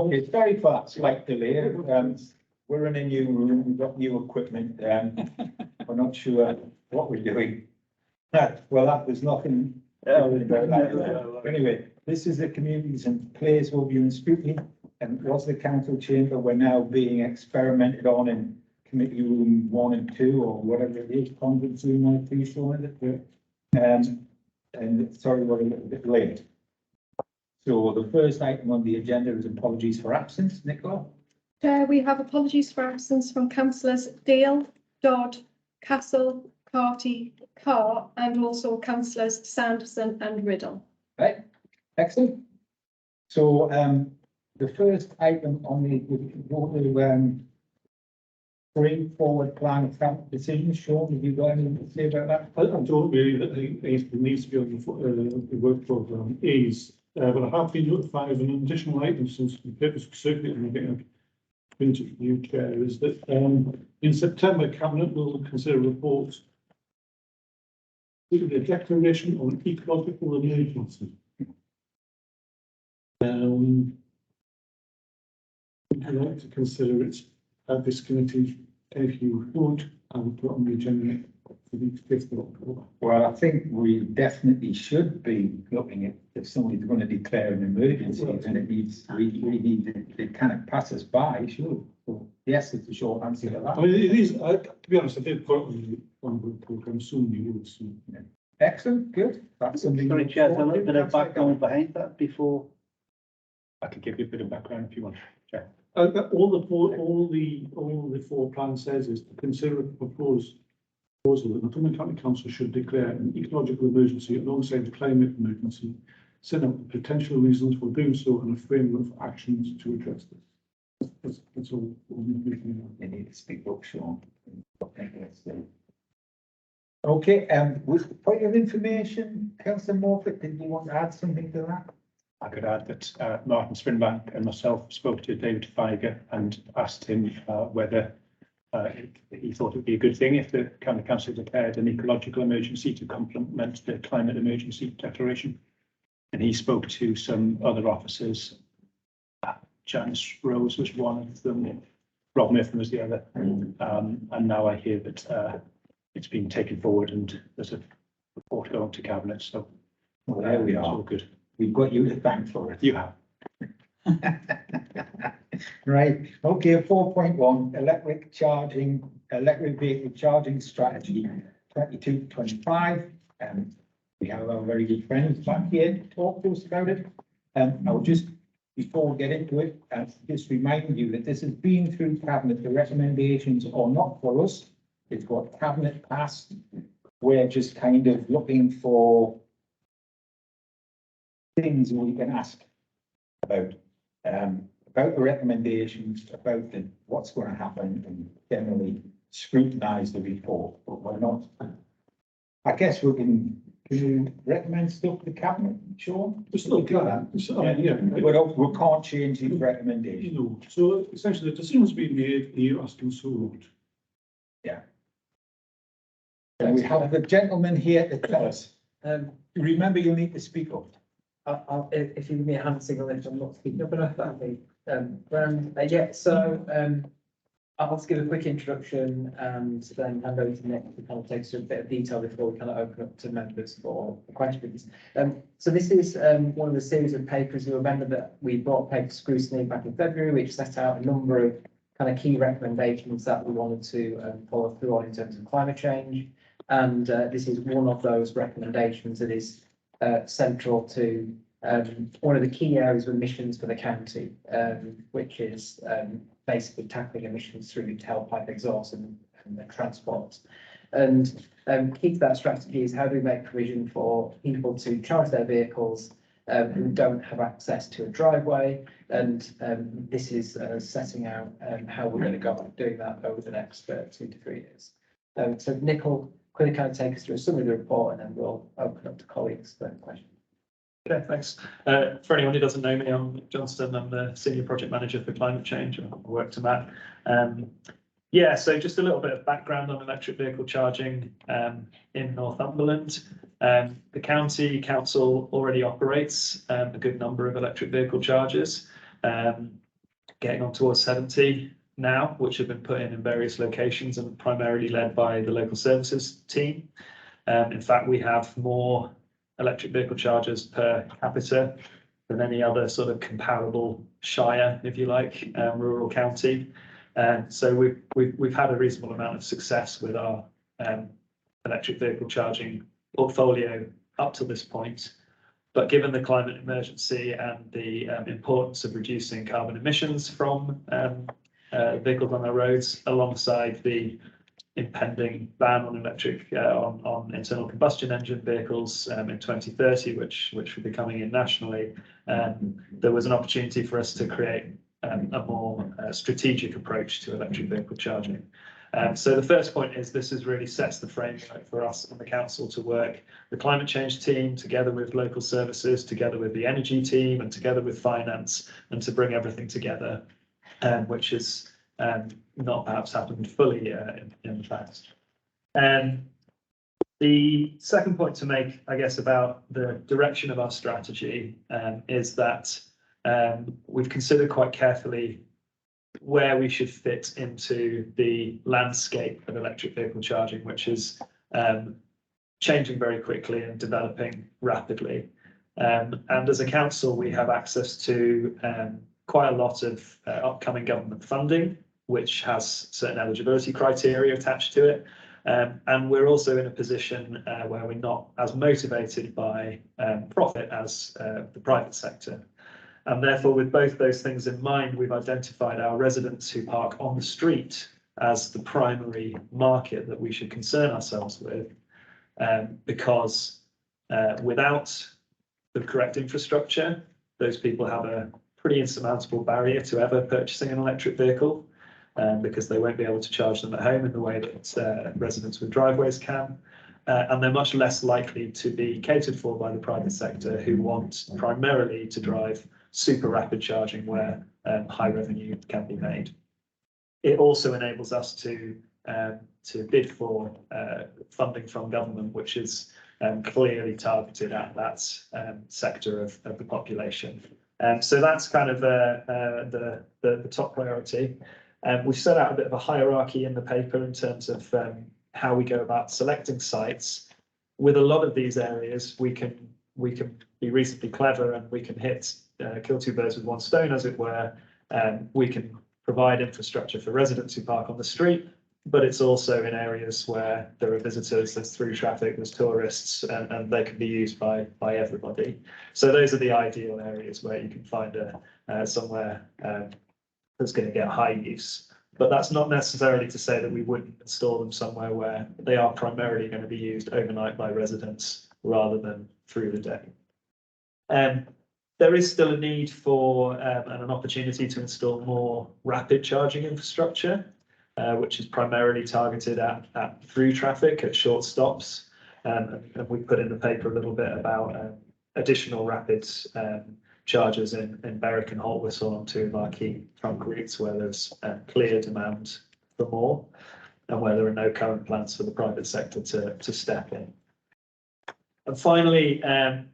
Okay, it's very fast, slight delay. We're in a new room, we've got new equipment. We're not sure what we're doing. Well, there's nothing. About that. Anyway, this is the communities and players will be in scrutiny, and was the council chamber, we're now being experimented on in committee room 1 and 2 or whatever it is, conference room might be showing it. And sorry, we're a little bit late. So the first item on the agenda is apologies for absence. Nicola? We have apologies for absence from councillors Dale, Dodd, Castle, Carty, Carr, and also councillors Sanderson and Riddle. Right, excellent. So the first item on the bring forward plan of family decisions. Sean, have you got anything to say about that? I don't really. I think it needs to be on the work programme is, but I have been notified of an additional item since the papers were circulated and getting printed for you, Chair, is that in September, Cabinet will consider a report with a declaration on ecological emergency. I'd like to consider it at this committee, if you would, I would put on the agenda for the 5th of October. Well, I think we definitely should be looking at if somebody's going to declare an emergency, then it needs, we need it kind of pass us by, sure. So yes, it's a short answer to that. I mean, it is, to be honest, I did put it on the programme soon, you would see. Yeah. Excellent, good. That's something. Sorry, Chair, a little bit of background behind that before. I could give you a bit of background if you want, Chair. All the 4 plan says is to consider a proposal that Nottingham County Council should declare an ecological emergency alongside the climate emergency, set up the potential reasons for doing so and a framework for actions to address this. That's all. You need to speak up, Sean. Okay, with the point of information, Councillor Morfitt, did you want to add something to that? I could add that Martin Sprinback and myself spoke to David Feiger and asked him whether he thought it would be a good thing if the County Council declared an ecological emergency to complement the climate emergency declaration. And he spoke to some other officers. Janice Rose was one of them, Rob Mifflin was the other. And now I hear that it's been taken forward and there's a report going to Cabinet. So well, there we are. All good. We've got you to thank for it. You have. Right. Okay. 4.1 electric vehicle charging strategy 22-25. We have our very good friends back here to talk to us about it. I'll just, before we get into it, just remind you that this has been through Cabinet. The recommendations are not for us. It's what Cabinet passed. We're just kind of looking for things we can ask about the recommendations, about what's going to happen, and generally scrutinise the report. But we're not. I guess we can you recommend stuff to the Cabinet, Sean? It's not that. We can't change these recommendations. No. So essentially, the decision's been made. You're asking so what? Yeah. And we have the gentleman here to tell us. Remember, you need to speak up. If you give me a hand signal if I'm not speaking up enough, that'd be yeah. So I'll just give a quick introduction and then hand over to Nick to kind of take us through a bit of detail before we kind of open up to members for questions. So this is one of the series of papers. You remember that we brought paper scrutiny back in February, which set out a number of kind of key recommendations that we wanted to follow through on in terms of climate change. And this is one of those recommendations that is central to one of the key areas of emissions for the county, which is basically tackling emissions through tailpipe exhaust and transport. And key to that strategy is how do we make provision for people to charge their vehicles who don't have access to a driveway, and this is setting out how we're going to go about doing that over the next 2 to 3 years. So Nick will quickly kind of take us through a summary of the report, and then we'll open up to colleagues for questions. Okay, thanks. For anyone who doesn't know me, I'm Nick Johnston. I'm the Senior Project Manager for Climate Change. I work to that. Yeah, so just a little bit of background on electric vehicle charging in Northumberland. The county council already operates a good number of electric vehicle chargers. getting on towards 70 now, which have been put in various locations and primarily led by the local services team. In fact, we have more electric vehicle chargers per capita than any other sort of comparable shire, if you like, rural county. So we've had a reasonable amount of success with our electric vehicle charging portfolio up to this point. But given the climate emergency and the importance of reducing carbon emissions from vehicles on our roads, alongside the impending ban on electric on internal combustion engine vehicles in 2030, which will be coming in nationally, there was an opportunity for us to create a more strategic approach to electric vehicle charging. So the first point is this really sets the framework for us and the council to work the climate change team together with local services, together with the energy team and together with finance, and to bring everything together, which is not perhaps happened fully in the past. The second point to make, I guess, about the direction of our strategy is that we've considered quite carefully where we should fit into the landscape of electric vehicle charging, which is changing very quickly and developing rapidly. And as a council, we have access to quite a lot of upcoming government funding, which has certain eligibility criteria attached to it. And we're also in a position where we're not as motivated by profit as the private sector. And therefore, with both those things in mind, we've identified our residents who park on the street as the primary market that we should concern ourselves with, because without the correct infrastructure, those people have a pretty insurmountable barrier to ever purchasing an electric vehicle, because they won't be able to charge them at home in the way that residents with driveways can. And they're much less likely to be catered for by the private sector, who want primarily to drive super rapid charging where high revenue can be made. It also enables us to bid for funding from government, which is clearly targeted at that sector of the population. So that's kind of the top priority. We've set out a bit of a hierarchy in the paper in terms of how we go about selecting sites. With a lot of these areas, we can be reasonably clever, and we can kill two birds with one stone, as it were. We can provide infrastructure for residents who park on the street, but it's also in areas where there are visitors, there's through traffic, there's tourists, and they can be used by everybody. So those are the ideal areas where you can find somewhere that's going to get high use. But that's not necessarily to say that we wouldn't install them somewhere where they are primarily going to be used overnight by residents rather than through the day. There is still a need for and an opportunity to install more rapid charging infrastructure, which is primarily targeted at through traffic at short stops. And we put in the paper a little bit about additional rapid chargers in Berwick and Haltwhistle on two of our key trunk routes, where there's clear demand for more and where there are no current plans for the private sector to step in. And finally,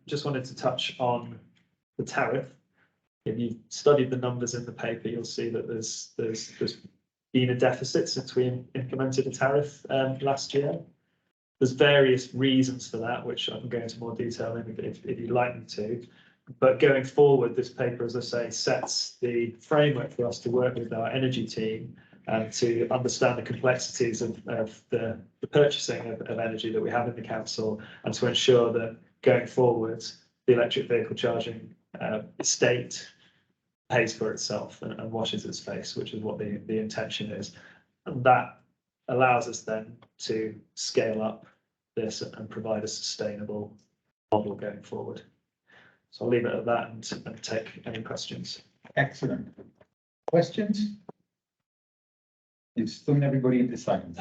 just wanted to touch on the tariff. If you've studied the numbers in the paper, you'll see that there's been a deficit since we implemented a tariff last year. There's various reasons for that, which I can go into more detail in if you'd like me to. But going forward, this paper, as I say, sets the framework for us to work with our energy team and to understand the complexities of the purchasing of energy that we have in the council, and to ensure that going forward, the electric vehicle charging estate pays for itself and washes its face, which is what the intention is. And that allows us then to scale up this and provide a sustainable model going forward. So I'll leave it at that and take any questions. Excellent. Questions? You've stung everybody into silence.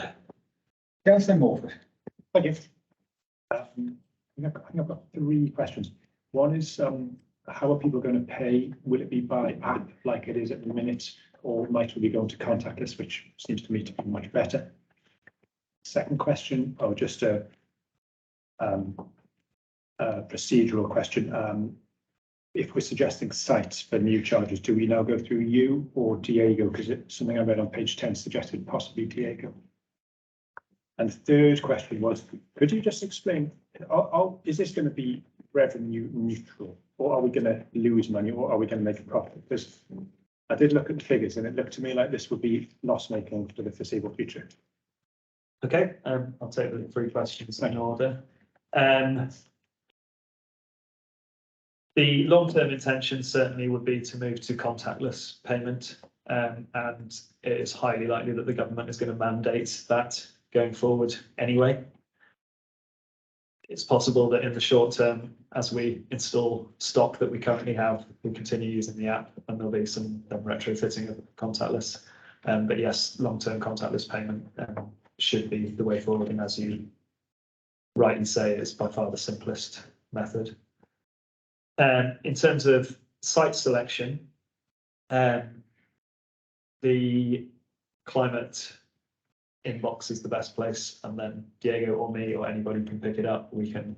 Councillor Morford. Thank you. I think I've got three questions. One is, how are people going to pay? Will it be by app like it is at the minute, or might we be going to contactless, which seems to me to be much better? Second question, or just a procedural question. if we're suggesting sites for new charges, do we now go through you or Diego? Because it's something I read on page 10 suggested possibly Diego. And the third question was, could you just explain, is this going to be revenue neutral, or are we going to lose money, or are we going to make a profit? Because I did look at the figures and it looked to me like this would be loss making for the foreseeable future. Okay, I'll take the three questions in order. The long-term intention certainly would be to move to contactless payment, and it is highly likely that the government is going to mandate that going forward anyway. It's possible that in the short term, as we install stock that we currently have, we continue using the app and there'll be some retrofitting of contactless. But yes, long-term contactless payment should be the way forward, and as you rightly say, it's by far the simplest method. In terms of site selection, the climate inbox is the best place, and then Diego or me or anybody can pick it up. We can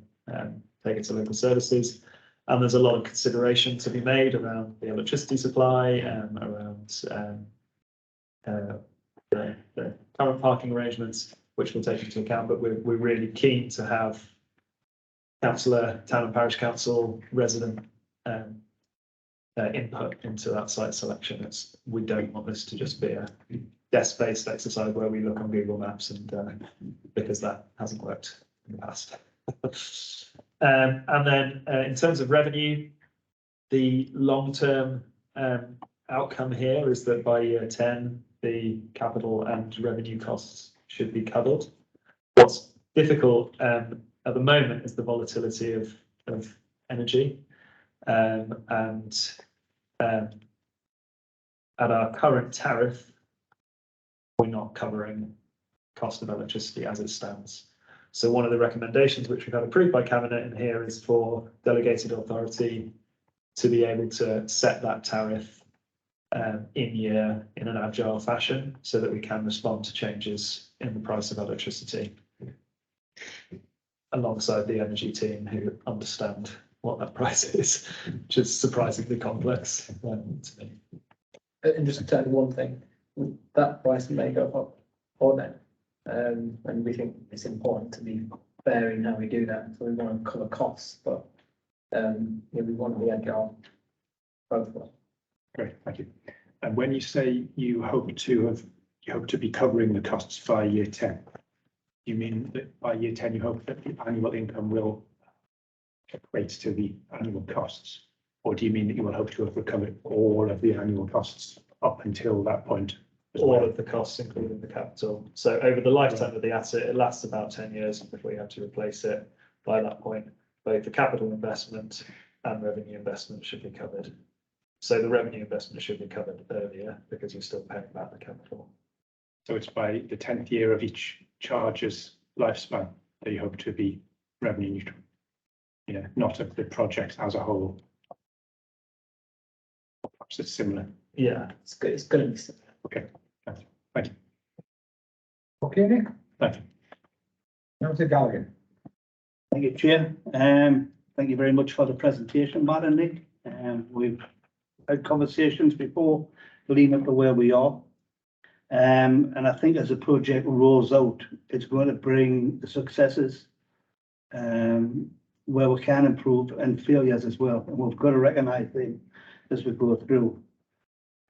take it to local services, and there's a lot of consideration to be made around the electricity supply, around the current parking arrangements, which we'll take into account. But we're really keen to have councillor, town and parish council, resident input into that site selection. We don't want this to just be a desk-based exercise where we look on Google Maps, and because that hasn't worked in the past. And then in terms of revenue, the long-term outcome here is that by year 10, the capital and revenue costs should be covered. What's difficult at the moment is the volatility of energy, and at our current tariff, we're not covering cost of electricity as it stands. So one of the recommendations which we've had approved by Cabinet in here is for delegated authority to be able to set that tariff in year in an agile fashion, so that we can respond to changes in the price of electricity alongside the energy team who understand what that price is, which is surprisingly complex to me. And just to tell you one thing, that price may go up or down, and we think it's important to be fair in how we do that. So we want to cover costs, but we want to be agile both ways. Great, thank you. And when you say you hope to be covering the costs by year 10, you mean that by year 10 you hope that the annual income will equate to the annual costs, or do you mean that you will hope to have recovered all of the annual costs up until that point? All of the costs, including the capital. So over the lifetime of the asset, it lasts about 10 years before you have to replace it. By that point, both the capital investment and revenue investment should be covered. So the revenue investment should be covered earlier because you're still paying back the capital. So it's by the 10th year of each charge's lifespan that you hope to be revenue neutral. Yeah, not of the project as a whole. Perhaps it's similar. Yeah, it's good. It's going to be similar. Okay, thank you. Okay, Nick. Thank you. Councillor Gallagher. Thank you, Chair. Thank you very much for the presentation, Matt and Nick. We've had conversations before leading up to where we are. And I think as the project rolls out, it's going to bring the successes where we can improve, and failures as well. And we've got to recognise them as we go through.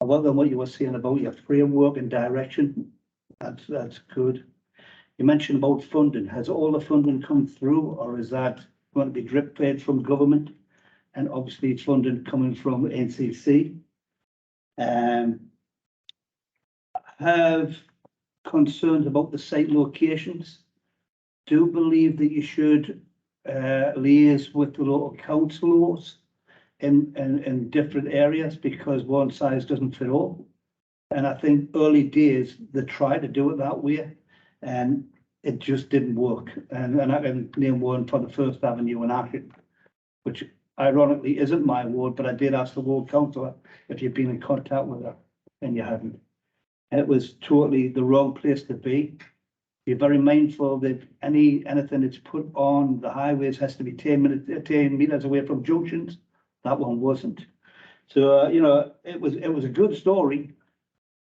I welcome what you were saying about your framework and direction. That's good. You mentioned about funding. Has all the funding come through, or is that going to be drip fed from government? And obviously funding coming from NCC. Have concerns about the site locations. Do believe that you should liaise with the local councillors in different areas, because one size doesn't fit all. And I think early days they tried to do it that way and it just didn't work. And I can name one for the First Avenue in Ashton, which ironically isn't my ward, but I did ask the ward councillor if you'd been in contact with her, and you hadn't. And it was totally the wrong place to be. Be very mindful that anything that's put on the highways has to be 10 meters away from junctions. that one wasn't. So, you know, it was a good story,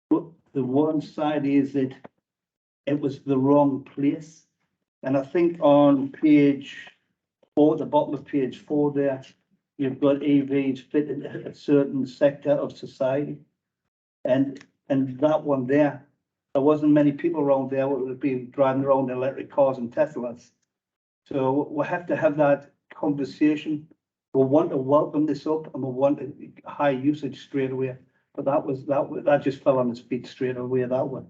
but the one side is that it was the wrong place. And I think on page 4, the bottom of page 4 there, you've got EVs fit in a certain sector of society. And that one there wasn't many people around there who would be driving around in electric cars and Teslas. So we have to have that conversation. We want to welcome this up and we want high usage straight away. But that just fell on its feet straight away, that one.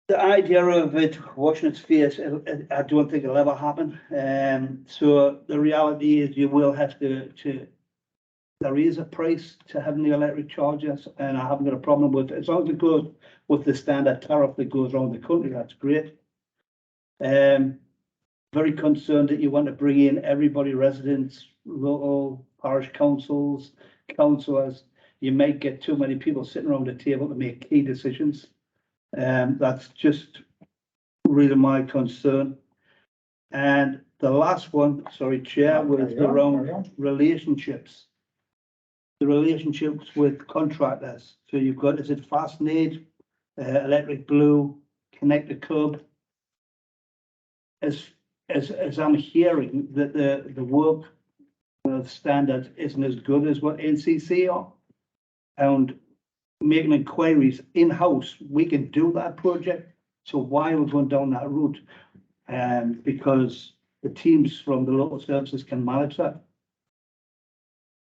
The idea of it washing its face, I don't think it'll ever happen. So the reality is you will have to there is a price to having the electric chargers, and I haven't got a problem with it. As long as it goes with the standard tariff that goes around the country, that's great. Very concerned that you want to bring in everybody, residents, local parish councils, councillors. You might get too many people sitting around the table to make key decisions. That's just really my concern. And the last one, sorry, Chair, was around relationships. The relationships with contractors. So you've got, is it Fastned, Electric Blue, Connected Club? As I'm hearing that the work standard isn't as good as what NCC are, and making inquiries in-house, we can do that project. So why are we going down that route? Because the teams from the local services can manage that.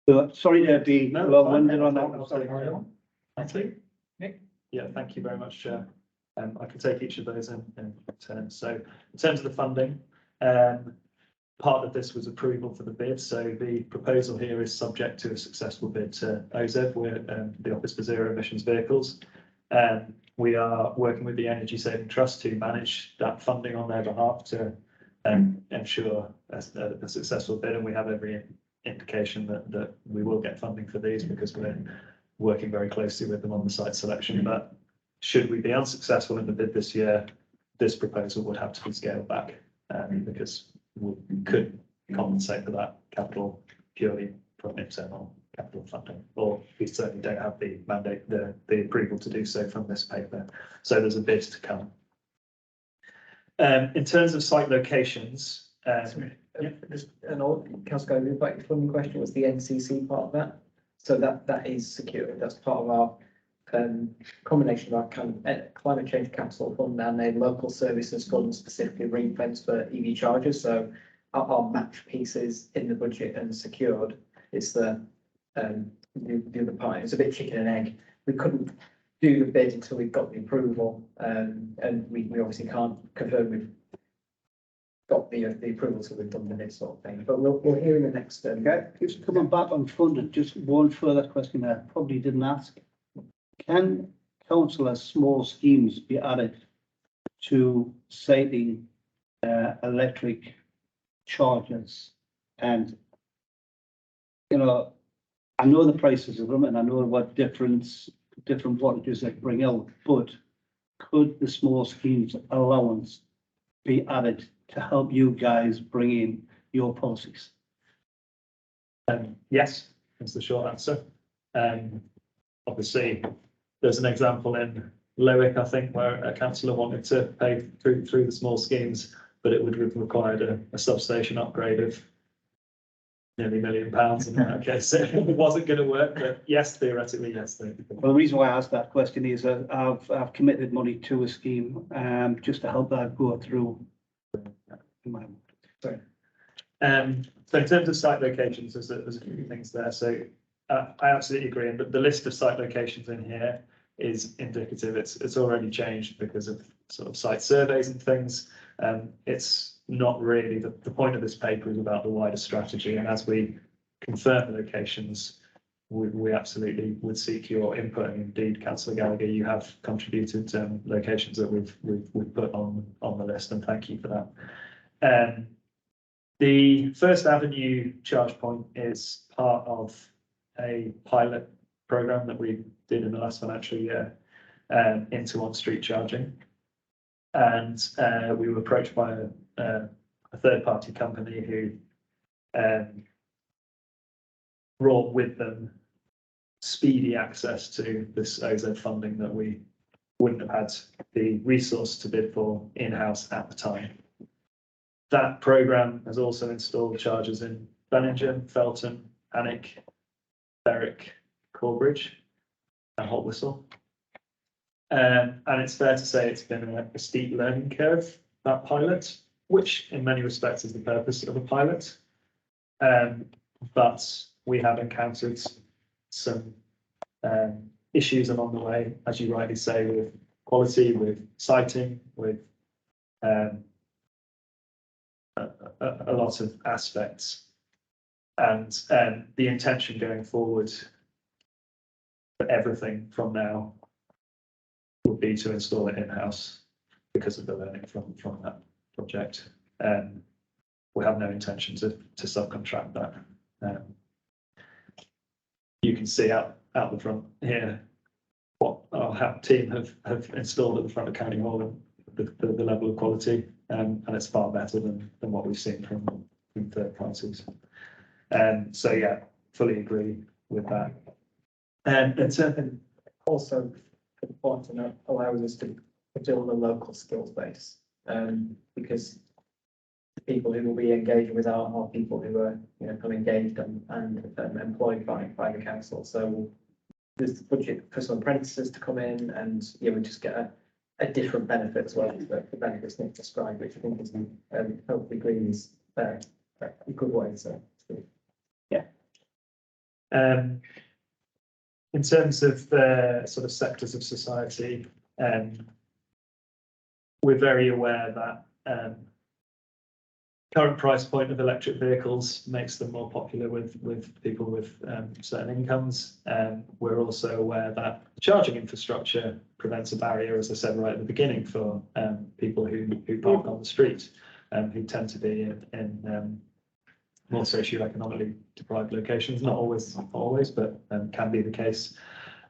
So sorry to be long-winded on that one. Sorry. Thank you. Nick? Yeah, thank you very much, Chair. I can take each of those in turn. So in terms of the funding, part of this was approval for the bid. So the proposal here is subject to a successful bid to OZEV, we're the Office for Zero Emissions Vehicles. We are working with the Energy Saving Trust to manage that funding on their behalf to ensure a successful bid, and we have every indication that we will get funding for these because we're working very closely with them on the site selection. But should we be unsuccessful in the bid this year, this proposal would have to be scaled back because we could compensate for that capital purely from internal capital funding, or we certainly don't have the mandate, the approval to do so from this paper. So there's a bid to come. In terms of site locations, Councillor Gove, back to funding question, was the NCC part of that? So that is secure. That's part of our combination of our climate change capital fund and a local services fund specifically ring fenced for EV chargers. So our match pieces in the budget and secured. It's the other part. It's a bit chicken and egg. We couldn't do the bid until we got the approval, and we obviously can't confirm we've got the approval till we've done the bid sort of thing. But we'll hear in the next. Okay, just coming back on funded, just one further question I probably didn't ask. Can councillors' small schemes be added to siting electric chargers? And, you know, I know the prices of them and I know what different wattages they bring out, but could the small schemes allowance be added to help you guys bring in your policies? Yes, that's the short answer. Obviously, there's an example in Lowick, I think, where a councillor wanted to pay through the small schemes, but it would have required a substation upgrade of nearly £1 million. In that case, it wasn't going to work. But yes, theoretically, yes. Well, the reason why I asked that question is that I've committed money to a scheme just to help that go through. Sorry. So in terms of site locations, there's a few things there. So I absolutely agree. And the list of site locations in here is indicative. It's already changed because of sort of site surveys and things. It's not really the point of this paper is about the wider strategy. And as we confirm the locations, we absolutely would seek your input. And indeed, Councillor Gallagher, you have contributed locations that we've put on the list, and thank you for that. The First Avenue charge point is part of a pilot program that we did in the last financial year into on-street charging, and we were approached by a third-party company who brought with them speedy access to this OZ funding that we wouldn't have had the resource to bid for in-house at the time. That programme has also installed chargers in Bellingham, Felton, Alnwick, Berwick, Corbridge, and Haltwhistle. And it's fair to say it's been a steep learning curve, that pilot, which in many respects is the purpose of a pilot. But we have encountered some issues along the way, as you rightly say, with quality, with siting, with a lot of aspects. And the intention going forward for everything from now would be to install it in-house because of the learning from that project. We have no intention to subcontract that. You can see out the front here what our team have installed at the front of County Hall and the level of quality, and it's far better than what we've seen from third parties. So yeah, fully agree with that. And it's Also important to note, allows us to build a local skills base, because the people who will be engaging with are people who are, you know, kind of engaged and employed by the council. So there's the budget for some apprentices to come in, and yeah, we just get a different benefit as well. The benefits Nick described, which I think is hopefully green is a good way. So yeah. In terms of the sort of sectors of society, we're very aware that current price point of electric vehicles makes them more popular with people with certain incomes. We're also aware that charging infrastructure prevents a barrier, as I said right at the beginning, for people who park on the street, who tend to be in more socioeconomically deprived locations. Not always, but can be the case.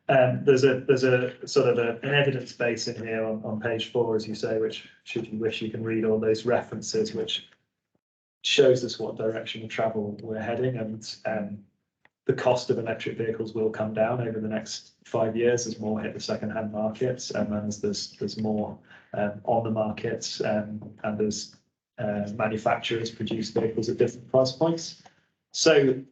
There's a sort of an evidence base in here on page 4, as you say, which, should you wish, you can read all those references, which shows us what direction of travel we're heading, and the cost of electric vehicles will come down over the next 5 years as more hit the second-hand markets, and as there's more on the market, and there's manufacturers produce vehicles at different price points. So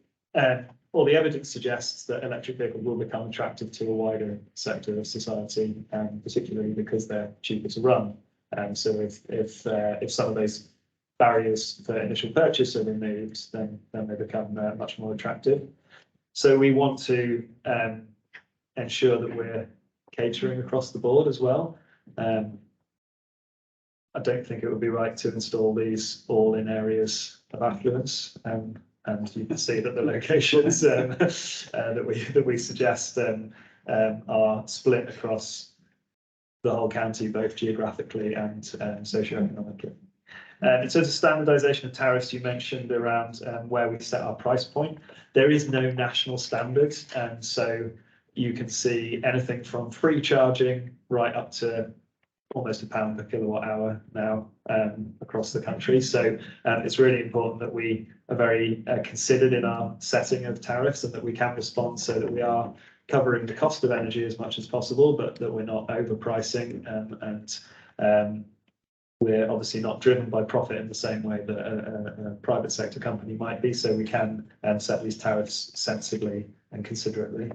all the evidence suggests that electric vehicles will become attractive to a wider sector of society, particularly because they're cheaper to run. So if some of those barriers for initial purchase are removed, then they become much more attractive. So we want to ensure that we're catering across the board as well. I don't think it would be right to install these all in areas of affluence, and you can see that the locations that we suggest are split across the whole county, both geographically and socioeconomically. In terms of standardization of tariffs, you mentioned around where we set our price point. There is no national standard, and so you can see anything from free charging right up to almost £1 per kilowatt hour now across the country. So it's really important that we are very considered in our setting of tariffs, and that we can respond so that we are covering the cost of energy as much as possible, but that we're not overpricing, and we're obviously not driven by profit in the same way that a private sector company might be. So we can set these tariffs sensibly and considerately.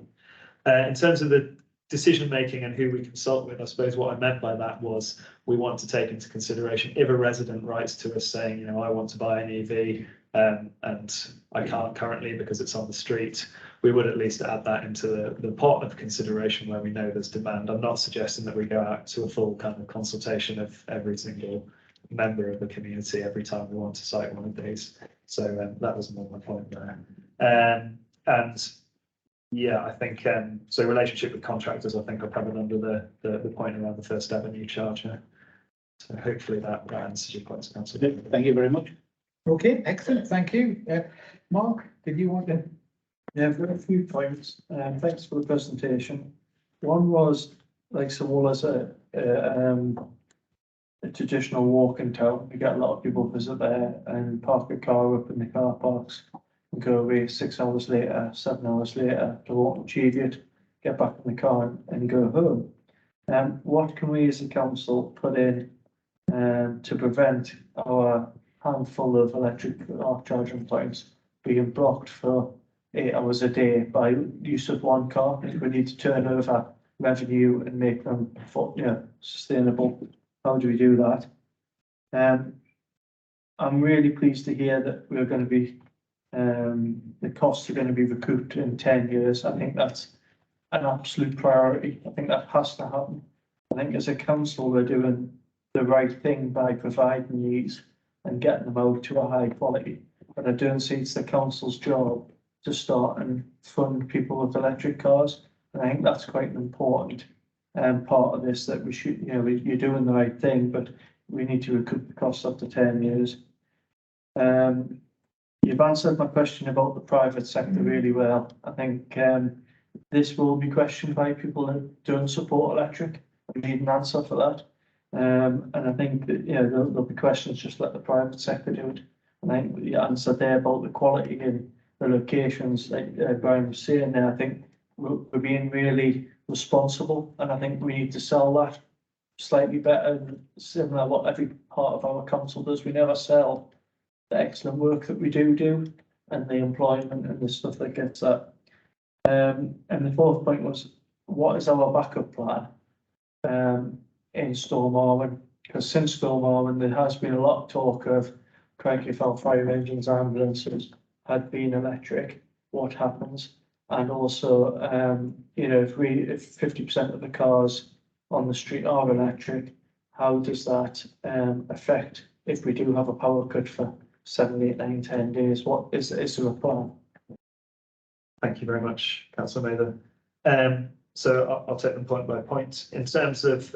In terms of the decision making and who we consult with, I suppose what I meant by that was we want to take into consideration if a resident writes to us saying, you know, I want to buy an EV and I can't currently because it's on the street, we would at least add that into the pot of consideration where we know there's demand. I'm not suggesting that we go out to a full kind of consultation of every single member of the community every time we want to site one of these. So that was more my point there. And yeah, I think so. Relationship with contractors, I think, are covered under the point around the First Avenue charger. So hopefully that answers your question. Thank you very much. Okay, excellent, thank you. Mark, did you want to? Yeah, I've got a few points. Thanks for the presentation. One was, like Samola said, a traditional walking town. We get a lot of people visit there and park a car up in the car parks and go away 6 hours later, 7 hours later, to walk achieve it, get back in the car and go home. What can we as a council put in to prevent our handful of electric arc charging points being blocked for 8 hours a day by use of one car? I think we need to turn over revenue and make them sustainable. How do we do that? I'm really pleased to hear that we're going to be the costs are going to be recouped in 10 years. I think that's an absolute priority. I think that has to happen. I think as a council, we're doing the right thing by providing these and getting them out to a high quality. But I don't see it's the council's job to start and fund people with electric cars. And I think that's quite an important part of this, that we should, you're doing the right thing, but we need to recoup the costs after 10 years. You've answered my question about the private sector really well. I think this will be questioned by people that don't support electric. We need an answer for that. And I think that, there'll be questions, just let the private sector do it. And I think the answer there about the quality in the locations, like Brian was saying there, I think we're being really responsible, and I think we need to sell that slightly better and similar to what every part of our council does. We never sell the excellent work that we do and the employment and the stuff that gets that. And the fourth point was, what is our backup plan in Storm Arwen? Because since Storm Arwen, there has been a lot of talk of, crikey, if our fire engines, ambulances had been electric, what happens? And also, if 50% of the cars on the street are electric, how does that affect if we do have a power cut for 7, 8, 9, 10 days? What is there a plan? Thank you very much, Councillor Mather. So I'll take them point by point. In terms of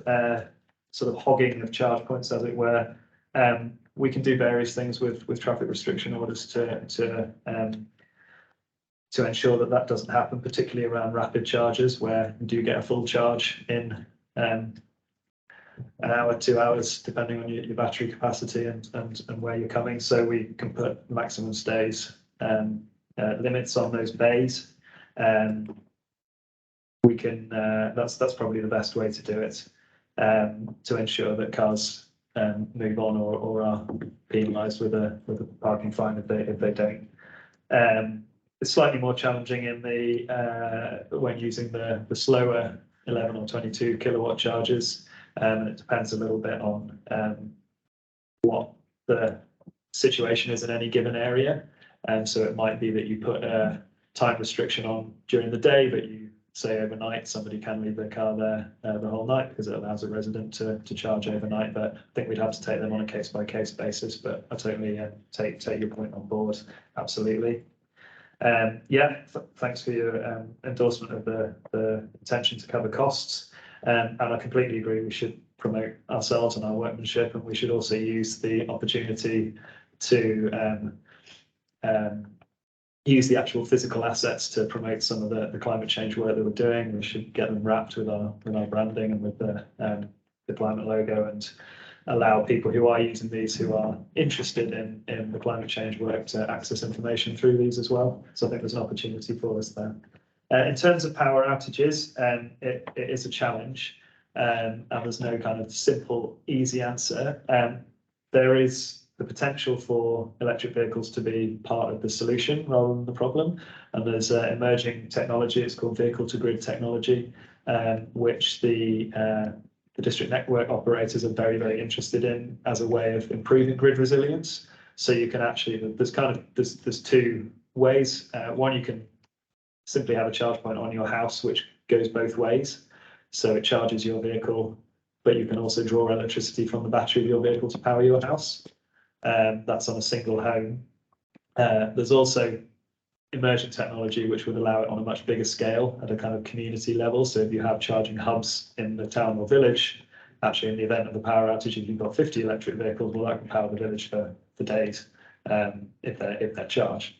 sort of hogging of charge points, as it were, we can do various things with traffic restriction orders to ensure that that doesn't happen, particularly around rapid charges, where you do get a full charge in an hour, 2 hours, depending on your battery capacity and where you're coming. So we can put maximum stays limits on those bays. We can that's probably the best way to do it, to ensure that cars move on or are penalised with a parking fine if they don't. It's slightly more challenging in the when using the slower 11 or 22 kilowatt chargers. It depends a little bit on what the situation is in any given area. So it might be that you put a time restriction on during the day, but you say overnight somebody can leave their car there the whole night, because it allows a resident to charge overnight. But I think we'd have to take them on a case by case basis. But I totally take your point on board. Absolutely. Thanks for your endorsement of the intention to cover costs. And I completely agree, we should promote ourselves and our workmanship, and we should also use the opportunity to use the actual physical assets to promote some of the climate change work that we're doing. We should get them wrapped with our branding and with the climate logo, and allow people who are using these, who are interested in the climate change work, to access information through these as well. So I think there's an opportunity for us there. In terms of power outages, it is a challenge, and there's no kind of simple, easy answer. There is the potential for electric vehicles to be part of the solution rather than the problem. And there's emerging technology, it's called vehicle to grid technology, which the district network operators are very, very interested in as a way of improving grid resilience. So you can actually, there's two ways. One, you can simply have a charge point on your house, which goes both ways. So it charges your vehicle, but you can also draw electricity from the battery of your vehicle to power your house. That's on a single home. There's also emerging technology which would allow it on a much bigger scale at a kind of community level. So if you have charging hubs in the town or village, actually in the event of a power outage, if you've got 50 electric vehicles, well, that can power the village for days if they're charged.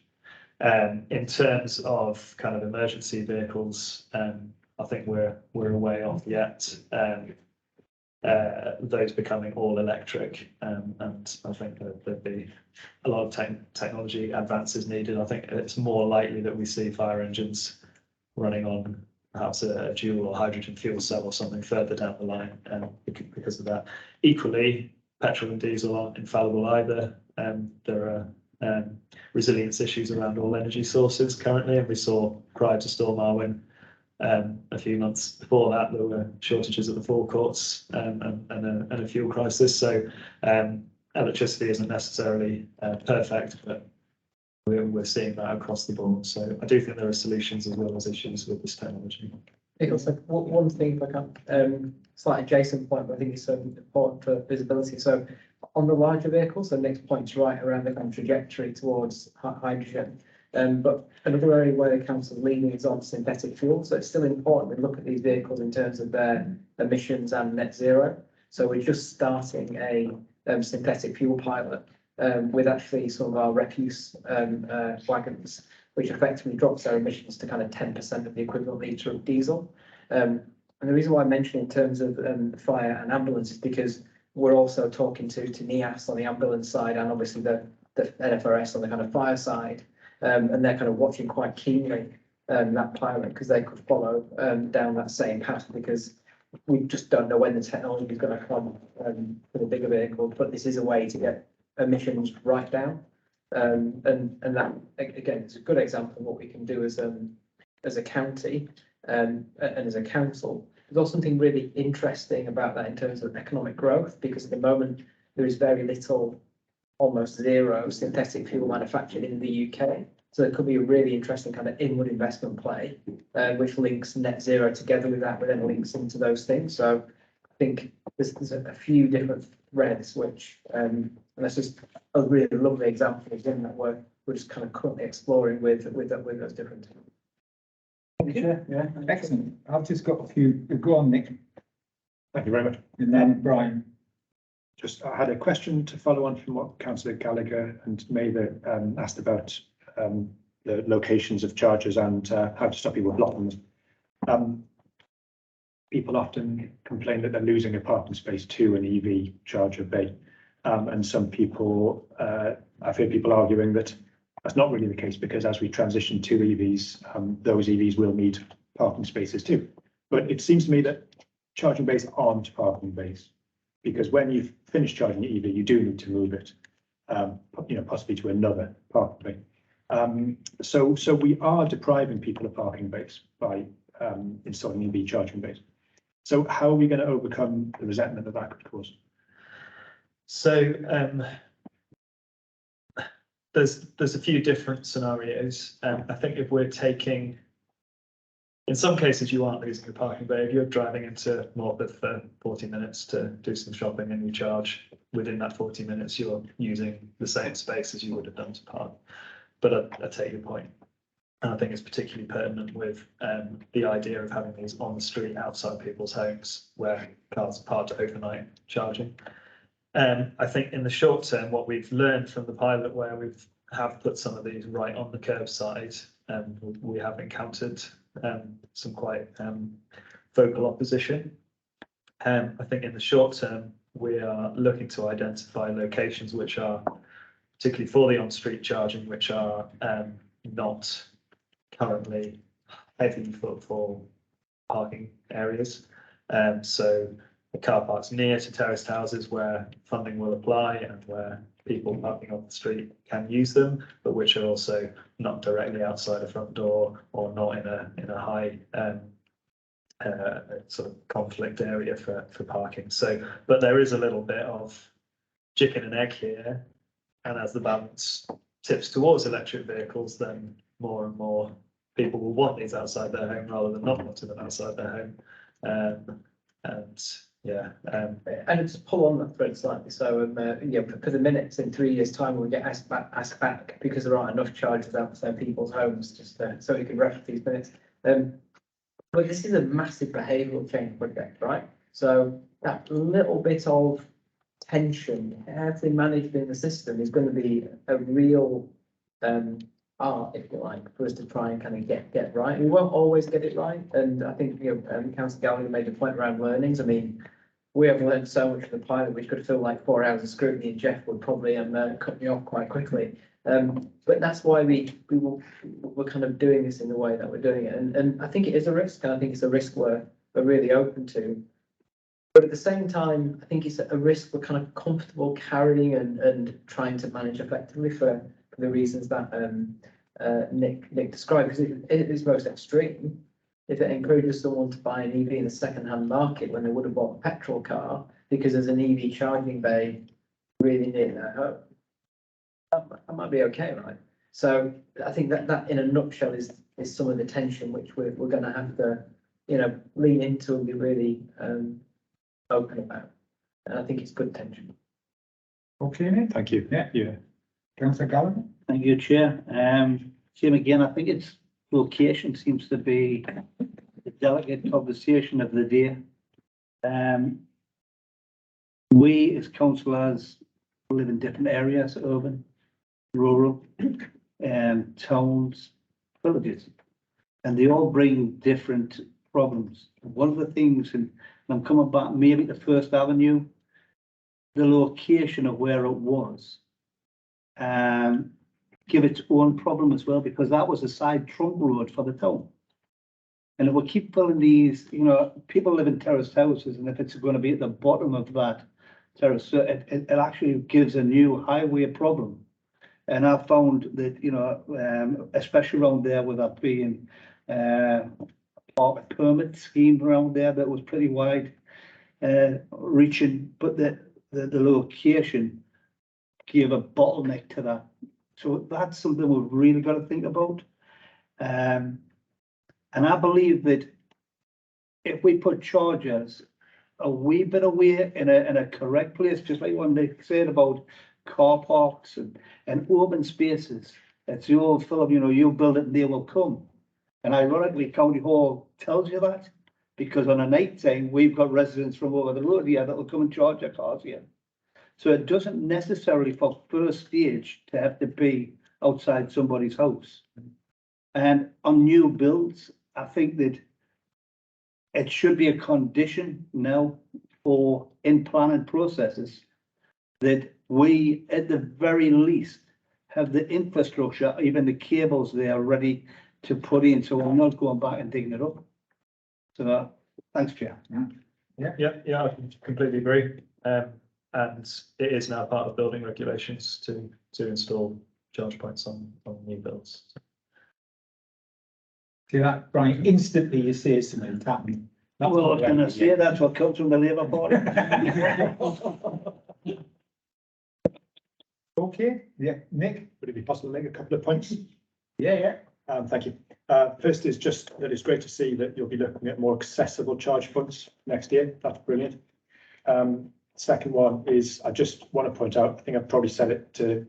In terms of kind of emergency vehicles, I think we're a way off yet. those becoming all electric. And I think that there'd be a lot of technology advances needed. I think it's more likely that we see fire engines running on perhaps a dual or hydrogen fuel cell or something further down the line, because of that. Equally, petrol and diesel aren't infallible either. There are resilience issues around all energy sources currently, and we saw prior to Storm Arwen, a few months before that, there were shortages at the forecourts, and a fuel crisis. So electricity isn't necessarily perfect, but we're seeing that across the board. So I do think there are solutions as well as issues with this technology. Also, one thing, if I can, slight adjacent point, but I think it's important for visibility. So on the larger vehicles, the next point's right around the kind of trajectory towards hydrogen. But another area where the council leaning is on synthetic fuel. So it's still important to look at these vehicles in terms of their emissions and net zero. So we're just starting a synthetic fuel pilot with actually some of our refuse wagons, which effectively drops their emissions to kind of 10% of the equivalent litre of diesel. And the reason why I mention in terms of fire and ambulance is because we're also talking to NEAS on the ambulance side, and obviously the NFRS on the kind of fire side. And they're kind of watching quite keenly that pilot, because they could follow down that same path, because we just don't know when the technology is going to come for the bigger vehicles. But this is a way to get emissions right down, and that again is a good example of what we can do as a county and as a council. There's also something really interesting about that in terms of economic growth, because at the moment there is very little, almost zero, synthetic fuel manufactured in the UK. So it could be a really interesting kind of inward investment play, which links net zero together with that, but then links into those things. So I think there's a few different threads, which, and that's just a really lovely example of one that we're just kind of currently exploring with those different. Yeah, excellent. I've just got a few. Go on, Nick. Thank you very much. And then Brian. Just, I had a question to follow on from what Councillor Gallagher and Mather asked about the locations of chargers and how to stop people blocking them. People often complain that they're losing a parking space to an EV charger bay. And some people, I've heard people arguing that that's not really the case, because as we transition to EVs, those EVs will need parking spaces too. But it seems to me that charging bays aren't parking bays, because when you've finished charging your EV, you do need to move it, possibly to another parking bay. So we are depriving people of parking bays by installing EV charging bays. So how are we going to overcome the resentment that could cause? So there's a few different scenarios. I think if we're taking, in some cases you aren't losing a parking bay. If you're driving into Morpeth for 40 minutes to do some shopping and you charge, within that 40 minutes you're using the same space as you would have done to park. But I take your point. And I think it's particularly pertinent with the idea of having these on the street outside people's homes where cars are parked overnight charging. I think in the short term, what we've learned from the pilot where have put some of these right on the curbside, we have encountered some quite vocal opposition. I think in the short term, we are looking to identify locations which are particularly for the on-street charging, which are not currently heavy for parking areas. So the car parks near to terraced houses where funding will apply and where people parking on the street can use them, but which are also not directly outside a front door or not in a high sort of conflict area for parking. So, but there is a little bit of chicken and egg here, and as the balance tips towards electric vehicles, then more and more people will want these outside their home rather than not wanting them outside their home. And just pull on that thread slightly. So, for the minutes in 3 years' time, we'll get asked back because there aren't enough chargers outside people's homes, just so we can reference these minutes. But this is a massive behavioural change project, right? So that little bit of tension carefully managed in the system is going to be a real art, if you like, for us to try and kind of get right. We won't always get it right, and I think Councillor Gallagher made a point around learnings. I mean, we have learned so much from the pilot, which could feel like 4 hours of scrutiny, and Jeff would probably cut me off quite quickly. But that's why we're kind of doing this in the way that we're doing it. And I think it is a risk, and I think it's a risk we're really open to. But at the same time, I think it's a risk we're kind of comfortable carrying and trying to manage effectively for the reasons that Nick described, because it is most extreme. If it encourages someone to buy an EV in the second-hand market when they would have bought a petrol car because there's an EV charging bay really near their home, that might be okay, right? So I think that in a nutshell is some of the tension which we're going to have to, lean into and be really open about. And I think it's good tension. Okay, Nick? Thank you. Yeah. Councillor Gallagher? Thank you, Chair. Same again, I think it's location seems to be the delicate conversation of the day. We as councillors live in different areas, urban, rural, towns, villages, and they all bring different problems. One of the things, and I'm coming back maybe to First Avenue, the location of where it was, give its own problem as well, because that was a side trunk road for the town. And if we keep filling these, people live in terraced houses, and if it's going to be at the bottom of that terrace, so it actually gives a new highway problem. And I found that, especially around there with that being a permit scheme around there that was pretty wide reaching, but the location gave a bottleneck to that. So that's something we've really got to think about. And I believe that if we put chargers a wee bit away in a correct place, just like what Nick said about car parks and open spaces, it's the old Philip, you build it and they will come. And ironically, County Hall tells you that, because on a night time, we've got residents from over the road here that will come and charge their cars here. So it doesn't necessarily for first stage to have to be outside somebody's house. And on new builds, I think that it should be a condition now for in planning processes that we, at the very least, have the infrastructure, even the cables there ready to put in, so we're not going back and digging it up. So thanks, Chair. Yeah, I completely agree. And it is now part of building regulations to install charge points on new builds. See that, Brian, instantly you say something, it's happening. That's Well, I what was going to say that's what comes from the Labour Party. Okay, yeah, Nick? Would it be possible to make a couple of points? Yeah. Thank you. First is just that it's great to see that you'll be looking at more accessible charge points next year. That's brilliant. Second one is, I just want to point out, I think I've probably said it to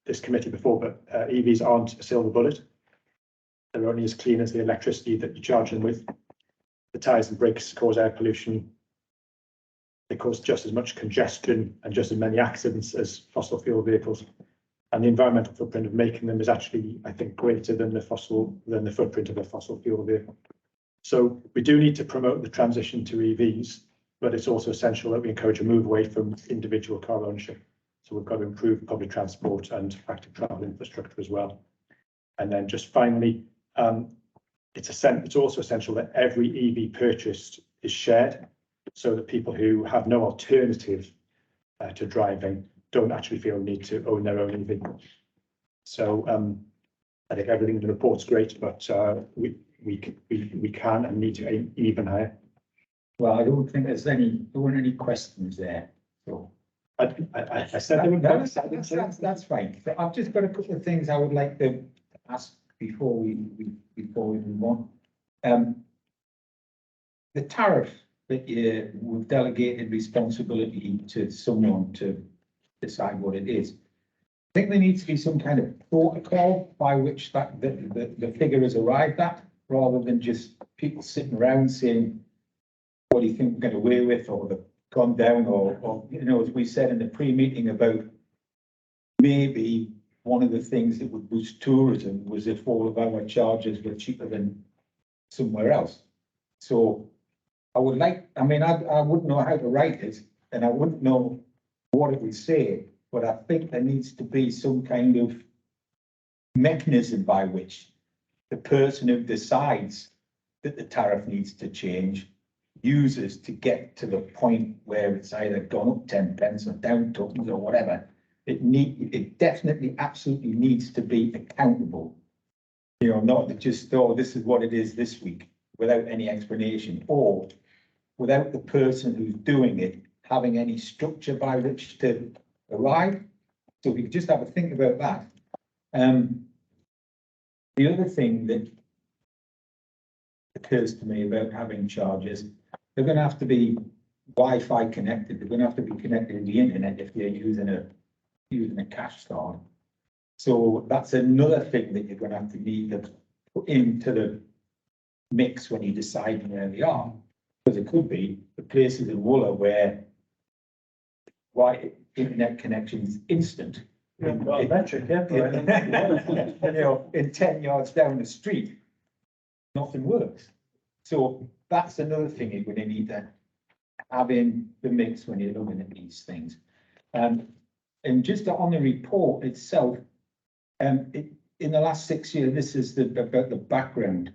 this committee before, but EVs aren't a silver bullet. They're only as clean as the electricity that you charge them with. The tyres and brakes cause air pollution. They cause just as much congestion and just as many accidents as fossil fuel vehicles. And the environmental footprint of making them is actually, I think, greater than the footprint of a fossil fuel vehicle. So we do need to promote the transition to EVs, but it's also essential that we encourage a move away from individual car ownership. So we've got to improve public transport and active travel infrastructure as well. And then just finally, it's also essential that every EV purchased is shared, so that people who have no alternative to driving don't actually feel the need to own their own EV. So I think everything in the report's great, but we can and need to aim even higher. Well, I don't think there weren't any questions there, so. I said there were That's fine. So I've just got a couple of things I would like to ask before we move on. The tariff that we've delegated responsibility to someone to decide what it is. I think there needs to be some kind of protocol by which the figure is arrived at, rather than just people sitting around saying, what do you think we're getting away with, or the gone down, or as we said in the pre-meeting about maybe one of the things that would boost tourism was if all of our charges were cheaper than somewhere else. So I would like, I mean, I wouldn't know how to write it and I wouldn't know what it would say, but I think there needs to be some kind of mechanism by which the person who decides that the tariff needs to change uses to get to the point where it's either gone up 10 pence or down tokens or whatever. It definitely absolutely needs to be accountable. You know, not to just, oh, this is what it is this week without any explanation, or without the person who's doing it having any structure by which to arrive. So we could just have a think about that. The other thing that occurs to me about having charges, they're going to have to be Wi-Fi connected. They're going to have to be connected to the internet if they're using a cash card. So that's another thing that you're going to have to need to put into the mix when you decide where they are. Because it could be the places in Wooler where internet connection is instant. Well, electric, yeah. You know, in 10 yards down the street, nothing works. So that's another thing you're going to need to have in the mix when you're looking at these things. And just on the report itself, in the last 6 years, this is about the background.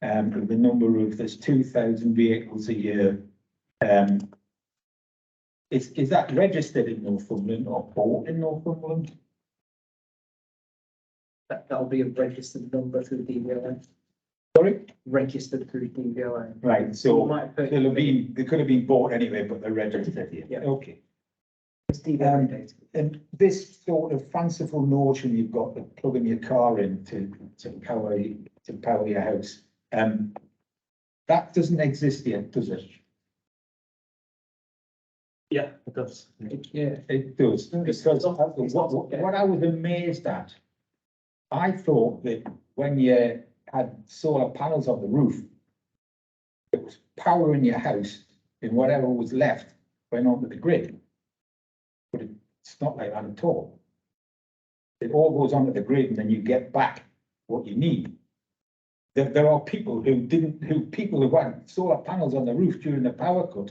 The number of, there's 2,000 vehicles a year. Is that registered in Northumberland or bought in Northumberland? That'll be a registered number through the DVLA, Sorry? registered through DVLA. Right, So so they could have been bought anyway, but they're registered here. Yeah. Okay. It's DVLA data. And this sort of fanciful notion you've got of plugging your car in to power your house, that doesn't exist yet, does it? Yeah, it does. Yeah. It does, because what I was amazed at, I thought that when you had solar panels on the roof, it was powering your house and whatever was left went onto the grid. But it's not like that at all. It all goes onto the grid and then you get back what you need. There are people who had solar panels on the roof during the power cut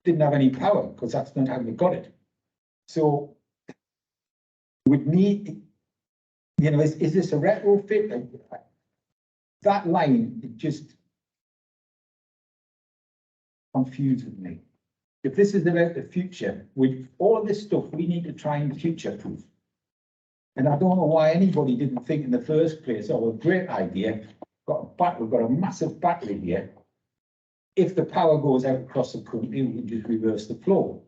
didn't have any power because that's not how they got it. So would need, you know, is this a retrofit? That line, it just confuses me. If this is about the future, with all of this stuff, we need to try and future-proof. And I don't know why anybody didn't think in the first place, oh, a great idea, we've got a massive battery here. If the power goes out across the country, we can just reverse the flow.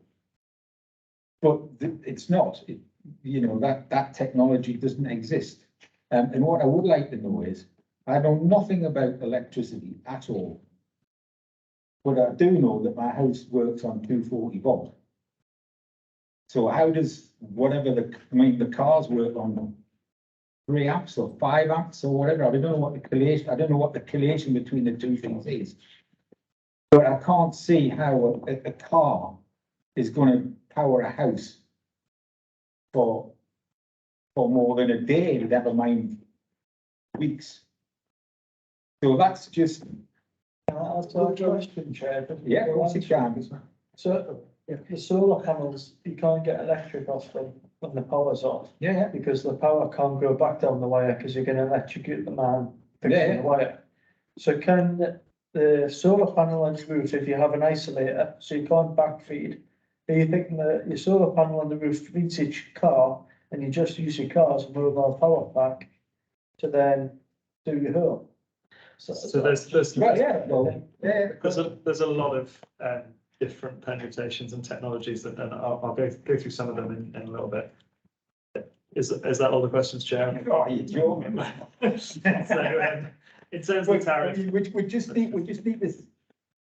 But it's not, you know, that technology doesn't exist. And what I would like to know is, I know nothing about electricity at all. But I do know that my house works on 240 volt. So how does whatever the cars work on 3 amps or 5 amps or whatever? I don't know what the collation between the two things is. But I can't see how a car is going to power a house for more than a day, never mind weeks. So that's just, That's a question, Chair. yeah, of course it can. So if the solar panels, you can't get electric off them when the power's off, Yeah, because the power can't go back down the wire because you're going to electrocute the man fixing Yeah. the wire. So can the solar panel on the roof, if you have an isolator, so you can't backfeed, are you thinking that your solar panel on the roof feeds each car and you just use your car's mobile power pack to then do your home? So there's right, yeah, well, yeah. there's a lot of different permutations and technologies and I'll go through some of them in a little bit. Is that all the questions, Chair? Oh, you're joking. So, in terms of tariff, We just need this,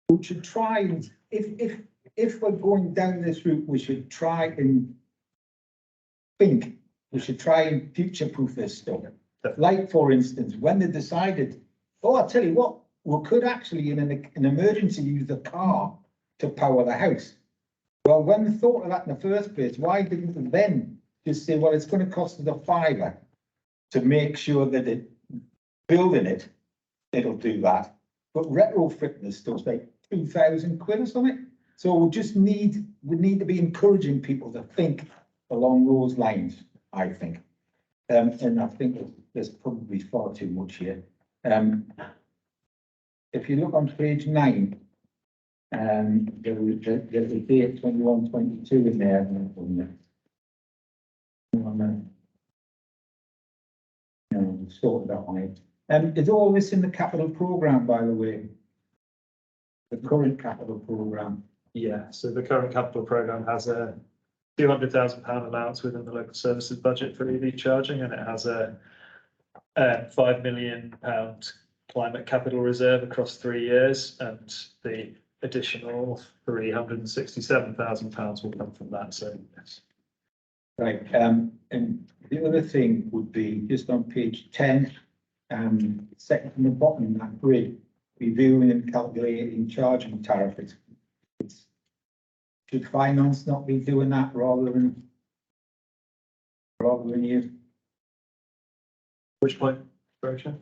we should try and, if we're going down this route, we should try and think, we should try and future-proof this stuff. Like, for instance, when they decided, oh, I'll tell you what, we could actually, in an emergency, use the car to power the house. Well, when they thought of that in the first place, why didn't they then just say, well, it's going to cost us £5 to make sure that building it, it'll do that. but retrofitting the stuff's like 2,000 quid or something. So we need to be encouraging people to think along those lines, I think. And I think there's probably far too much here. If you look on page 9, there's a date 21-22 in there. Sorted out on it. Is all this in the capital programme, by the way? The current capital programme? Yeah, so the current capital programme has a £200,000 allowance within the local services budget for EV charging, and it has a £5 million climate capital reserve across 3 years, and the additional £367,000 will come from that. So yes. Right, and the other thing would be just on page 10, second from the bottom, that grid, reviewing and calculating charging tariff. Should finance not be doing that rather than you? Which point, Roger?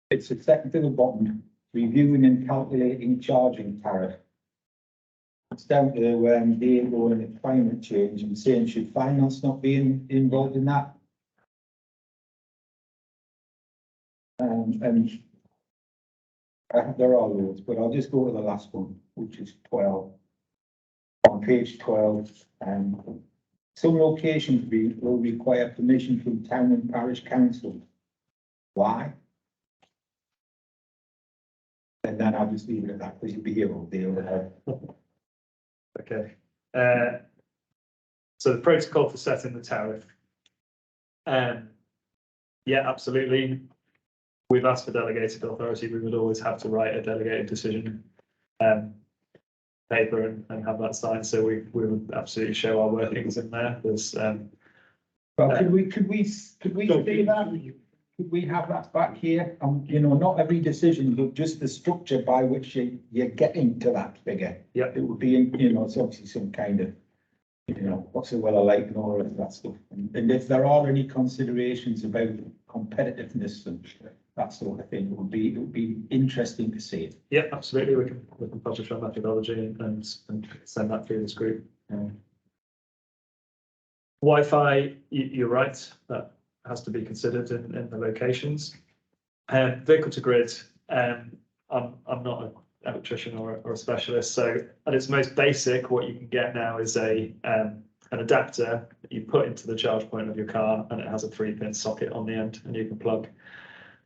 It's the second to the bottom, reviewing and calculating charging tariff. It's down to Diego and the climate change and saying, should finance not be involved in that? And there are loads, but I'll just go to the last one, which is 12. On page 12, some locations will require permission from town and parish council. Why? And then I'll just leave it at that, because you'll be here all day. Okay. So the protocol for setting the tariff. Yeah, absolutely. We've asked for delegated authority. We would always have to write a delegated decision paper and have that signed. So we would absolutely show our workings in there. There's well, could we say that? Could we have that back here? You know, not every decision, but just the structure by which you're getting to that figure. Yeah. It would be, you know, it's obviously some kind of, you know, what's the weather like and all of that stuff. And if there are any considerations about competitiveness and that sort of thing, it would be interesting to see it. Yeah, absolutely. We can publish our methodology and send that through this group. Wi-Fi, you're right, that has to be considered in the locations. Vehicle to grid, I'm not an electrician or a specialist, so at its most basic, what you can get now is an adapter that you put into the charge point of your car, and it has a 3-pin socket on the end, and you can plug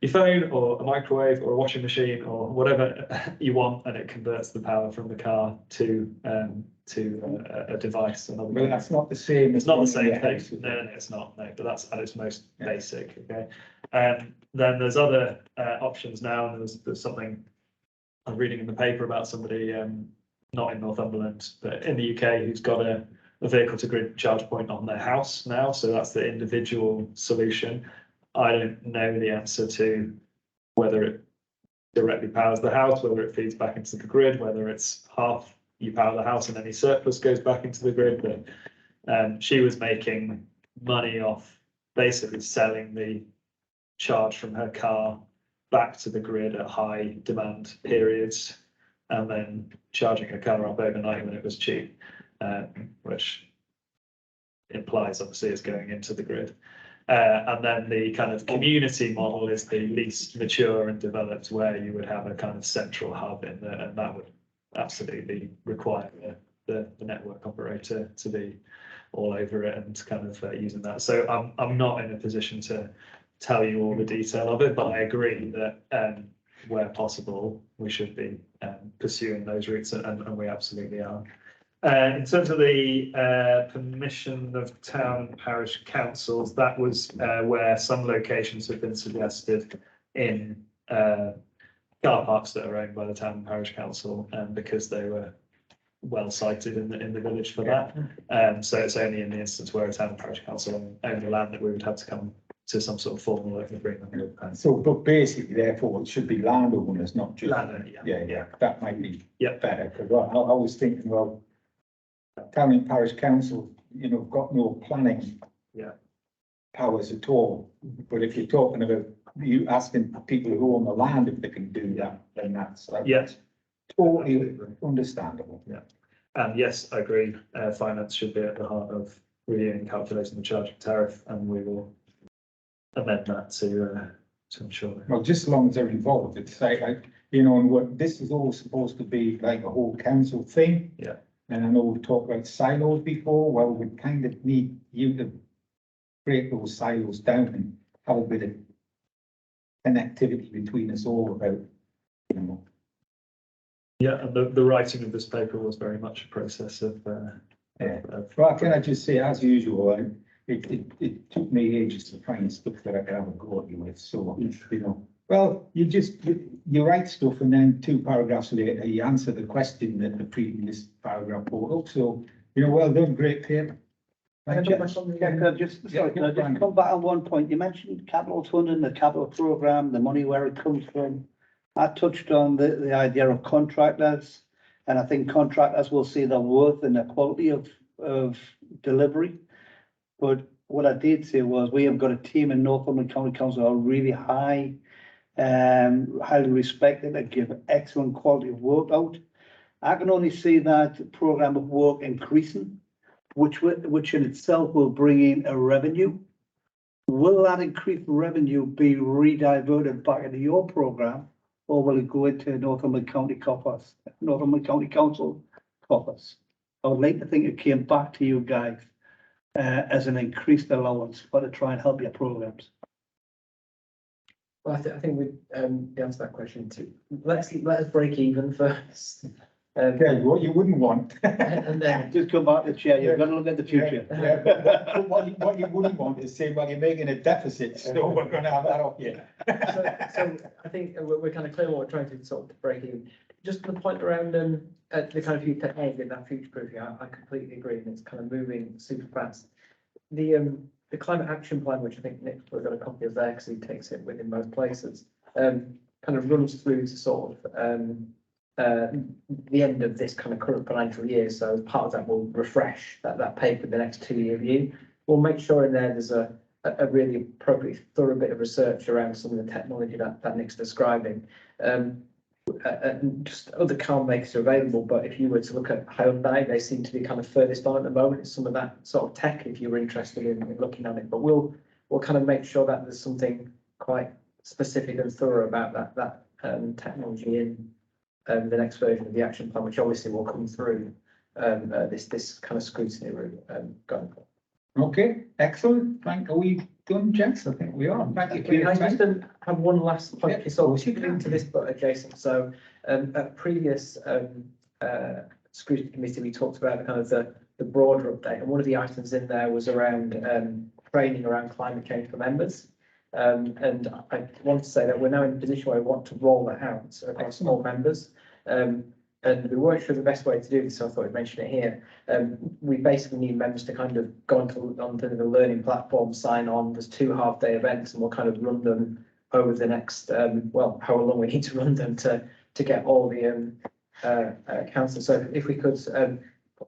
your phone or a microwave or a washing machine or whatever you want, and it converts the power from the car to a device. Well, that's not the same. It's not the same thing. No, it's not. No, but that's at its most basic. Okay. Then there's other options now, and there's something I'm reading in the paper about somebody not in Northumberland, but in the UK, who's got a vehicle to grid charge point on their house now. So that's the individual solution. I don't know the answer to whether it directly powers the house, whether it feeds back into the grid, whether it's half you power the house and any surplus goes back into the grid. But she was making money off basically selling the charge from her car back to the grid at high demand periods and then charging her car up overnight when it was cheap, which implies obviously it's going into the grid. And then the kind of community model is the least mature and developed, where you would have a kind of central hub in there, and that would absolutely require the network operator to be all over it and kind of using that. So I'm not in a position to tell you all the detail of it, but I agree that where possible, we should be pursuing those routes, and we absolutely are. In terms of the permission of town and parish councils, that was where some locations have been suggested in car parks that are owned by the town and parish council, because they were well cited in the village for that. So it's only in the instance where a town and parish council own the land that we would have to come to some sort of formal agreement with. So, but basically, therefore, it should be landowners, not just landowner, yeah. That might be Yep. better, because I was thinking, well, town and parish council, you know, got no planning powers at all. But if you're talking about you asking people who own the land if they can do that, then that's Yes. totally understandable. And yes, I agree, finance should be at the heart of reviewing and calculating the charging tariff, and we will amend that to ensure. Well, just as long as they're involved, it's like, you know, and what, this is all supposed to be like a whole council thing. Yeah. And I know we've talked about silos before, well, we kind of need you to break those silos down and have a bit of connectivity between us all about, you know. Yeah, and the writing of this paper was very much a process of. Well, can I just say, as usual, it took me ages to find stuff that I could have a go at you with, so, you know. Well, you write stuff and then 2 paragraphs later, you answer the question that the previous paragraph brought up, so, you know, well done, great paper. Thank you. Yeah, could I just come back on one point? You mentioned capital funding, the capital program, the money where it comes from. I touched on the idea of contractors, and I think contractors will see the worth and the quality of delivery. But what I did say was we have got a team in Northumberland County Council who are really highly respected and give excellent quality of work out. I can only see that program of work increasing, which in itself will bring in a revenue. Will that increased revenue be rediverted back into your program, or will it go into Northumberland County coffers, Northumberland County Council coffers? I would like to think it came back to you guys as an increased allowance for to try and help your programs. Well, I think we answer that question too. Let us break even first. Okay, what you wouldn't want. And then Just come back to the chair, you've got to look at the future. Yeah, but what you wouldn't want is say, well, you're making a deficit, so we're gonna have that off you. so I think we're kind of clear what we're trying to sort of break even. Just the point around the kind of future technology and that future proofing, I completely agree, and it's kind of moving super fast. The climate action plan, which I think Nick, we've got a copy of there because he takes it within most places, kind of runs through to sort of the end of this kind of current financial year. So part of that will refresh that paper the next 2-year review. We'll make sure in there's a really appropriate thorough bit of research around some of the technology that Nick's describing. And just other car makers are available, but if you were to look at Hyundai, they seem to be kind of furthest on at the moment. It's some of that sort of tech if you're interested in looking at it, but we'll kind of make sure that there's something quite specific and thorough about that technology in the next version of the action plan, which obviously will come through this kind of scrutiny route going forward. Okay, excellent. Are we done, gents? I think we are. Thank you for your I time. just have one last point. Yeah, So you can. into this, but adjacent. So at previous scrutiny committee, we talked about kind of the broader update, and one of the items in there was around training around climate change for members. And I want to say that we're now in a position where we want to roll that out across all members. And we weren't sure the best way to do this, so I thought I'd mention it here. We basically need members to kind of go onto the learning platform, sign on. There's 2 half-day events, and we'll kind of run them over the next, well, however long we need to run them to get all the council. So if we could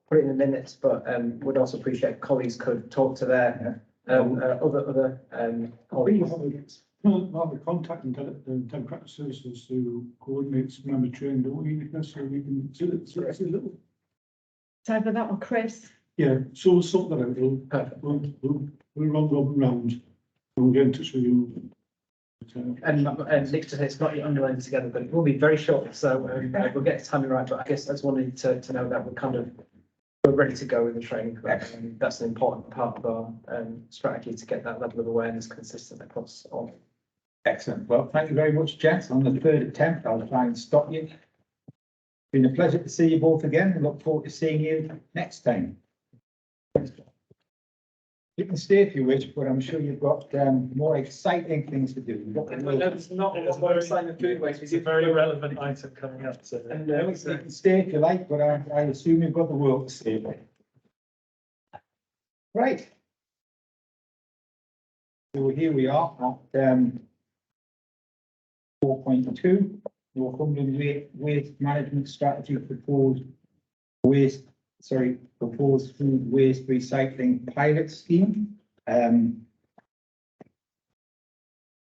put it in the minutes, but would also appreciate colleagues could talk to their other colleagues. Have a contact and democratic services who coordinates member training, don't we, Nicholas, so we can see a little. Time for that one, Chris. Yeah, so we'll sort that out. Perfect. We'll run round and we'll get in touch with you. And Nick just said it's not yet underlined together, but it will be very short, so we'll get the timing right. But I guess I just wanted to know that we're ready to go with the training. That's an important part of our strategy to get that level of awareness consistent across all. Excellent. Well, thank you very much, gents. On the 3rd attempt, I'll try and stop you. Been a pleasure to see you both again. Look forward to seeing you next time. You can stay if you wish, but I'm sure you've got more exciting things to do. It's not a lot more exciting food waste. It's a very relevant item coming up. So And You can stay if you like, but I assume you've got the world to stay with. Right. So here we are at 4.2, Northumberland Waste Management Strategy proposed food waste recycling pilot scheme.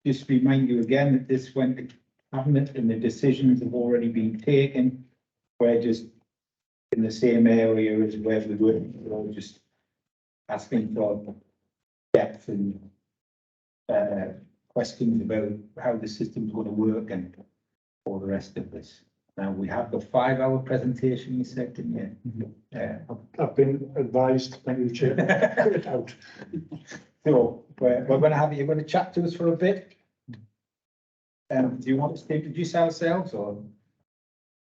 just remind you again that this went to cabinet and the decisions have already been taken. We're just in the same area as where we were, we're just asking for depth and questions about how the system's going to work and all the rest of this. Now, we have the 5-hour presentation you said, didn't you? I've been advised, thank you, Chair. Put it out. So we're going to have, you're going to chat to us for a bit. Do you want us to introduce ourselves or?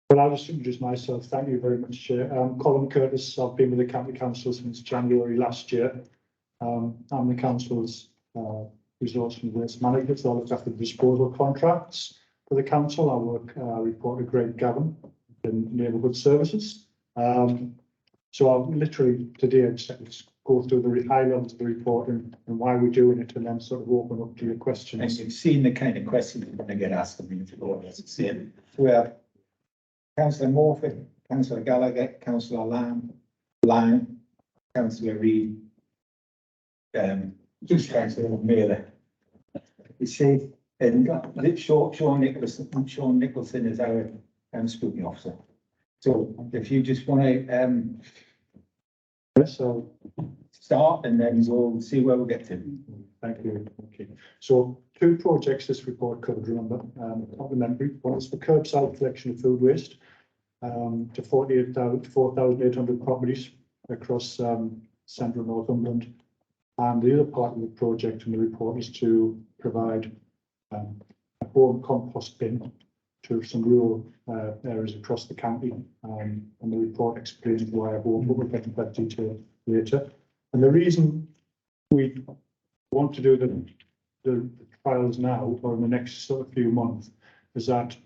Well, I'll just introduce myself. Thank you very much, Chair. Colin Curtis. I've been with the County Council since January last year. I'm the Council's resource and waste manager, so I look after the disposal contracts for the council. I report to Greg Gavin in Neighbourhood Services. So I'll literally today just go through the high levels of the report and why we're doing it, and then sort of open up to your And questions. you've seen the kind of questions we're going to get asked of me to go as it's in. We have Councillor Morford, Councillor Gallagher, Councillor Lang, Councillor Reid, Councillor Mailer. You see, and Sean Nicholson is our scrutiny officer. So if you just want to So start and then we'll see where we'll get to. thank you. Okay. So 2 projects this report covered, remember, complementary. One is the curbside collection of food waste to 4,800 properties across central Northumberland. And the other part of the project in the report is to provide a home compost bin to some rural areas across the county. And the report explains why I won't, but we'll get into that detail later. And the reason we want to do the trials now or in the next sort of few months is that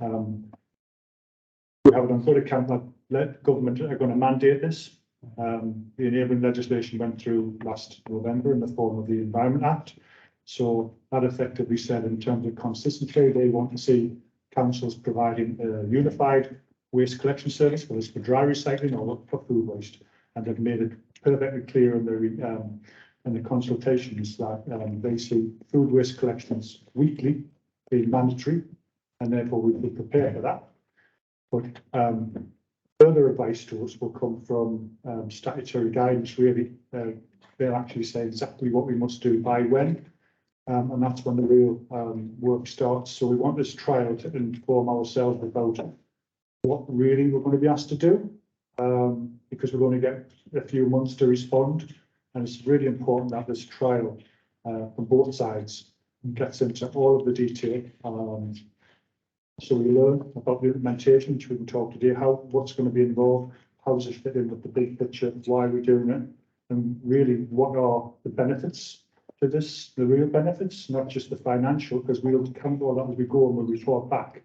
we have it on good account that government are going to mandate this. The enabling legislation went through last November in the form of the Environment Act. So that effectively said, in terms of consistency, they want to see councils providing a unified waste collection service, whether it's for dry recycling or for food waste. And they've made it perfectly clear in the consultations that they see food waste collections weekly being mandatory, and therefore we will prepare for that. But further advice to us will come from statutory guidance, really. They'll actually say exactly what we must do by when, and that's when the real work starts. So we want this trial to inform ourselves about what really we're going to be asked to do, because we're going to get a few months to respond. And it's really important that this trial from both sides gets into all of the detail. So we learn about the implementation, which we can talk today, what's going to be involved, how does it fit in with the big picture, why we're doing it, and really what are the benefits to this, the real benefits, not just the financial, because we'll come to all that as we go and we'll report back.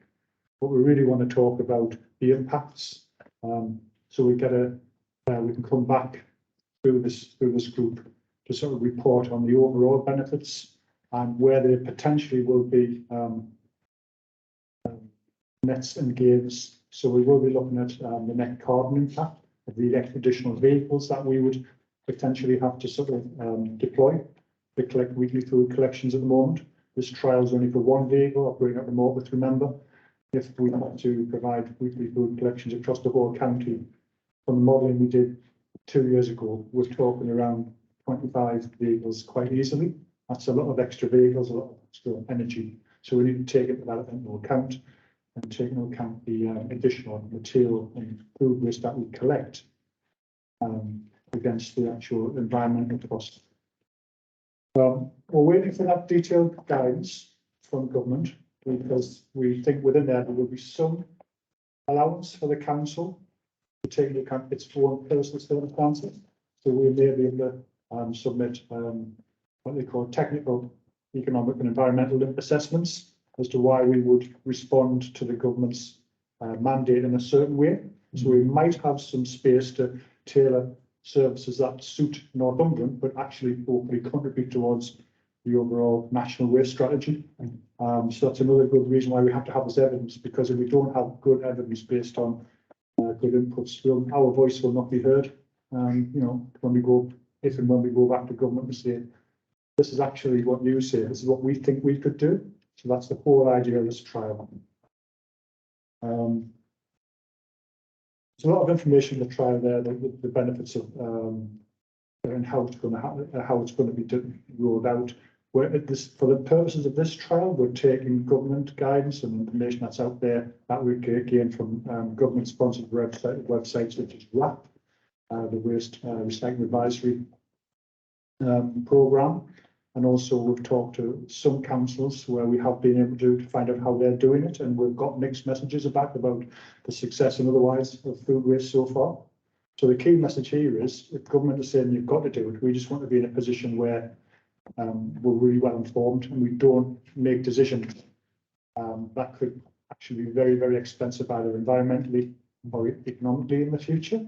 But we really want to talk about the impacts. So we can come back through this group to sort of report on the overall benefits and where there potentially will be nets and gains. So we will be looking at the net carbon impact of the additional vehicles that we would potentially have to sort of deploy to collect weekly food collections at the moment. This trial is only for one vehicle operating at the moment, remember. If we want to provide weekly food collections across the whole county, from the modelling we did 2 years ago, we're talking around 25 vehicles quite easily. That's a lot of extra vehicles, a lot of extra energy. So we need to take that into account and take into account the additional material and food waste that we collect against the actual environmental cost. We're waiting for that detailed guidance from government, because we think within there will be some allowance for the council to take into account its own personal circumstances. So we may be able to submit what they call technical, economic and environmental assessments as to why we would respond to the government's mandate in a certain way. So we might have some space to tailor services that suit Northumberland, but actually hopefully contribute towards the overall national waste strategy. So that's another good reason why we have to have this evidence, because if we don't have good evidence based on good inputs, our voice will not be heard. You know, when we go back to government and say, this is actually what you say, this is what we think we could do. So that's the whole idea of this trial. There's a lot of information in the trial there, the benefits of and how it's going to happen, how it's going to be rolled out. We're at this, for the purposes of this trial, we're taking government guidance and information that's out there that we gain from government-sponsored websites such as WRAP, the Waste Recycling Advisory Programme. And also we've talked to some councils where we have been able to find out how they're doing it, and we've got mixed messages back about the success and otherwise of food waste so far. So the key message here is, if government is saying you've got to do it, we just want to be in a position where we're really well informed and we don't make decisions that could actually be very, very expensive, either environmentally or economically in the future.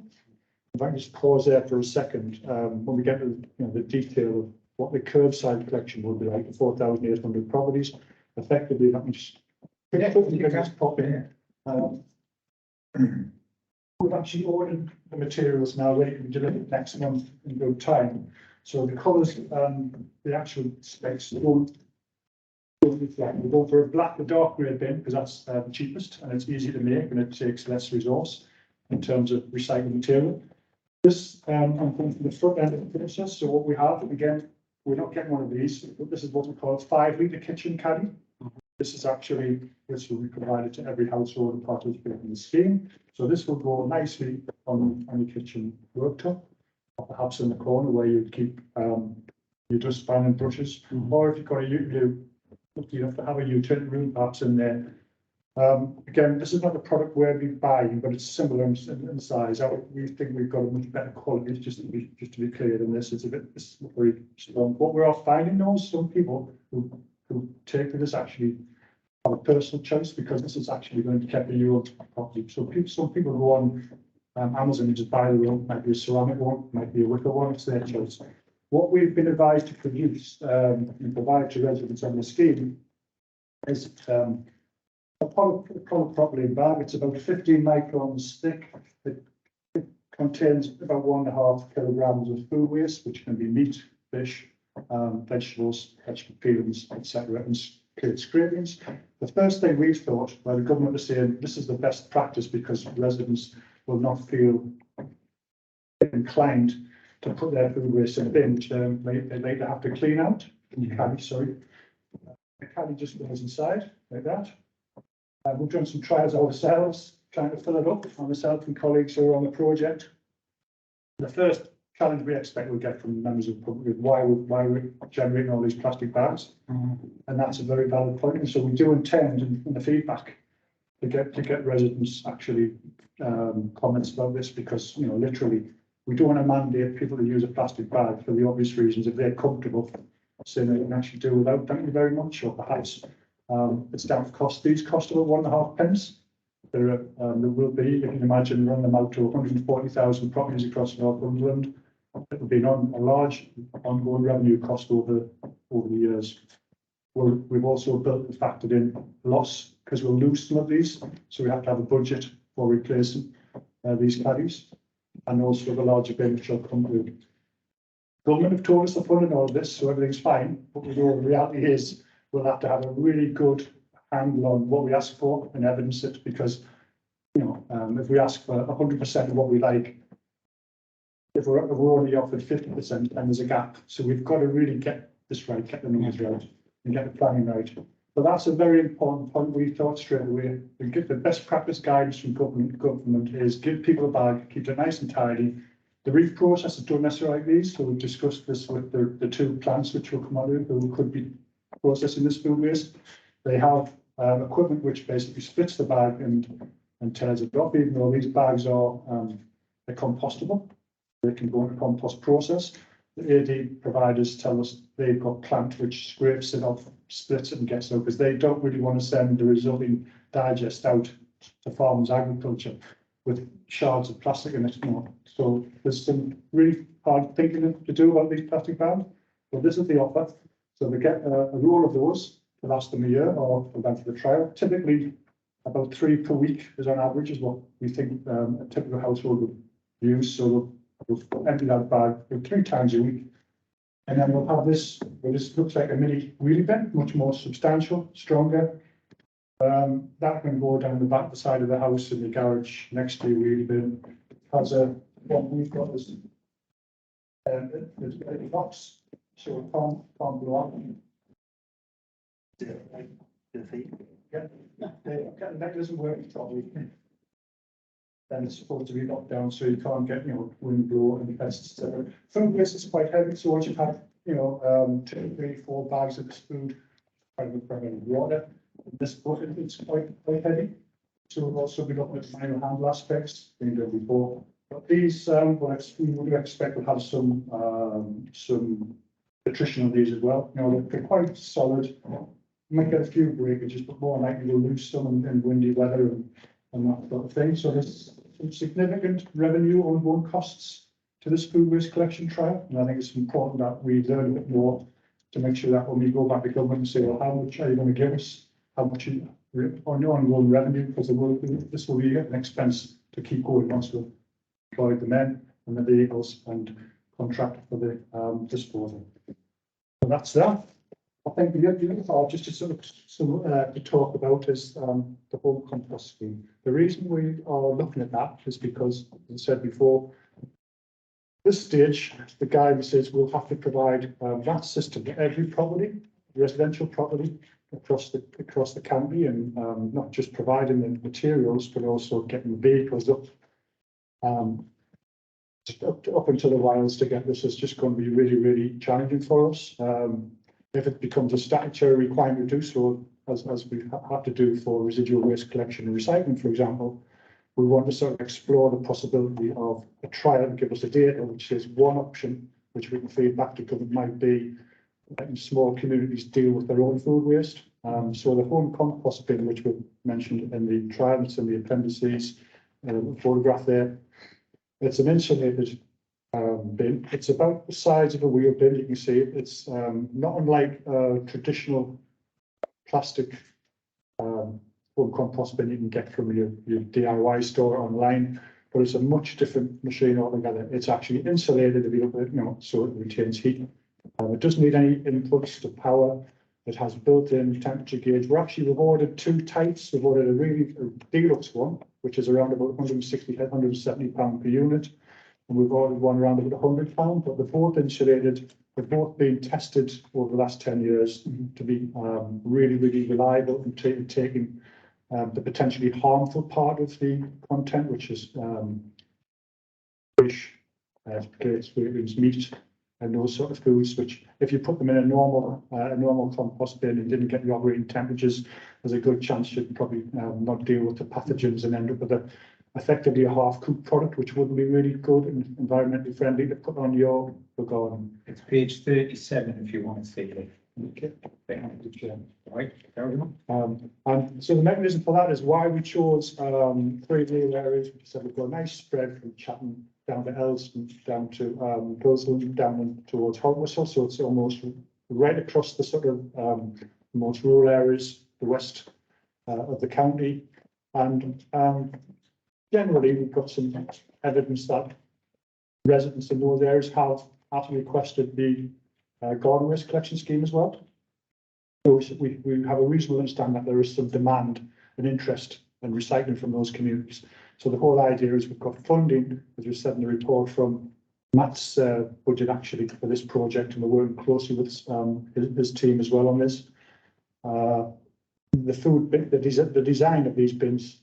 If I can just pause there for a second, when we get to the detail of what the curbside collection will be like, the 4,800 properties, effectively, let me just pop in. We've actually ordered the materials now, ready to be delivered next month in good time. So the colours, the actual specs won't reflect. We'll go for a black, the dark grey bin, because that's the cheapest and it's easy to make and it takes less resource in terms of recycled material. This, I'm going from the front end of the process. So what we have, again, we're not getting one of these, but this is what we call a 5-litre kitchen caddy. This is actually, this will be provided to every household participating in the scheme. So this will go nicely on the kitchen worktop, or perhaps in the corner where you'd keep your dustpan and brushes, or if you've got you have to have a utility room perhaps in there. Again, this is not a product we'll be buying, but it's similar in size. We think we've got a much better quality. Just to be clear than this, it's very strong. What we are finding though, some people who take to this actually have a personal choice, because this is actually going to keep your own property. So some people go on Amazon and just buy their own, might be a ceramic one, might be a wicker one, it's their choice. What we've been advised to produce and provide to residents on the scheme is a polypropylene bag. It's about 15 microns thick. It contains about 1.5 kilograms of food waste, which can be meat, fish, vegetables, vegetable peelings, etc., and plate scrapings. The first thing we thought, where the government was saying this is the best practice because residents will not feel inclined to put their food waste in a bin, which they later have to clean out. The caddy just goes inside like that. We've done some trials ourselves, trying to fill it up for myself and colleagues who are on the project. The first challenge we expect we'll get from members of the public is why we're generating all these plastic bags, and that's a very valid point. And so we do intend in the feedback to get residents actually comments about this, because literally we don't want to mandate people to use a plastic bag for the obvious reasons. If they're comfortable saying they can actually do without, thank you very much, or perhaps it's down to cost. These cost about 1.5 pence. There will be, you can imagine, run them out to 140,000 properties across Northumberland. It will be a large ongoing revenue cost over the years. We've also built and factored in loss, because we'll lose some of these, so we have to have a budget for replacing these caddies, and also the larger bin which will come through. Government have told us they're funding all of this, so everything's fine, but we know the reality is we'll have to have a really good handle on what we ask for and evidence it, because if we ask for 100% of what we like, if we're only offered 50%, and there's a gap. So we've got to really get this right, get the numbers right, and get the planning right. But that's a very important point. We thought straight away, we get the best practice guidance from government is give people a bag, keep it nice and tidy. The reef processes don't necessarily like these, so we've discussed this with the two plants which will come out of it, who could be processing this food waste. They have equipment which basically splits the bag and tears it off, even though these bags are they're compostable. They can go into compost process. The AD providers tell us they've got plant which scrapes it off, splits it and gets it out, because they don't really want to send the resulting digest out to farmers' agriculture with shards of plastic in it. So there's some really hard thinking to do about these plastic bags. But this is the offer. So they get a roll of those to last them a year, or for the trial. Typically, about 3 per week is on average, is what we think a typical household would use. So we'll empty that bag 3 times a week. And then we'll have this, well, this looks like a mini wheelie bin, much more substantial, stronger. That can go down the back of the side of the house in the garage next to the wheelie bin. Has a, what we've got is there's a box, so it can't blow up. Yeah, the mechanism works properly. Then it's supposed to be locked down so you can't get, wind blow and pests. Food waste is quite heavy, so once you've had, 2, 3, 4 bags of this food, kind of water, this bucket, it's quite heavy. So we'll also be looking at manual handle aspects, being done before. But these, we would expect to have some attrition on these as well. They're quite solid. You might get a few breakages, but more likely you'll lose some in windy weather and that sort of thing. So there's some significant revenue ongoing costs to this food waste collection trial. And I think it's important that we learn a bit more to make sure that when we go back to government and say, well, how much are you going to give us? How much on ongoing revenue? Because this will be an expense to keep going once we've employed the men and the vehicles and contract for the disposal. So that's that. I think the other part, just to sort of to talk about is the whole compost scheme. The reason we are looking at that is because, as I said before, this stage, the guidance says we'll have to provide that system to every property, residential property across the county, and not just providing the materials, but also getting the vehicles up into the wilds to get this is just going to be really, really challenging for us. If it becomes a statutory requirement to do so, as we have to do for residual waste collection and recycling, for example, we want to sort of explore the possibility of a trial and give us a data, which is one option, which we can feed back to government might be letting small communities deal with their own food waste. So the home compost bin, which we mentioned in the trial, it's in the appendices, photograph there. It's an insulated bin. It's about the size of a wheel bin. You can see it. It's not unlike traditional plastic home compost bin you can get from your DIY store online, but it's a much different machine altogether. It's actually insulated, if you look at it, so it retains heat. It doesn't need any inputs to power. It has built-in temperature gauge. We've ordered 2 types. We've ordered a deluxe one, which is around about 160, 170 pound per unit. And we've ordered one around about 100 pound, but they're both insulated. They've both been tested over the last 10 years to be really, really reliable and taking the potentially harmful part of the content, which is fish, plates, meat, and those sort of foods, which if you put them in a normal compost bin and didn't get the operating temperatures, there's a good chance you'd probably not deal with the pathogens and end up with effectively a half-cooked product, which wouldn't be really good and environmentally friendly to put on your garden. It's page 37 if you want to see it. Okay. Right. And so the mechanism for that is why we chose 3 little areas. We said we've got a nice spread from Chatham down to Elston, down to Gilsland, down towards Hogwhistle. So it's almost right across the sort of most rural areas, the west of the county. And generally, we've got some evidence that residents in those areas have requested the garden waste collection scheme as well. So we have a reasonable understanding that there is some demand and interest in recycling from those communities. So the whole idea is we've got funding, as we said in the report, from Matt's budget actually for this project, and we're working closely with his team as well on this. The design of these bins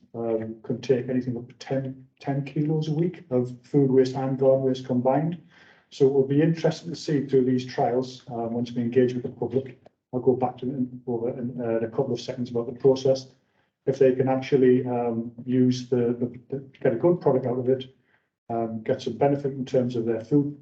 could take anything up to 10 kilos a week of food waste and garden waste combined. So it will be interesting to see through these trials once we engage with the public. I'll go back to them over in a couple of seconds about the process. If they can actually use get a good product out of it, get some benefit in terms of their food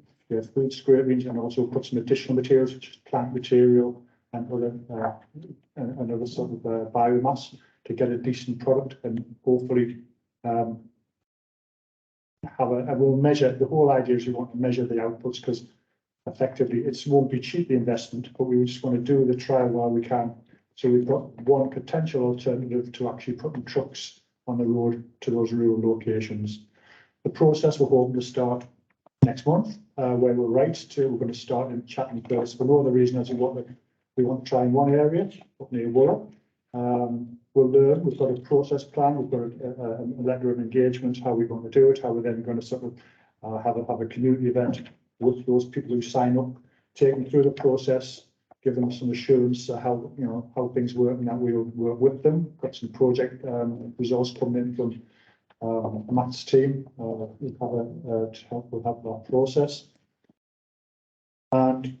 scrapings, and also put some additional materials such as plant material and other sort of biomass to get a decent product, and hopefully we'll measure. The whole idea is we want to measure the outputs, because effectively it won't be cheap, the investment, but we just want to do the trial while we can. So we've got one potential alternative to actually putting trucks on the road to those rural locations. The process we're hoping to start next month, where we're going to start in Chatham first for no other reason as we want to try in one area up near Wooler. We'll learn, we've got a process plan, we've got a letter of engagement, how we're going to do it, how we're then going to sort of have a community event with those people who sign up, take them through the process, give them some assurance how things work, and that we'll work with them. Got some project resource coming in from Matt's team. We'll have that process. And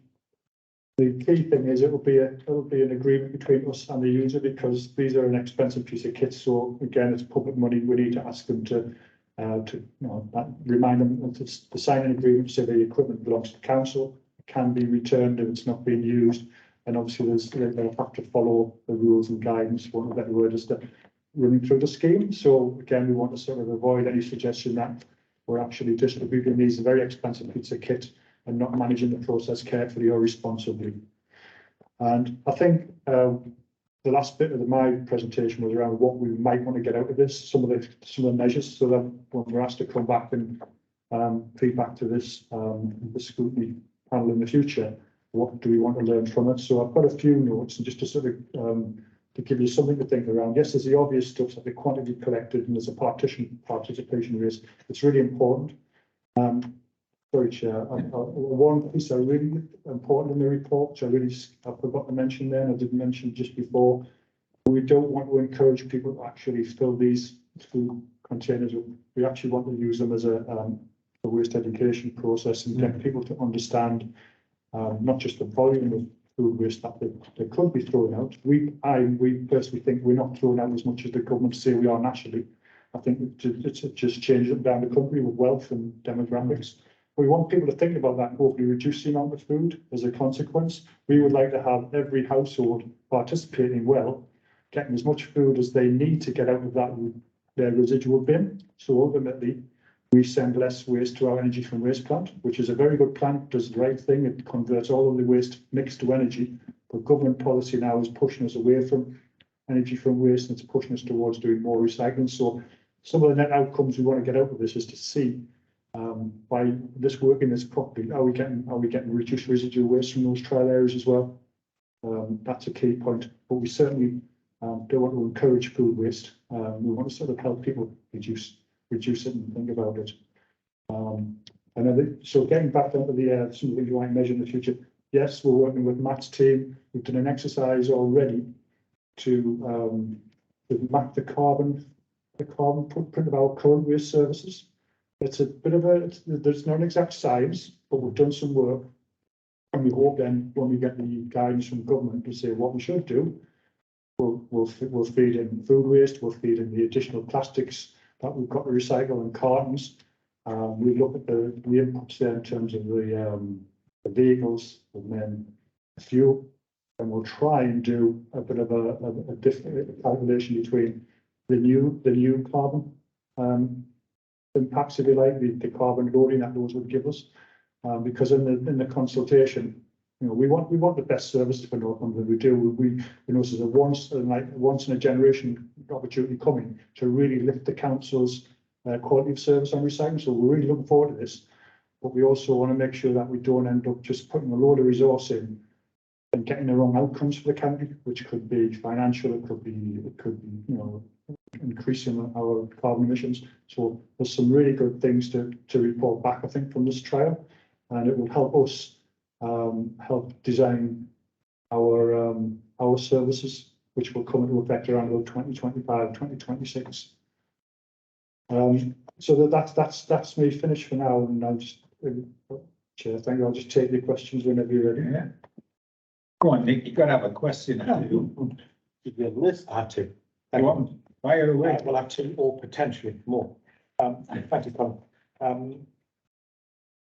the key thing is it'll be an agreement between us and the user, because these are an expensive piece of kit. So again, it's public money. We need to ask them to remind them to sign an agreement, so the equipment belongs to the council, it can be returned if it's not being used, and obviously they'll have to follow the rules and guidance, for a better word, as to running through the scheme. So again, we want to sort of avoid any suggestion that we're actually distributing these very expensive pieces of kit and not managing the process carefully or responsibly. And I think the last bit of my presentation was around what we might want to get out of this, some of the measures, so that when we're asked to come back and feedback to this the scrutiny panel in the future, what do we want to learn from it? So I've got a few notes, and just to sort of to give you something to think around. Yes, there's the obvious stuff, like the quantity collected, and there's a participation risk. It's really important. Sorry, Chair. One piece I really important in the report, which I forgot to mention then, I didn't mention just before. We don't want to encourage people to actually fill these food containers. We actually want to use them as a waste education process and get people to understand not just the volume of food waste that they could be thrown out. We personally think we're not throwing out as much as the government say we are nationally. I think it's just changed up down the country with wealth and demographics. We want people to think about that and hopefully reduce the amount of food as a consequence. We would like to have every household participating well, getting as much food as they need to get out of their residual bin. So ultimately, we send less waste to our energy from waste plant, which is a very good plant, does the right thing. It converts all of the waste mixed to energy. But government policy now is pushing us away from energy from waste, and it's pushing us towards doing more recycling. So some of the net outcomes we want to get out of this is to see by this working this properly, are we getting reduced residual waste from those trial areas as well? That's a key point. But we certainly don't want to encourage food waste. We want to sort of help people reduce it and think about it. So getting back to the some of the things you might measure in the future. Yes, we're working with Matt's team. We've done an exercise already to map the carbon footprint of our current waste services. It's a bit of there's not an exact science, but we've done some work, and we hope then when we get the guidance from government to say what we should do, we'll feed in food waste, we'll feed in the additional plastics that we've got to recycle and cartons. We look at the inputs there in terms of the vehicles and then fuel, and we'll try and do a bit of a different calculation between the new carbon impacts, if you like, the carbon loading that those would give us, because in the consultation, we want the best service for Northumberland. We do. We this is a once in a generation opportunity coming to really lift the council's quality of service on recycling. So we're really looking forward to this, but we also want to make sure that we don't end up just putting a load of resource in and getting the wrong outcomes for the county, which could be financial, it could be increasing our carbon emissions. So there's some really good things to report back, I think, from this trial, and it will help us help design our services, which will come into effect around about 2025, 2026. So that's me finished for now, and I'll just, Chair, thank you. I'll just take your questions whenever you're ready. Yeah. Go on, Nick, you've got to have a question. You've got a list. I have two. Fire away. Well, I have two or potentially more. Thank you, Colin.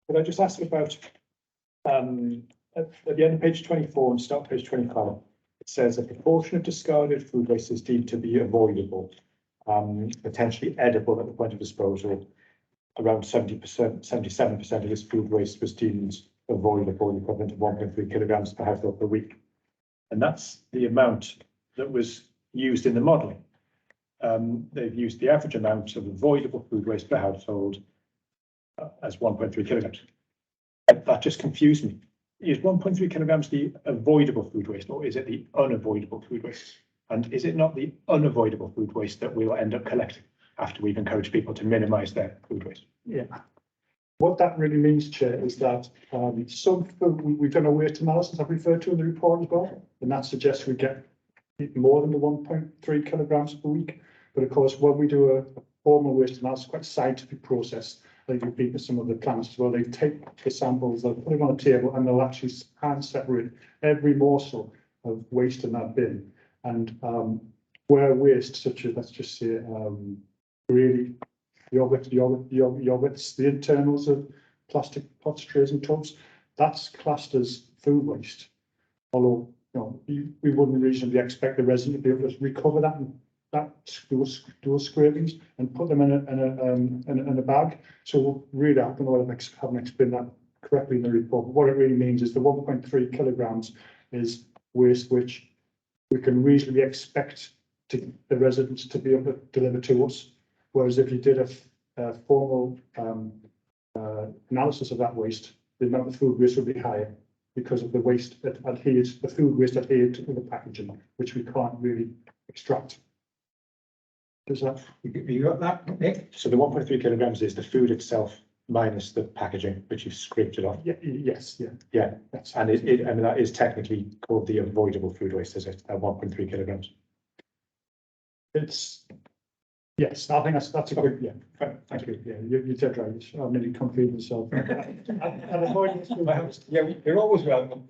Could I just ask you about at the end of page 24 and start page 25, it says a proportion of discarded food waste is deemed to be avoidable, potentially edible at the point of disposal. Around 70%, 77% of this food waste was deemed avoidable, equivalent to 1.3 kilograms per household per week. And that's the amount that was used in the modelling. They've used the average amount of avoidable food waste per household as 1.3 kilograms. That just confused me. Is 1.3 kilograms the avoidable food waste, or is it the unavoidable food waste? And is it not the unavoidable food waste that we'll end up collecting after we've encouraged people to minimise their food waste? Yeah. What that really means, Chair, is that some food, we've done a waste analysis I've referred to in the report as well, and that suggests we get more than the 1.3 kilograms per week. But of course, when we do a formal waste analysis, quite a scientific process, I think you've been to some of the plants as well, they take the samples, they'll put them on a table, and they'll actually hand separate every morsel of waste in that bin. And where waste, such as, let's just say, really yogurts, the internals of plastic pots, trays and tubs, that's classed as food waste. Although, we wouldn't reasonably expect the resident to be able to recover those scrapings and put them in a bag. So really, I don't know whether I haven't explained that correctly in the report, but what it really means is the 1.3 kilograms is waste which we can reasonably expect the residents to be able to deliver to us. Whereas if you did a formal analysis of that waste, the amount of food waste would be higher because of the waste that adhered, the food waste adhered to the packaging, which we can't really extract. Does that? You got that, Nick? So the 1.3 kilograms is the food itself minus the packaging, which you've scraped it off. Yeah, yes, yeah. Yeah, That's, and and that is technically called the avoidable food waste, is it? At 1.3 kilograms. it's, yes, I think that's a good, yeah. Thank you. Yeah, you did right. I'm nearly confused myself. And avoidance food waste. Yeah, you're always welcome.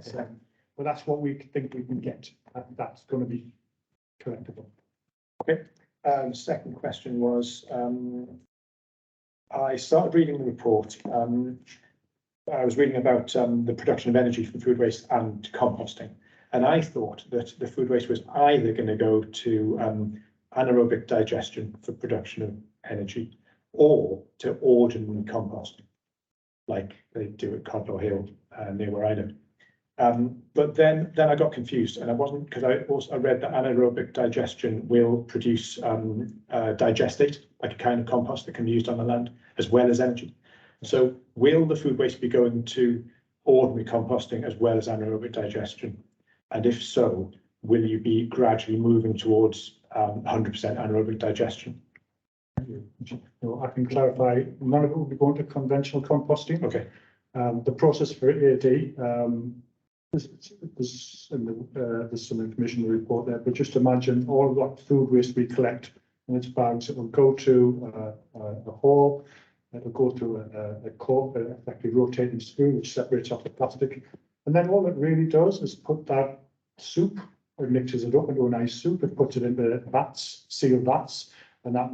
But that's what we think we can get. That's going to be collectible. Second question was, I started reading the report. I was reading about the production of energy from food waste and composting. And I thought that the food waste was either going to go to anaerobic digestion for production of energy or to ordinary composting, like they do at Codlow Hill near where I live. But then I got confused, and I wasn't, because I read that anaerobic digestion will produce digestate, like a kind of compost that can be used on the land, as well as energy. So will the food waste be going to ordinary composting as well as anaerobic digestion? And if so, will you be gradually moving towards 100% anaerobic digestion? No, I can clarify, none of it will be going to conventional composting. Okay. The process for AD, there's some information in the report there, but just imagine all of that food waste we collect in its bags. It will go to a hall, it will go through a cork, effectively rotating screw, which separates off the plastic. And then all it really does is put that soup, or mixes it up into a nice soup, it puts it into vats, sealed vats, and that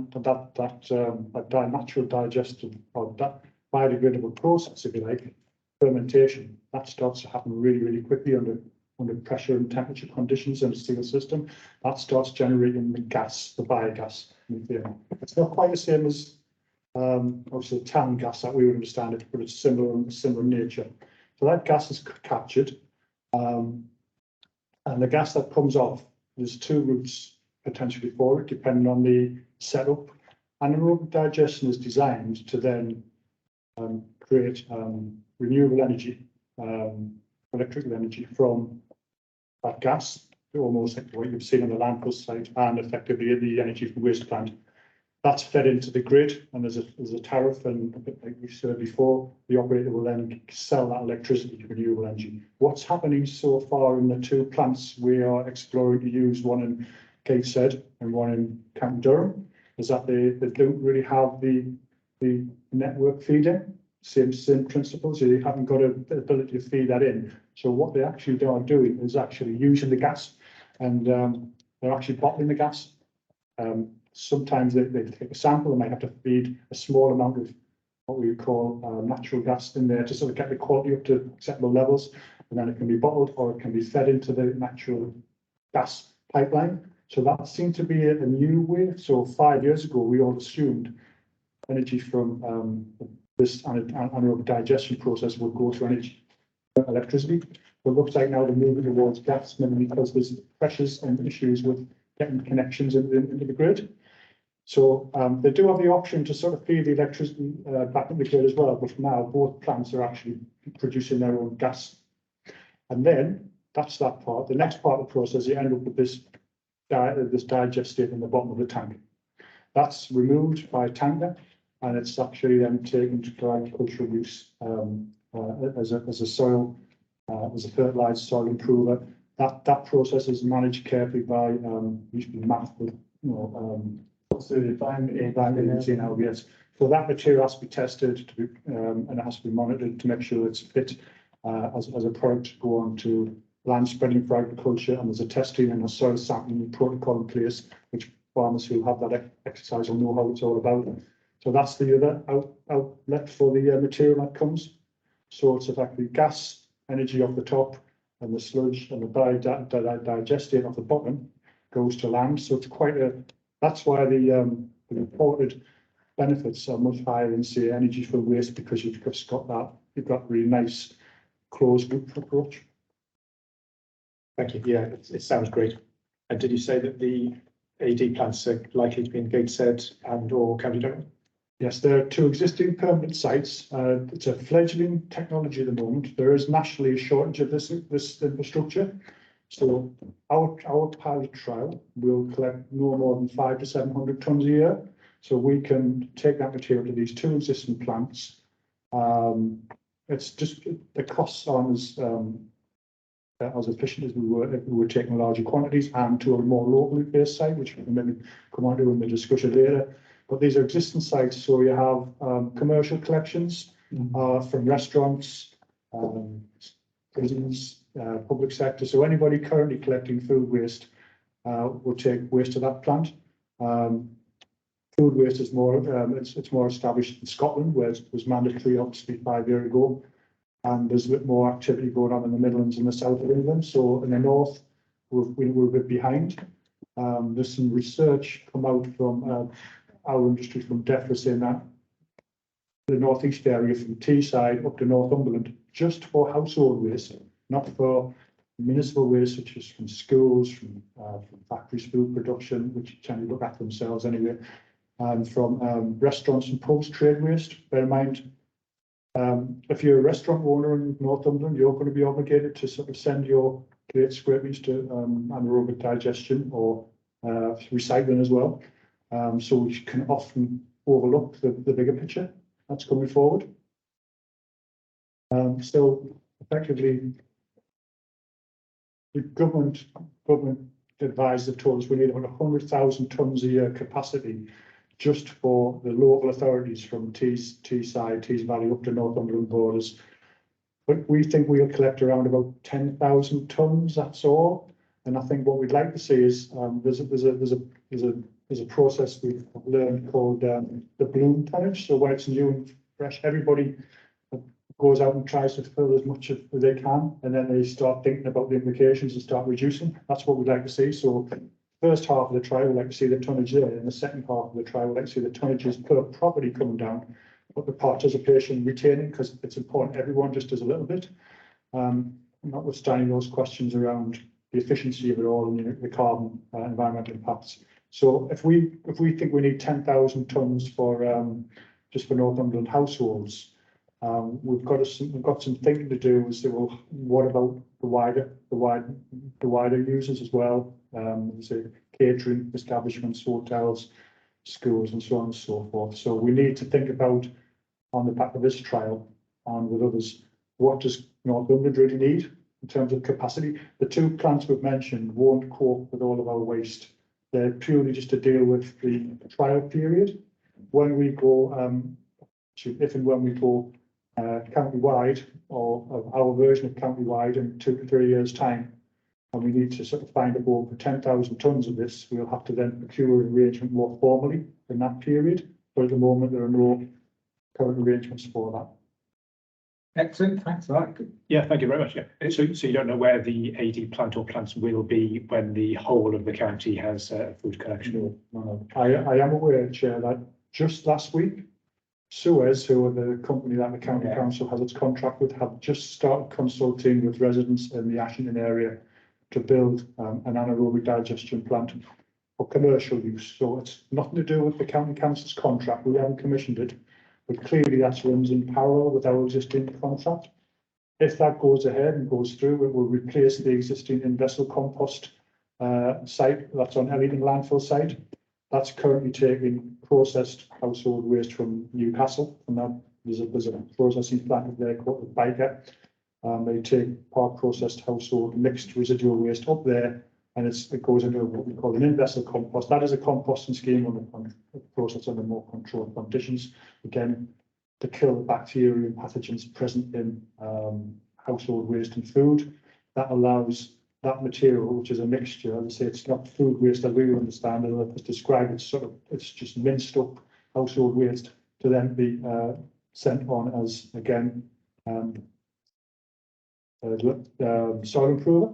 natural digestion, or that biodegradable process, if you like, fermentation, that starts to happen really, really quickly under pressure and temperature conditions in a steel system. That starts generating the gas, the biogas. It's not quite the same as obviously the TAN gas that we would understand it, but it's similar in nature. So that gas is captured, and the gas that comes off, there's two routes potentially for it, depending on the setup. Anaerobic digestion is designed to then create renewable energy, electrical energy from that gas, almost like what you've seen on the landfill site, and effectively the energy from waste plant. That's fed into the grid, and there's a tariff, and like we said before, the operator will then sell that electricity to renewable energy. What's happening so far in the two plants we are exploring to use, one in Gateshead and one in County Durham, is that they don't really have the network feeding, same principles. So you haven't got the ability to feed that in. So what they actually are doing is actually using the gas, and they're actually bottling the gas. Sometimes they take a sample, they might have to feed a small amount of what we call natural gas in there to sort of get the quality up to acceptable levels, and then it can be bottled or it can be fed into the natural gas pipeline. So that seemed to be a new way. So 5 years ago, we all assumed energy from this anaerobic digestion process would go to electricity. But it looks like now they're moving towards gas, mainly because there's pressures and issues with getting connections into the grid. So they do have the option to sort of feed the electricity back into the grid as well, but for now both plants are actually producing their own gas. And then that's that part. The next part of the process, you end up with this digestate in the bottom of the tank. That's removed by a tanker, and it's actually then taken to agricultural use as a soil, as a fertilised soil improver. That process is managed carefully by usually mapped with, what's the environment in LBS. So that material has to be tested to be, and it has to be monitored to make sure it's fit as a product to go on to land spreading for agriculture. And there's a testing and a soil sampling protocol in place, which farmers who have that exercise will know how it's all about. So that's the other outlet for the material that comes. So it's effectively gas, energy off the top, and the sludge and the digestate off the bottom goes to land. So it's quite that's why the reported benefits are much higher than, say, energy from waste, because you've just got that, you've got really nice closed loop approach. Thank you. Yeah, it sounds great. And did you say that the AD plants are likely to be in Gateshead and or County Durham? Yes, there are two existing permanent sites. It's a fledgling technology at the moment. There is nationally a shortage of this infrastructure. So our pilot trial will collect no more than 500 to 700 tonnes a year. So we can take that material to these two existing plants. It's just the costs aren't as efficient as we were if we were taking larger quantities, and to a more locally based site, which we can maybe come on to in the discussion later. But these are existing sites, so you have commercial collections from restaurants, prisons, public sector. So anybody currently collecting food waste will take waste to that plant. Food waste is more it's more established in Scotland, where it was mandatory obviously 5 years ago, and there's a bit more activity going on in the Midlands and the south of England. So in the north, we're a bit behind. There's some research come out from our industry from DEFRA saying that the northeast area from Teesside up to Northumberland, just for household waste, not for municipal waste, such as from schools, from factories, food production, which tend to look after themselves anyway, and from restaurants and pubs, trade waste. Bear in mind, if you're a restaurant owner in Northumberland, you're going to be obligated to sort of send your plate scrapings to anaerobic digestion or recycling as well. So we can often overlook the bigger picture that's coming forward. So effectively, the government advised have told us we need about 100,000 tonnes a year capacity just for the local authorities from Teesside, Tees Valley up to Northumberland borders. But we think we'll collect around about 10,000 tonnes, that's all. And I think what we'd like to see is there's a process we've learned called the bloom tonnage. So when it's new and fresh, everybody goes out and tries to fill as much as they can, and then they start thinking about the implications and start reducing. That's what we'd like to see. So first half of the trial, we'd like to see the tonnage there. In the second half of the trial, we'd like to see the tonnages per property coming down, but the participation retaining, because it's important everyone just does a little bit, notwithstanding those questions around the efficiency of it all and the carbon environmental impacts. So if we think we need 10,000 tonnes for just for Northumberland households, we've got some thinking to do. Is well, what about the wider users as well? Say catering establishments, hotels, schools, and so on and so forth. So we need to think about, on the back of this trial and with others, what does Northumberland really need in terms of capacity? The two plants we've mentioned won't cope with all of our waste. They're purely just to deal with the trial period. When we go, if and when we go county-wide, or our version of county-wide in 2 to 3 years' time, and we need to sort of find a goal for 10,000 tonnes of this, we'll have to then procure an arrangement more formally in that period. But at the moment, there are no current arrangements for that. Excellent, thanks, Mark. Yeah, thank you very much. Yeah. So you don't know where the AD plant or plants will be when the whole of the county has food collection? No. I am aware, Chair, that just last week, Suez, who are the company that the county council has its contract with, have just started consulting with residents in the Ashington area to build an anaerobic digestion plant. for commercial use. So it's nothing to do with the county council's contract. We haven't commissioned it, but clearly that runs in parallel with our existing contract. If that goes ahead and goes through, it will replace the existing in-vessel compost site that's on Ellington landfill site. That's currently taking processed household waste from Newcastle, and that there's a processing plant there called Biker. They take part processed household mixed residual waste up there, and it goes into what we call an in-vessel compost. That is a composting scheme on a process under more controlled conditions. Again, to kill the bacteria and pathogens present in household waste and food. That allows that material, which is a mixture, as I say, it's not food waste as we understand it, it's described, it's just minced up household waste to then be sent on as, again, soil improver.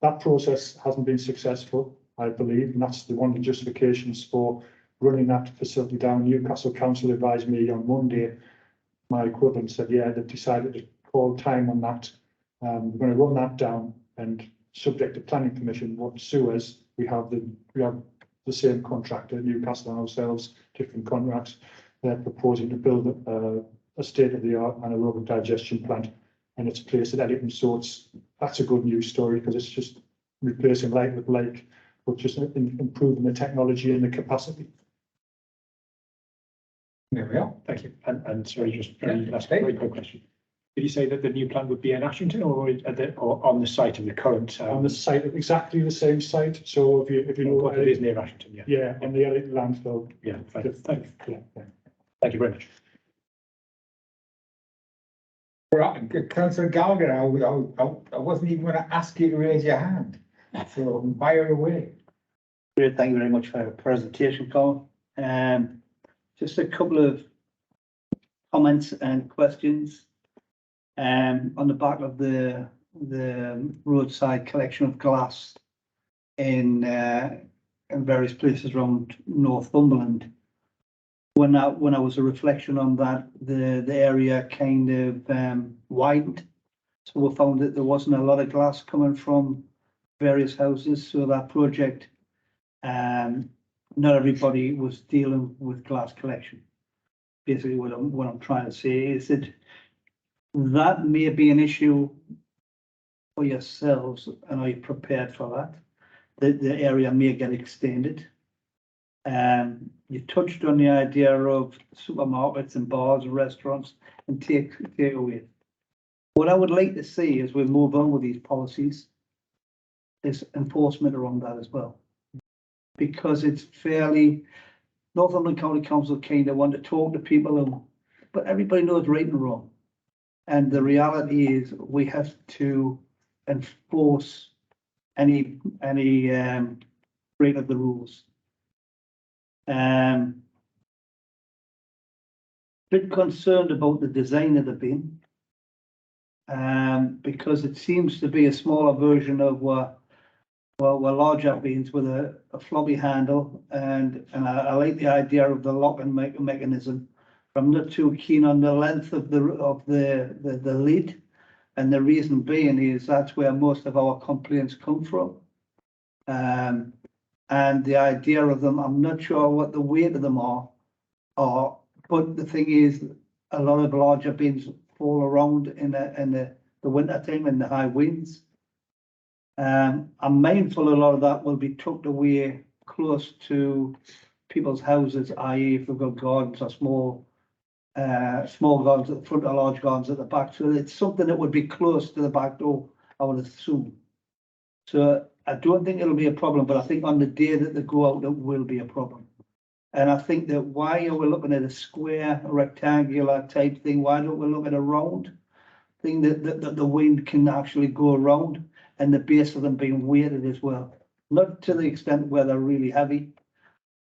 That process hasn't been successful, I believe, and that's one of the justifications for running that facility down. Newcastle Council advised me on Monday, my equivalent said, yeah, they've decided to call time on that. We're going to run that down, and subject to planning permission, what Suez, we have the same contractor, Newcastle and ourselves, different contracts. They're proposing to build a state-of-the-art anaerobic digestion plant, and it's placed at Ellington. So that's a good news story, because it's just replacing like with like, but just improving the technology and the capacity. There we are. Thank you. And sorry, just last very quick question. Did you say that the new plant would be in Ashington or on the site of the current? On the site, exactly the same site. So if you know what it is near Ashington, yeah. Yeah, on the Ellington landfill. Yeah, fine. Thank you. Yeah. Thank you very much. Right, Councillor Gallagher, I wasn't even going to ask you to raise your hand, so fire away. Great, thank you very much for your presentation, Colin. Just a couple of comments and questions. On the back of the roadside collection of glass in various places around Northumberland. When I was a reflection on that, the area kind of widened. So we found that there wasn't a lot of glass coming from various houses. So that project, not everybody was dealing with glass collection. Basically, what I'm trying to say is that may be an issue for yourselves, and are you prepared for that? The area may get extended. You touched on the idea of supermarkets and bars and restaurants and takeaway. What I would like to see as we move on with these policies is enforcement around that as well. Because it's fairly, Northumberland County Council kind of want to talk to people, but everybody knows right and wrong. And the reality is we have to enforce any break of the rules. Bit concerned about the design of the bin, because it seems to be a smaller version of larger bins with a floppy handle, and I like the idea of the locking mechanism. I'm not too keen on the length of the lid, and the reason being is that's where most of our complaints come from. And the idea of them, I'm not sure what the weight of them are, but the thing is, a lot of larger bins fall around in the winter time and the high winds. I'm mindful a lot of that will be tucked away close to people's houses, i.e. if they've got gardens or small gardens at the front or large gardens at the back. So it's something that would be close to the back door, I would assume. So I don't think it'll be a problem, but I think on the day that they go out, it will be a problem. And I think that why are we looking at a square, a rectangular type thing? Why don't we look at a round thing that the wind can actually go around, and the base of them being weighted as well? Not to the extent where they're really heavy,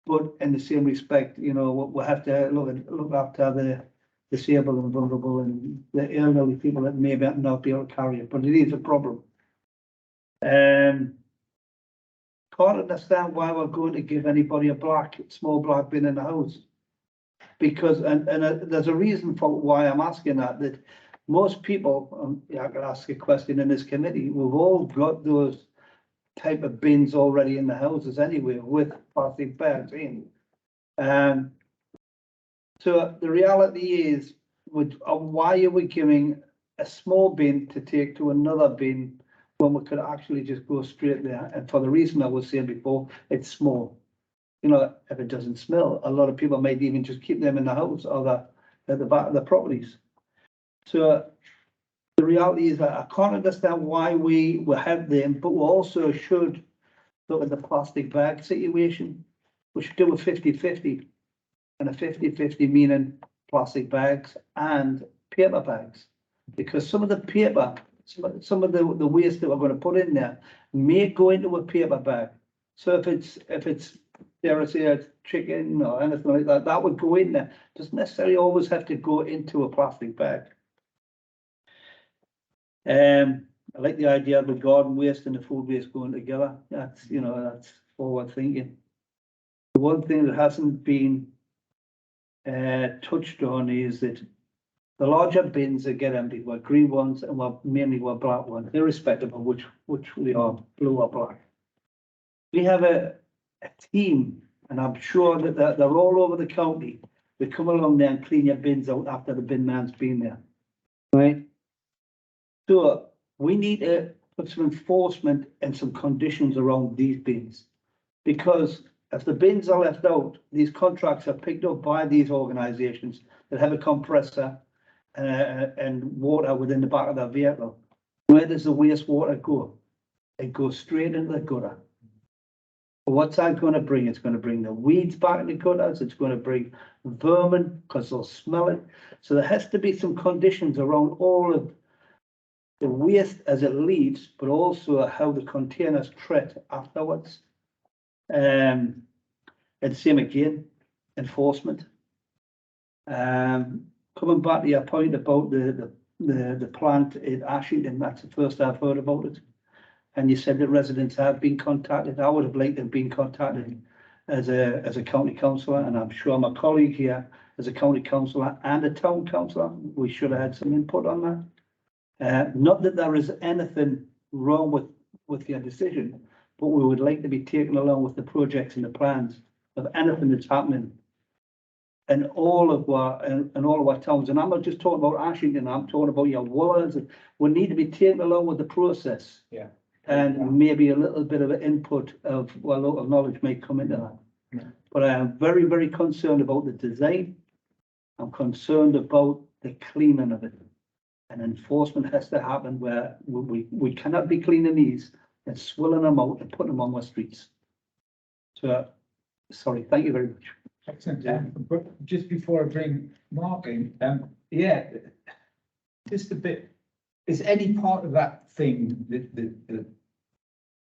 but in the same respect, you know, we have to look after the disabled and vulnerable and the elderly people that may not be able to carry it, but it is a problem. Can't understand why we're going to give anybody a small black bin in the house, because and there's a reason for why I'm asking that most people, I can ask a question in this committee, we've all got those type of bins already in the houses anyway with plastic bags in. So the reality is, why are we giving a small bin to take to another bin when we could actually just go straight there? And for the reason I was saying before, it's small. You know, if it doesn't smell, a lot of people might even just keep them in the house or at the back of the properties. So the reality is that I can't understand why we have them, but we also should look at the plastic bag situation. We should do a 50-50. And a 50-50 meaning plastic bags and paper bags. Because some of the paper, some of the waste that we're going to put in there may go into a paper bag. So if it's dare I say a chicken or anything like that, that would go in there. Doesn't necessarily always have to go into a plastic bag. I like the idea of the garden waste and the food waste going together. That's, you know, that's forward thinking. The one thing that hasn't been touched on is that the larger bins that get emptied were green ones and mainly were black ones, irrespective of which they are, blue or black. We have a team, and I'm sure that they're all over the county. They come along there and clean your bins out after the bin man's been there, right? So we need to put some enforcement and some conditions around these bins, because if the bins are left out, these contracts are picked up by these organisations that have a compressor and water within the back of their vehicle. Where does the wastewater go? It goes straight into the gutter. What's that going to bring? It's going to bring the weeds back in the gutters. It's going to bring vermin because they'll smell it. So there has to be some conditions around all of the waste as it leaves, but also how the containers treat afterwards. And same again, enforcement. Coming back to your point about the plant in Ashington, that's the first I've heard about it. And you said that residents have been contacted. I would have liked to have been contacted as a county councillor, and I'm sure my colleague here as a county councillor and a town councillor, we should have had some input on that. Not that there is anything wrong with your decision, but we would like to be taken along with the projects and the plans of anything that's happening in all of our towns. And I'm not just talking about Ashington, I'm talking about your Woolers. We need to be taken along with the process. Yeah. And maybe a little bit of an input of what local knowledge may come into that. Yeah. But I am very, very concerned about the design. I'm concerned about the cleaning of it. And enforcement has to happen where we cannot be cleaning these and swilling them out and putting them on our streets. So, sorry, thank you very much. Excellent. But just before I bring Mark in, yeah, just a bit. Is any part of that thing,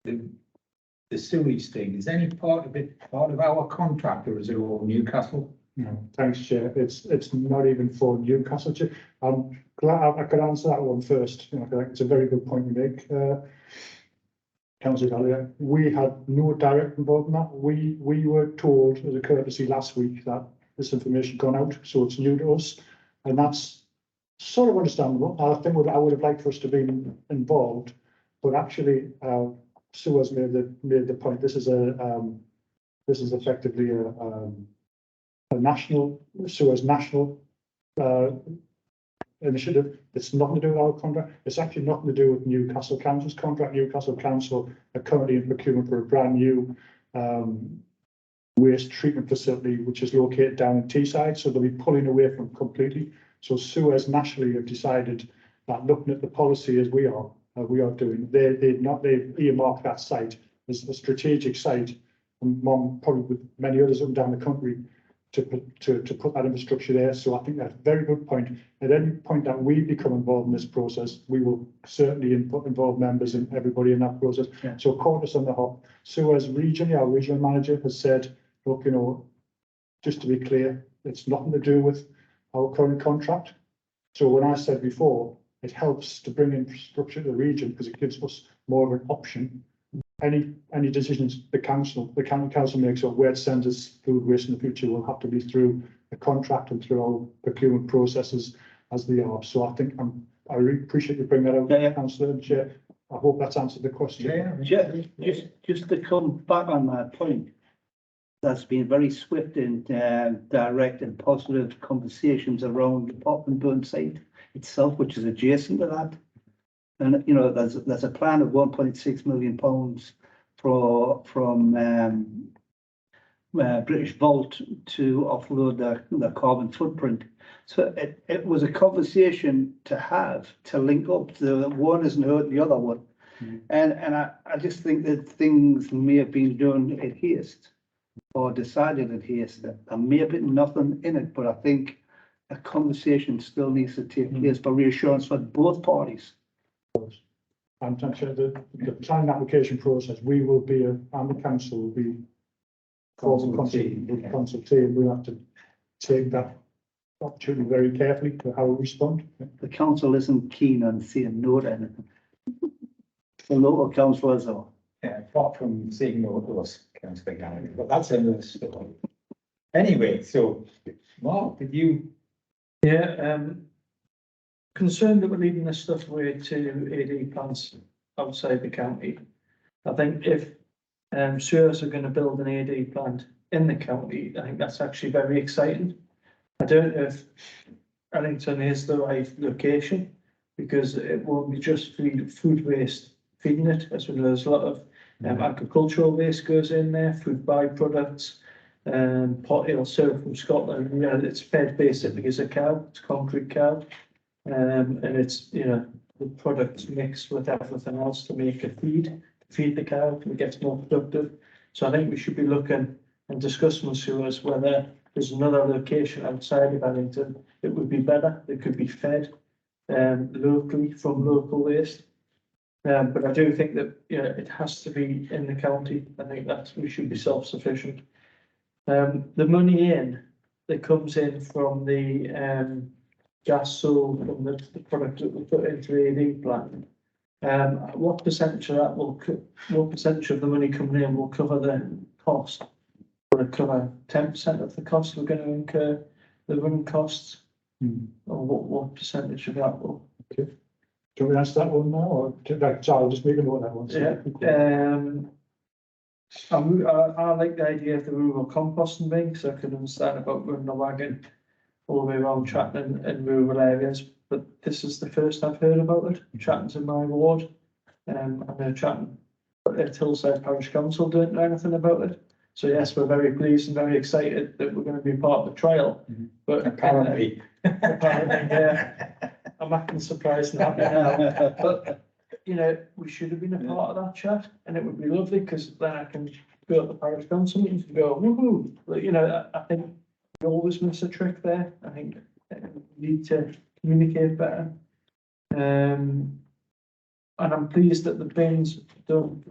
the sewage thing, is any part of it part of our contract, or is it all Newcastle? No, thanks, Chair. It's not even for Newcastle. I'm glad I could answer that one first. You know, I think it's a very good point you make, Councillor Elliott. We had no direct involvement in that. We were told as a courtesy last week that this information gone out, so it's new to us, and that's sort of understandable. I think I would have liked for us to be involved, but actually, Sue has made the point. This is effectively a national Suez national initiative. It's nothing to do with our contract. It's actually nothing to do with Newcastle Council's contract. Newcastle Council are currently in procurement for a brand new waste treatment facility, which is located down in Teesside. So they'll be pulling away from completely. So Suez nationally have decided that, looking at the policy as we are doing, they've earmarked that site as a strategic site, and probably with many others up and down the country, to put that infrastructure there. So I think that's a very good point. At any point that we become involved in this process, we will certainly involve members and everybody in that process. Yeah. So caught us on the hop. Suez regionally, our regional manager has said, look, you know, just to be clear, it's nothing to do with our current contract. So when I said before, it helps to bring infrastructure to the region because it gives us more of an option. Any decisions the county council makes on where it sends its food waste in the future will have to be through the contract and through our procurement processes as they are. So I think I really appreciate you bringing that out, Yeah. Councillor and Chair. I hope that's answered the question. Just to come back on that point, that's been very swift and direct and positive conversations around the pop and burn site itself, which is adjacent to that. And, you know, there's a plan of £1.6 million from British Vault to offload the carbon footprint. So it was a conversation to have, to link up. The one isn't hurting the other one. And I just think that things may have been done in haste or decided in haste. There may have been nothing in it, but I think a conversation still needs to take place for reassurance for both parties. And I'm sure the planning application process, we will be, and the council will be consulting. We'll have to take that opportunity very carefully to how we respond. The council isn't keen on saying no to anything. The local councillors are. Yeah, apart from saying no to us, councillor Gallagher, but that's another story. Anyway, so Mark, did you? Yeah, concerned that we're leaving this stuff away to AD plants outside the county. I think if sewers are going to build an AD plant in the county, I think that's actually very exciting. I don't know if Allington is the right location, because it won't be just food waste feeding it, as well as a lot of agricultural waste goes in there, food byproducts, pot ale syrup from Scotland. You know, it's fed basically as a cow, it's concrete cow, and it's, you know, the products mixed with everything else to make a feed the cow to get it more productive. So I think we should be looking and discussing with sewers whether there's another location outside of Allington it would be better. It could be fed locally from local waste. But I do think that, you know, it has to be in the county. I think that we should be self-sufficient. The money that comes in from the gas sold from the product that we put into the AD plant, what percentage of that what percentage of the money coming in will cover the cost? Will it cover 10% of the cost we're going to incur, the running costs? Or what percentage of that will? Okay. Do you want me to answer that one now, or I'll just make a note of that one? I like the idea of the rural composting bin, because I can understand about running a wagon all the way around Chatton in rural areas, but this is the first I've heard about it. Chatton's in my ward, I know Chatton, but at Hillside Parish Council don't know anything about it. So yes, we're very pleased and very excited that we're going to be part of the trial. But apparently, yeah, I'm acting surprised and happy now. But you know, we should have been a part of that chat, and it would be lovely, because then I can go to the parish council meetings and go, woohoo! But, you know, I think we always miss a trick there. I think we need to communicate better. And I'm pleased that the bins don't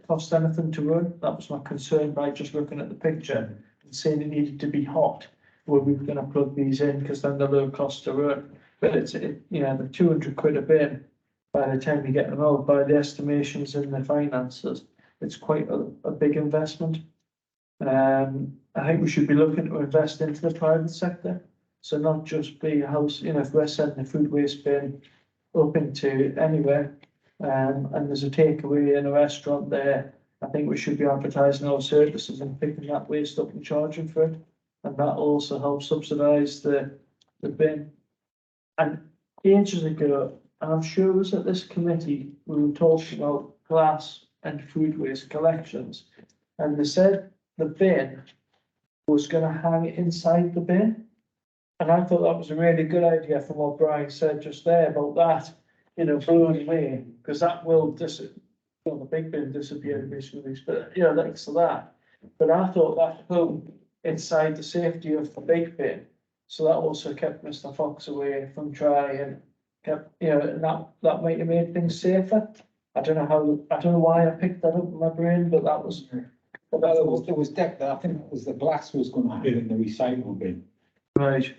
cost anything to run. That was my concern by just looking at the picture and saying it needed to be hot, where we were going to plug these in, because then they're low cost to run. But it's, you know, the 200 quid a bin, by the time you get them out, by the estimations in the finances, it's quite a big investment. I think we should be looking to invest into the private sector. So not just be a house, you know, if we're sending a food waste bin up into anywhere, and there's a takeaway in a restaurant there, I think we should be advertising our services and picking that waste up and charging for it. And that also helps subsidise the bin. And ages ago, and I'm sure it was at this committee, we were talking about glass and food waste collections. And they said the bin was going to hang inside the bin. And I thought that was a really good idea from what Brian said just there about that, you know, blowing away, because that will disappear. Well, the big bin disappeared basically, but you know, thanks to that. But I thought that hung inside the safety of the big bin. So that also kept Mr. Fox away from trying, kept, you know, and that might have made things safer. I don't know why I picked that up in my brain, but that was. Well, there was deck that I think it was the glass was going to be in the recycle bin. Right.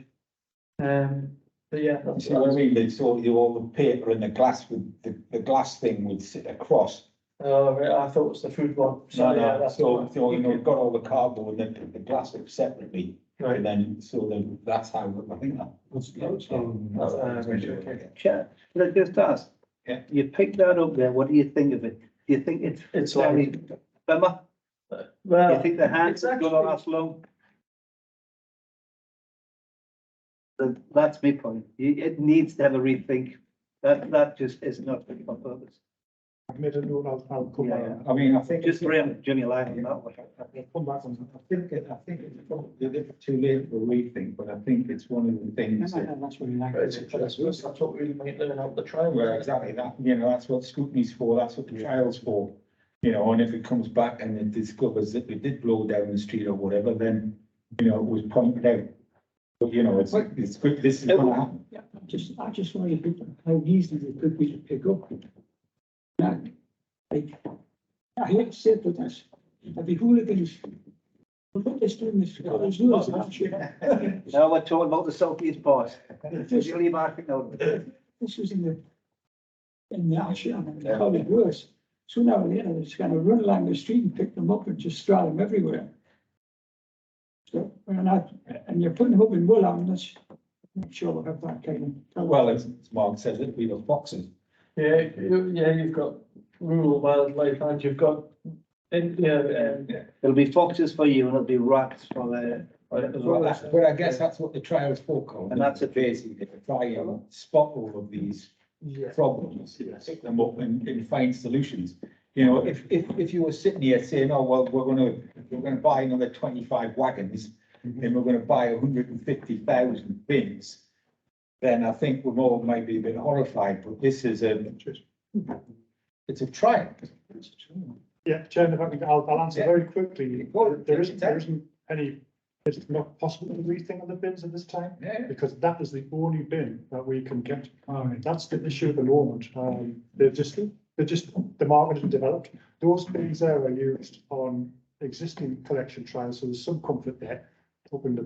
But yeah, that's what I mean. It's all the paper and the glass with the glass thing would sit across. Oh, right. I thought it was the food one. So No, yeah, that's so you know, got all the cardboard and then the glass up separately. right. And then that's how I think that. That's okay. Chair, could I just ask, You picked that up there, what do you think of it? Do you think it's very, Emma, do you Well, think the hands it's are gonna actually- last long? That's my point, it needs to have a rethink, that just is not fit for purpose. I've made a note, I'll come back. Yeah, I mean, I think. Just bring Jimmy Lyon on that one. I'll come back on that. I think it's probably a little too late for a rethink, but I think it's one of the things that. That's really nice. that's what we might learn out the trial. Well, exactly that, that's what scrutiny's for, that's what the trial's for. And if it comes back and it discovers that it did blow down the street or whatever, then, it was pointed out. But, it's quick, this is gonna happen. Yeah, I just wonder how easy it could be to pick up. Now, I hate to say it, but that's, I'd be hooligans. But they're doing this, there's rules, aren't you? Now we're talking about the southeast part. Usually marking out. This was in the action, and how it works. Sooner or later, it's gonna run along the street and pick them up and just straddle them everywhere. So, and you're putting them up in wool, let's make sure we have that kind of. Well, as Mark says, it'll be the foxes. Yeah, you've got rural wildlife and you've got, It'll be foxes for you and it'll be rats for the. But I guess that's what the trial's for, Colin. And that's it. Basically, to try and spot all of these problems, pick them up and find solutions. If you were sitting here saying, oh, well, we're gonna buy another 25 wagons and we're gonna buy 150,000 bins, then I think we're all maybe a bit horrified, but this is it's a trial. Yeah, Chairman, if I can, I'll answer very quickly. There isn't any, it's not possible to rethink on the bins at this time, because that is the only bin that we can get. That's the issue at the moment. The market isn't developed. Those bins there are used on existing collection trials, so there's some comfort there, up in the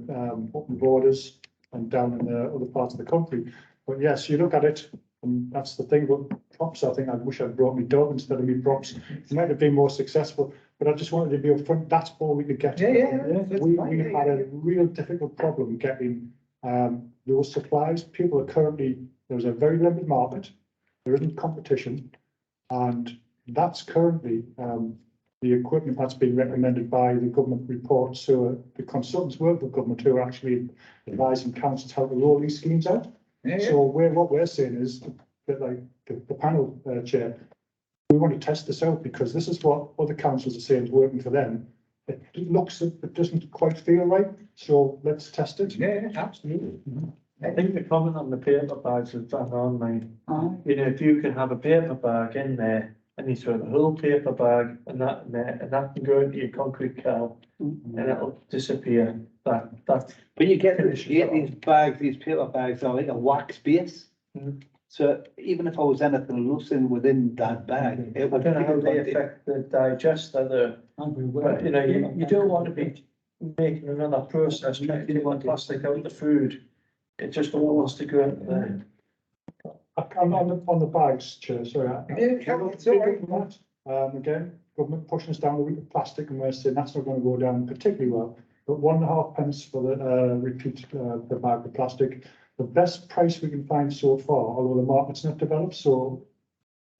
borders and down in the other parts of the country. But yes, you look at it, and that's the thing about props. I think I wish I'd brought me dog instead of me props. It might have been more successful, but I just wanted to be upfront. That's all we could get. We had a real difficult problem getting those supplies. People are currently, there's a very limited market. There isn't competition, and that's currently the equipment that's been recommended by the government report. So the consultants work with government who are actually advising councils how to roll these schemes out. So what we're saying is that, like the panel chair, we want to test this out because this is what other councils are saying is working for them. It looks, it doesn't quite feel right, so let's test it. Yeah, absolutely. I think the comment on the paper bags is bang on, mate. If you can have a paper bag in there and you throw the whole paper bag and that in there, and that can go into your concrete car and it'll disappear. That's. But you get these bags, these paper bags are like a wax base. So even if I was anything loosened within that bag, it I would. don't know how they affect the digester there. But you don't want to be making another process, trying to get plastic out of the food. It just all wants to go into there. On the bags, Chair, sorry. Again, government pushing us down the route of plastic, and we're saying that's not going to go down particularly well. But 1.5 pence for the repeat the bag of plastic. The best price we can find so far, although the market's not developed, so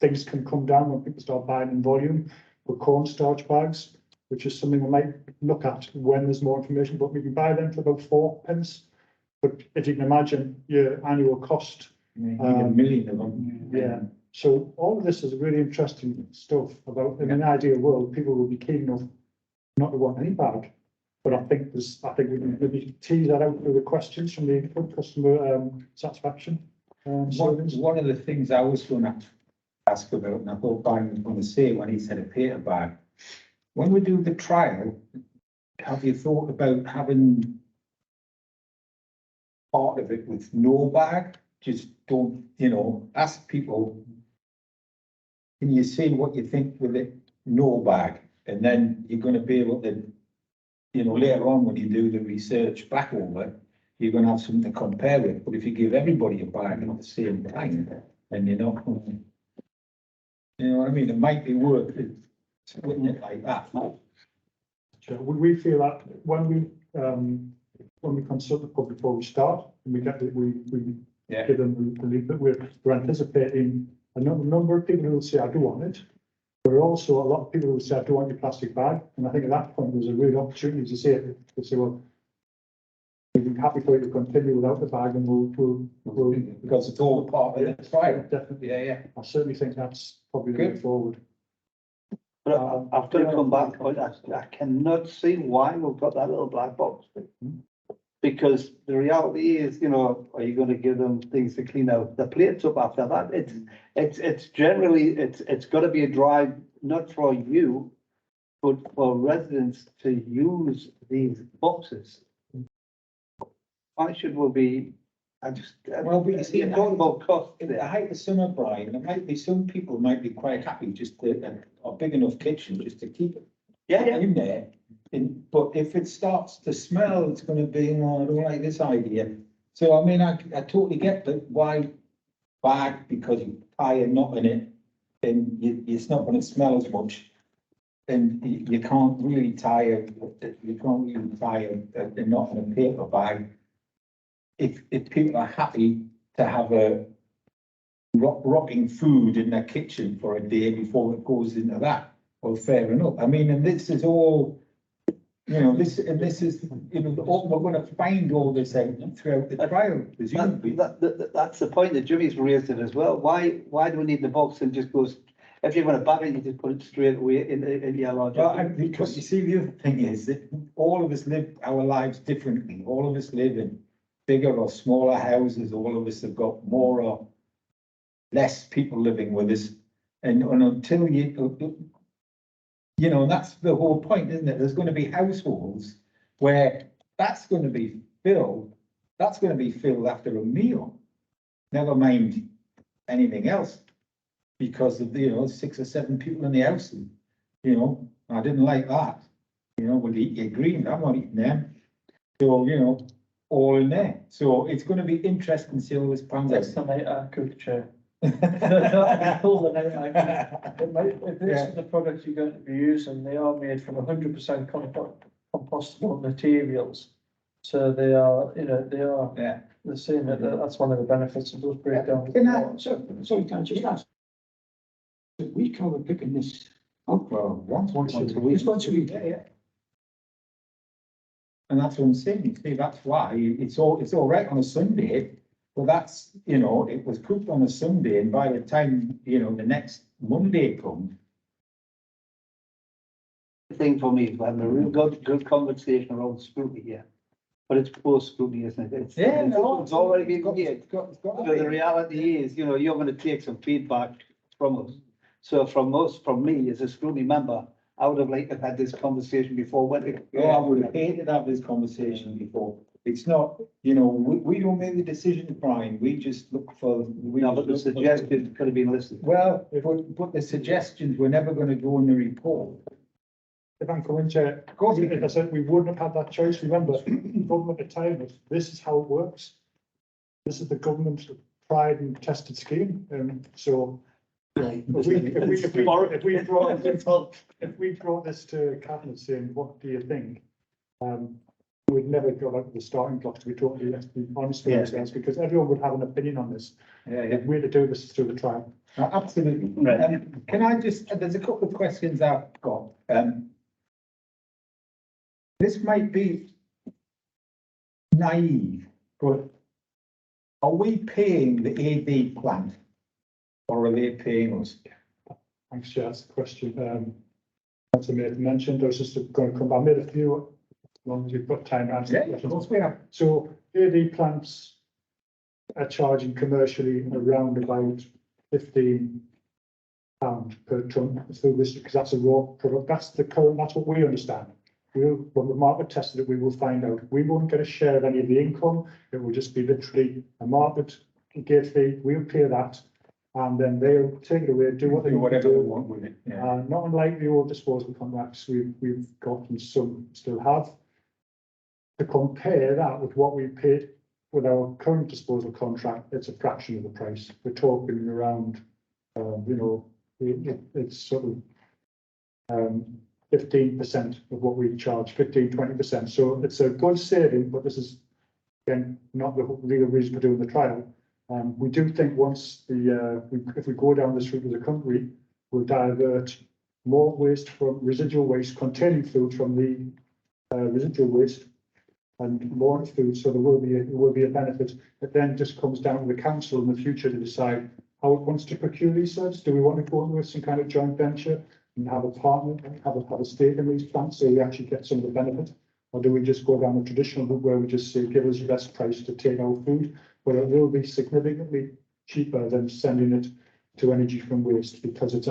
things can come down when people start buying in volume, for cornstarch bags, which is something we might look at when there's more information, but we can buy them for about 4 pence. But if you can imagine your annual cost. A million of them. Yeah, so all of this is really interesting stuff about, in an ideal world, people will be keen enough not to want any bag. But I think we can maybe tease that out through the questions from the customer satisfaction. One of the things I was going to ask about, and I thought Brian was going to say when he said a paper bag, when we do the trial, have you thought about having part of it with no bag? Just don't, ask people, can you say what you think with it, no bag? And then you're going to be able to, later on when you do the research back over, you're going to have something to compare with. But if you give everybody a bag at the same time, then you're not going to, you know what I mean? It might be worth it, splitting it like that. We feel that when we consult the public before we start, and we get we give them the lead, but we're anticipating a number of people who will say, I do want it. There are also a lot of people who say, I don't want your plastic bag. And I think at that point, there's a real opportunity to say, well, we'd be happy for you to continue without the bag and we'll Because it's all part of it. Right. definitely. Yeah. I certainly think that's probably the way forward. But I've got to come back, I cannot see why we've got that little black box. Because the reality is, you know, are you gonna give them things to clean out the plates up after that? It's generally, it's gotta be a drive, not for you, but for residents to use these boxes. Why should we be, Well, but you see, you're talking about cost In the there. height of summer, Brian, there might be some people might be quite happy just to, a big enough kitchen just to keep it Yeah, yeah. in there. But if it starts to smell, it's gonna be, oh, I don't like this idea. So I mean, I totally get that why bag, because you tie a knot in it and it's not gonna smell as much. And you can't really tie a knot in a paper bag. If people are happy to have a rotting food in their kitchen for a day before it goes into that, well, fair enough. I mean, and this is all, you know, this is, you know, we're gonna find all this out throughout the trial, presumably. That's the point that Jimmy's raised it as well. Why do we need the box and just goes, if you're gonna bag it, you just put it straight away in your large. Well, because you see, the other thing is that all of us live our lives differently. All of us live in bigger or smaller houses. All of us have got more or less people living with us. And until you know, that's the whole point, isn't it? There's going to be households where that's going to be filled after a meal. Never mind anything else. Because of, you know, 6 or 7 people in the house, and, you know, I didn't like that. You know, we'll eat your greens, I'm not eating them. So, you know, all in there. So it's gonna be interesting to see how this pans That's out. the night I cook, Chair. That'd be cool, the night I cook. If this is the product you're going to be using, they are made from 100% compostable materials. So they are, you know, they are Yeah. the same, that's one of the benefits of those breakdowns. So can I just ask? We cover picking this up. Well, once a Just week. once a week. Yeah. And that's what I'm saying, you see, that's why it's all right on a Sunday, but that's, you know, it was cooked on a Sunday, and by the time, you know, the next Monday comes. Thing for me is we're having a real good conversation around scrutiny here. But it's post scrutiny, isn't it? It's already been made. So the reality is, you know, you're gonna take some feedback from us. So from me as a scrutiny member, I would have liked to have had this conversation before. I would have hated to have this conversation before. It's not, you know, we don't make the decision, Brian, we just look for. No, but the suggestion could have been listened. Well, but the suggestions were never gonna go in the report. If I'm coming to, of course, as I said, we wouldn't have had that choice. Remember, government at the time, this is how it works. This is the government's tried and tested scheme, so. If we brought this to cabinet saying, what do you think? We'd never go out to the starting blocks, to be totally honest with ourselves, because everyone would have an opinion on this. Yeah. The way to do this is through the trial. Absolutely. Right. Can I just, there's a couple of questions I've got. This might be naive, but are we paying the AD plant? Or are they paying us? Thanks, Chair. That's the question. As I mentioned, I was just going to come back. I made a few, as long as you've got time to answer. Yeah, of course we have. So AD plants are charging commercially around about £15 per tonne through this, because that's a raw product. That's the current, that's what we understand. When the market tested it, we will find out. We won't get a share of any of the income. It will just be literally a market gate fee. We'll pay that. And then they'll take it away, do what they Whatever they want with it. Yeah. Not unlike the old disposal contracts we've got and some still have. To compare that with what we paid with our current disposal contract, it's a fraction of the price. We're talking around, you know, it's sort of 15% of what we charge, 15–20%. So it's a good saving, but this is again not the legal reason for doing the trial. We do think once if we go down this route as a country, we'll divert more waste from residual waste containing food from the residual waste and more food, so there will be a benefit. It then just comes down to the council in the future to decide how it wants to procure these services. Do we want to go with some kind of joint venture and have a partner, have a stake in these plants so we actually get some of the benefit? Or do we just go down the traditional route where we just say, give us the best price to take our food, but it will be significantly cheaper than sending it to energy from waste, because it's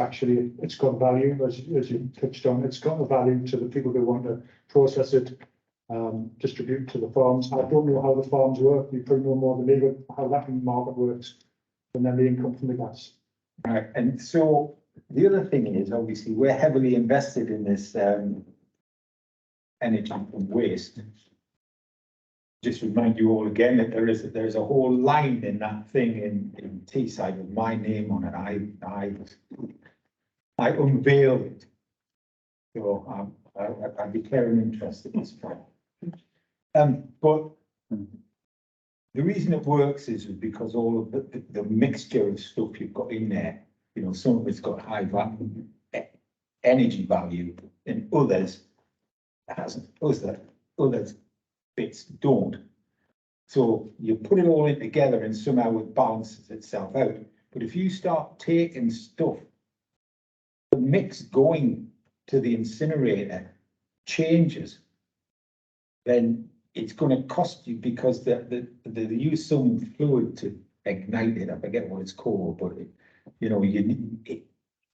got value, as you touched on, it's got a value to the people who want to process it, distribute to the farms. I don't know how the farms work. You probably know more than me, but how that market works, and then the income from the gas. Right, and so the other thing is, obviously, we're heavily invested in this energy from waste. Just remind you all again that there's a whole line in that thing in Teesside with my name on it. I unveiled it. So I declare an interest at this point. But the reason it works is because all of the mixture of stuff you've got in there, you know, some of it's got high value, energy value, and others hasn't. Others bits don't. So you put it all in together and somehow it balances itself out. But if you start taking stuff, the mix going to the incinerator changes, then it's going to cost you, because they use some fluid to ignite it. I forget what it's called, but you know,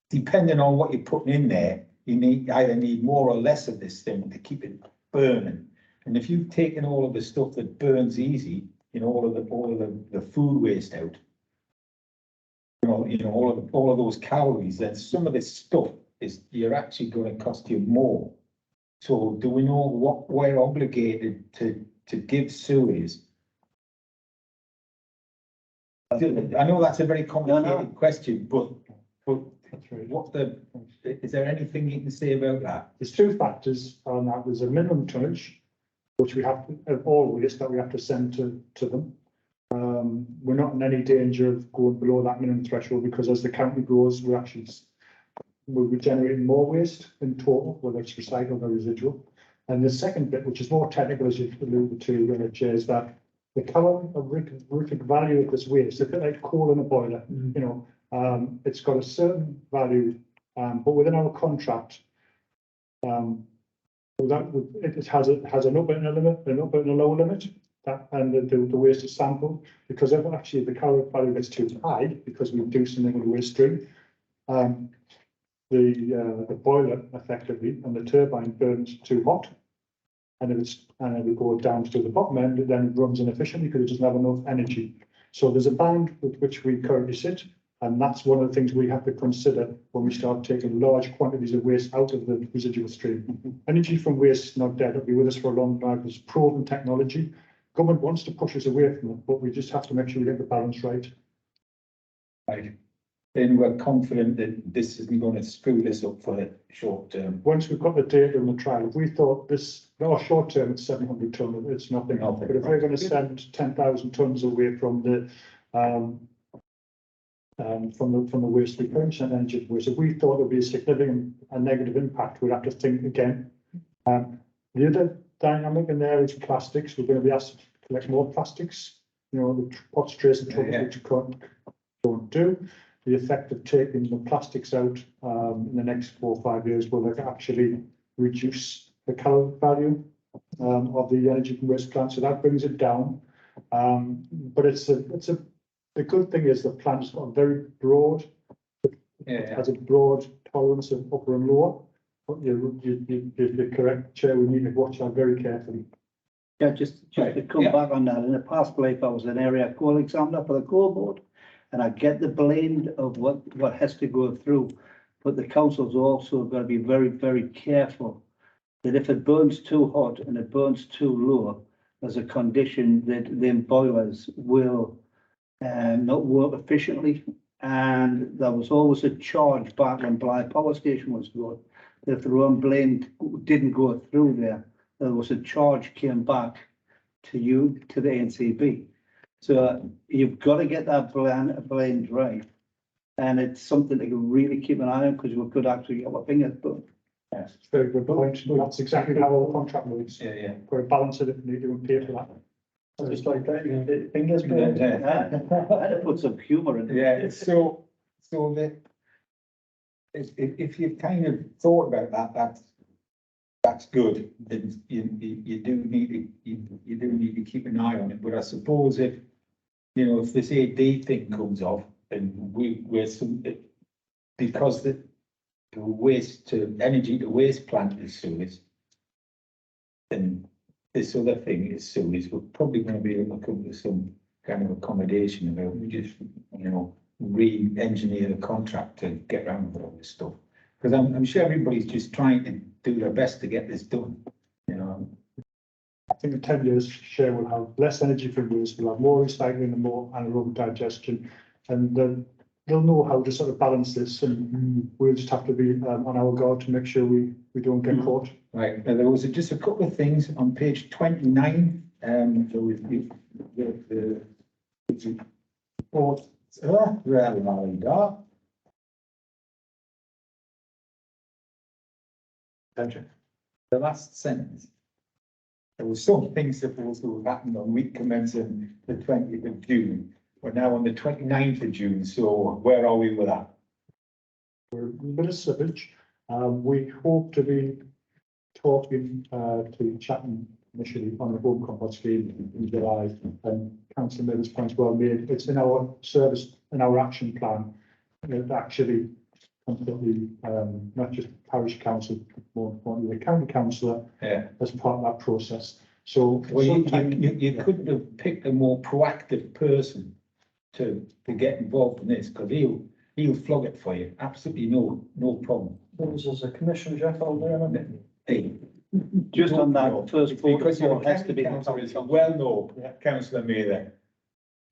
depending on what you're putting in there, you either need more or less of this thing to keep it burning. And if you've taken all of the stuff that burns easy, you know, all of the food waste out, you know, all of those calories, then some of this stuff you're actually going to cost you more. So do we know what we're obligated to give Suez? I know that's a very complicated question, but is there anything you can say about that? There's two factors on that. There's a minimum tonnage, which we have to, of all waste that we have to send to them. We're not in any danger of going below that minimum threshold, because as the county grows, we'll be generating more waste in total, whether it's recycled or residual. And the second bit, which is more technical, as you've alluded to, is that the calorific value of this waste, a bit like coal in a boiler, you know, it's got a certain value, but within our contract, it has an upper and a limit, an upper and a lower limit, and the waste is sampled, because if actually the calorific value gets too high, because we do something with the waste stream, the boiler effectively and the turbine burns too hot, and if it goes down to the bottom end, then it runs inefficiently because it doesn't have enough energy. So there's a band with which we currently sit, and that's one of the things we have to consider when we start taking large quantities of waste out of the residual stream. Energy from waste is not dead. It'll be with us for a long time. It's proven technology. Government wants to push us away from it, but we just have to make sure we get the balance right. Right. Then we're confident that this isn't going to screw this up for the short term. Once we've got the data in the trial, if we thought short term it's 700 tonnes, it's nothing. But if we're going to send 10,000 tonnes away from the waste, we currently send energy waste. If we thought there'd be a significant negative impact, we'd have to think again. The other dynamic in there is plastics. We're going to be asked to collect more plastics. You know, the pots, trays, and tubs, which you don't do. The effect of taking the plastics out in the next 4 or 5 years will actually reduce the calorie value of the energy from waste plant. So that brings it down. But the good thing is the plant's got a very broad, has a broad tolerance of upper and lower. But you're correct, Chair. We need to watch that very carefully. Yeah, just to come back on that. In the past life, I was an area coal examiner for the coal board, and I get the blend of what has to go through. But the council's also got to be very, very careful that if it burns too hot and it burns too low, there's a condition that them boilers will not work efficiently. And there was always a charge back when Blythe Power Station was going. If the wrong blend didn't go through there was a charge came back to the NCB. So you've got to get that blend right. And it's something to really keep an eye on, because we could actually get our fingers burnt. Yes, it's a very good point. That's exactly how our contract works. Yeah. For a balance of it, you do pay for that. I just like that, you can get your fingers Yeah, burned. yeah. I had to put some humour in it. Yeah, so that if you've kind of thought about that, that's good. Then you do need to keep an eye on it. But I suppose if, you know, if this AD thing comes off and we're some, because the waste to energy to waste plant is sewage, then this other thing is sewage, we're probably going to be able to come to some kind of accommodation about we just, you know, re-engineer the contract to get around with all this stuff. Because I'm sure everybody's just trying to do their best to get this done, you know. I think in 10 years, Share will have less energy from waste, we'll have more recycling and more anaerobic digestion. And they'll know how to sort of balance this, and we'll just have to be on our guard to make sure we don't get caught. Right, now there was just a couple of things on page 29, so with the report, the last sentence. There were some things supposed to have happened on week commencing the 20th of June. We're now on the 29th of June, so where are we with that? We're a bit of slippage. We hope to be talking to Chapman initially on the home compost scheme in July, and Councillor Miller's point's well made. It's in our service, in our action plan, it actually completely, not just parish council, but more importantly, the county councillor as part of that process. So well, you couldn't have picked a more proactive person to get involved in this, because he'll flog it for you. Absolutely no problem. There's a commission, Jeff, on there. Hey, Just on that first because protocol your has to be. councillor is well known, Councillor Mather.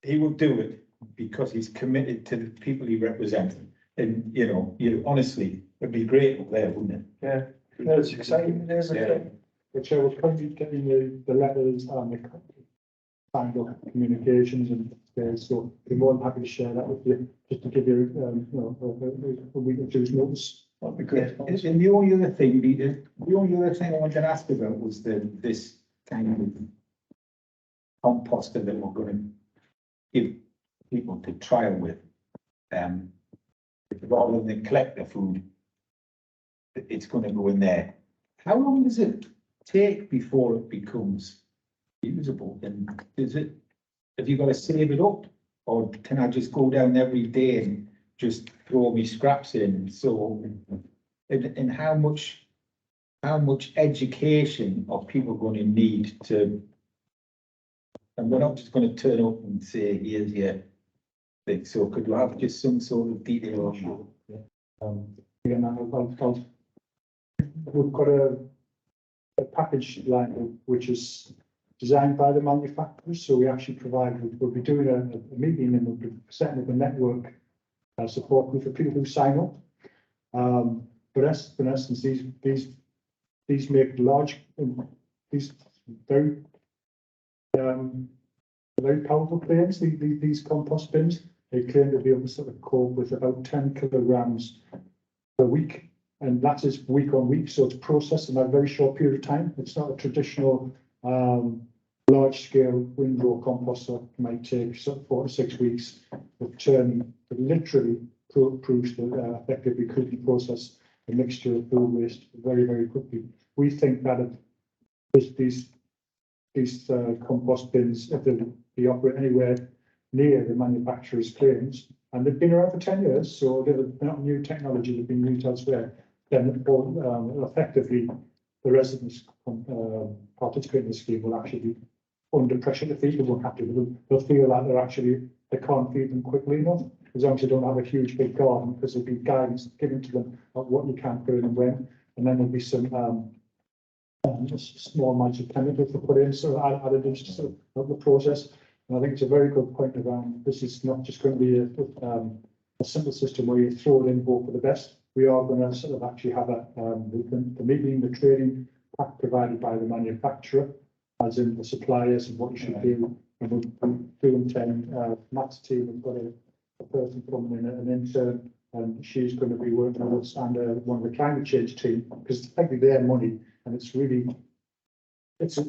He will do it because he's committed to the people he represents. And, you know, honestly, it'd be great up there, wouldn't it? Yeah, no, it's exciting, it is exciting. which I was currently getting the letters and the signed up communications, and so be more than happy to share that with you, just to give you, a week or two's notice. That'd be great. And the only other thing, the only other thing I wanted to ask about was this kind of composter that we're going to give people to trial with. Rather than collect the food, it's going to go in there. How long does it take before it becomes usable? And have you got to save it up, or can I just go down every day and just throw me scraps in? So, and how much education are people going to need to? And we're not just going to turn up and say, here's your thing. So could you have just some sort of detail on that? Again, we've got a package line which is designed by the manufacturers. So we actually we'll be doing a meeting, and we'll be setting up a network support group for people who sign up. But in essence, these make these very powerful claims. These compost bins, they claim to be able to sort of cope with about 10 kilograms per week, and that is week on week. So it's processed in a very short period of time. It's not a traditional large scale windrow composter. It might take sort of 4 to 6 weeks. It literally proves to effectively quickly process a mixture of food waste very, very quickly. We think that these compost bins, if they operate anywhere near the manufacturer's claims, and they've been around for 10 years, so they're not new technology, they've been used elsewhere, then effectively the residents participating in the scheme will actually be under pressure to feed them. Won't have to. They'll feel like they can't feed them quickly enough, as long as they don't have a huge big garden, because there'll be guidance given to them of what you can put in and when, and then there'll be some small amounts of chemicals to put in, so added into sort of the process. And I think it's a very good point around this is not just going to be a simple system where you throw it in, hope for the best. We are going to sort of actually have the meeting, the training pack provided by the manufacturer, as in the suppliers and what you should do. And we're doing 10, Matt's team have got a person coming in, an intern, and she's going to be working on us and one of the climate change team, because it's effectively their money, and it's really, it's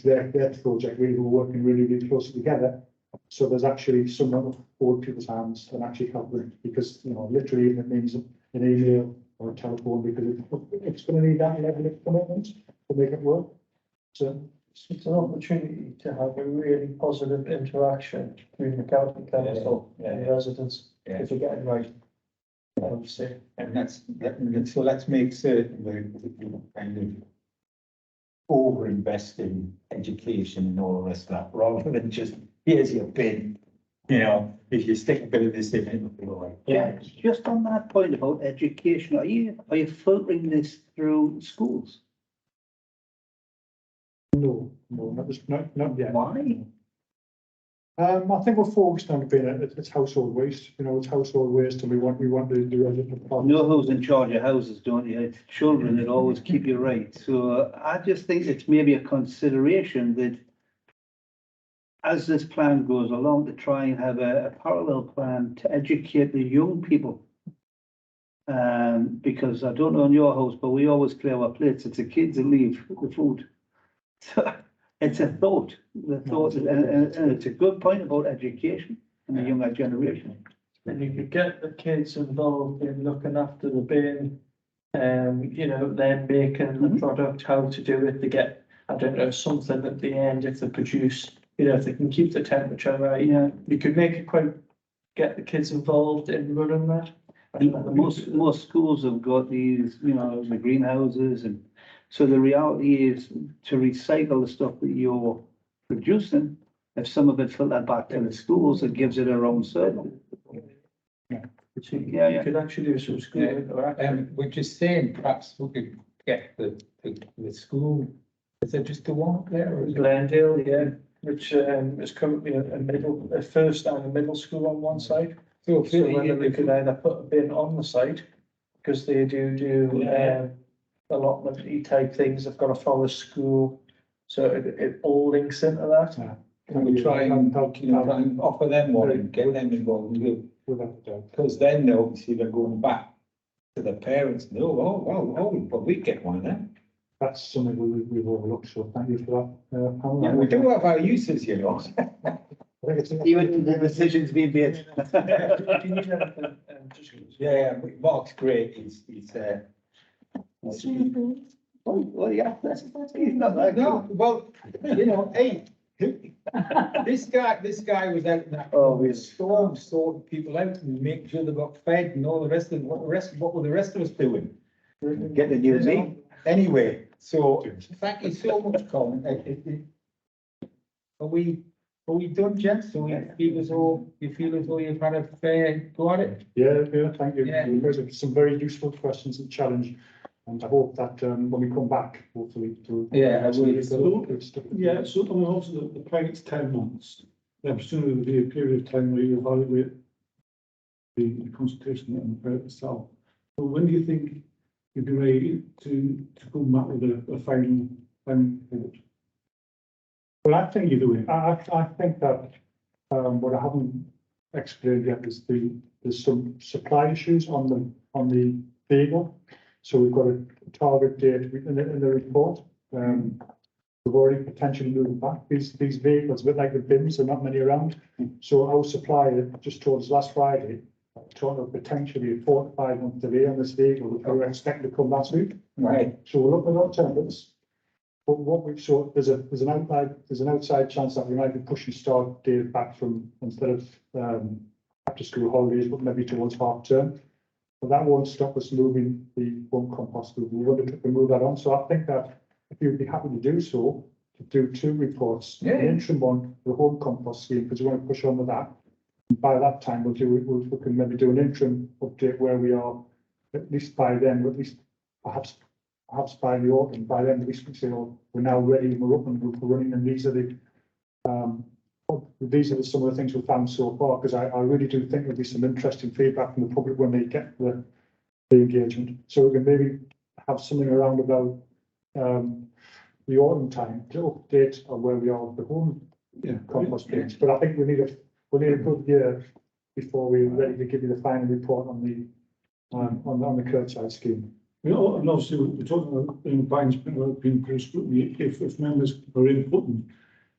their project. Really, we're working really closely together. So there's actually someone to hold people's hands and actually help them, because literally it means an email or a telephone, because it's going to need that level of commitment to make it work. So It's an opportunity to have a really positive interaction between the county council and residents, if you get it right. Obviously. And so let's make certain we're kind of over-invest in education and all the rest of that, rather than just, here's your bin, if you stick a bit of this in, it'll be all right. Yeah, just on that point about education, are you filtering this through schools? no, not yet. Why? I think we're focused on being it's household waste. It's household waste, and we want to do You know who's in charge of houses, don't you? It's children that always keep you right. So I just think it's maybe a consideration that as this plan goes along, to try and have a parallel plan to educate the young people. Because I don't know in your house, but we always clear our plates. It's the kids that leave the food. So it's a thought, and it's a good point about education and the younger generation. And you could get the kids involved in looking after the bin, then making the product, how to do it, to get, I don't know, something at the end if they produce, if they can keep the temperature right. Yeah. You could make it get the kids involved in running that. Most schools have got these, the greenhouses, and so the reality is to recycle the stuff that you're producing. If some of it filtered back to the schools, it gives it a own circle. You could actually do some school interaction. We're just saying, perhaps we could get the school, is there just the one there? Or is it- Glendale, yeah, which is currently a first and a middle school on one side. So So whether we could either put a bin on the site, because they do allotment type things, they've got a forest school, so it all links into that. Can we try and offer them one and get them involved with, because then obviously they're going back to their parents, well, we get one of them. That's something we've overlooked, so thank you for that. Pamela. Yeah, we do have our uses, Even the decisions being made. Yeah, Mark's great, he's Well, yeah, he's not that no, well, hey, this guy was out in that storm, sorting people out and making sure they got fed and all the rest of what were the rest of us doing? Get the news in. Anyway, so thank you so much, Colin. Are we done, gents? So you feel as though you've had a fair go at it? Yeah, thank you. Yeah. Those are some very useful questions and challenge. And I hope that when we come back, hopefully to. Yeah, I will. So also the plan's 10 months. Presumably there'll be a period of time where you evaluate the consultation and the prayer itself. So when do you think you'd be ready to come back with a final report? Well, I think you're doing. I think that what I haven't explained yet is there's some supply issues on the vehicle. So we've got a target date in the report. We've already potentially moved back these vehicles, a bit like the bins, there are not many around. So our supplier just told us last Friday, talking of potentially a 4 to 5 month delay on this vehicle, which we were expecting to come last week. Right. So we're looking at alternatives. But what we've saw, there's an outside chance that we might be pushing start date back from, instead of after school holidays, but maybe towards half term. But that won't stop us moving the home compost. We want to move that on. So I think that if you'd be happy to do so, to do 2 reports, Yeah. an interim one, the home compost scheme, because we want to push on with that. And by that time, we can maybe do an interim update where we are, at least by then, or at least perhaps by the autumn. By then, at least we say, oh, we're now ready and we're up and we're running. And these are some of the things we've found so far, because I really do think there'll be some interesting feedback from the public when they get the engagement. So we can maybe have something around about the autumn time to update on where we are with the home compost bins. But I think we need a good year before we're ready to give you the final report on the curbside scheme. And obviously, we're talking about compliance being post scrutiny. If members are inputting,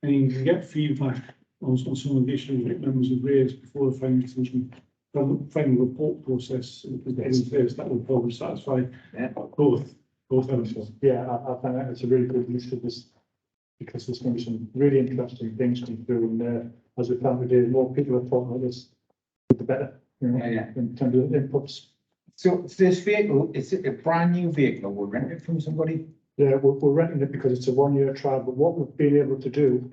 and you can get feedback on some of the issues that members have raised before the final decision, final report process is in place, that will probably satisfy both elements. Yeah, I think it's a really good use of this, because there's going to be some really interesting things to do. And as we found today, the more people are talking about this, the better, you know, in terms of inputs. So this vehicle, is it a brand new vehicle? We're renting it from somebody? Yeah, we're renting it because it's a 1-year trial, but what we've been able to do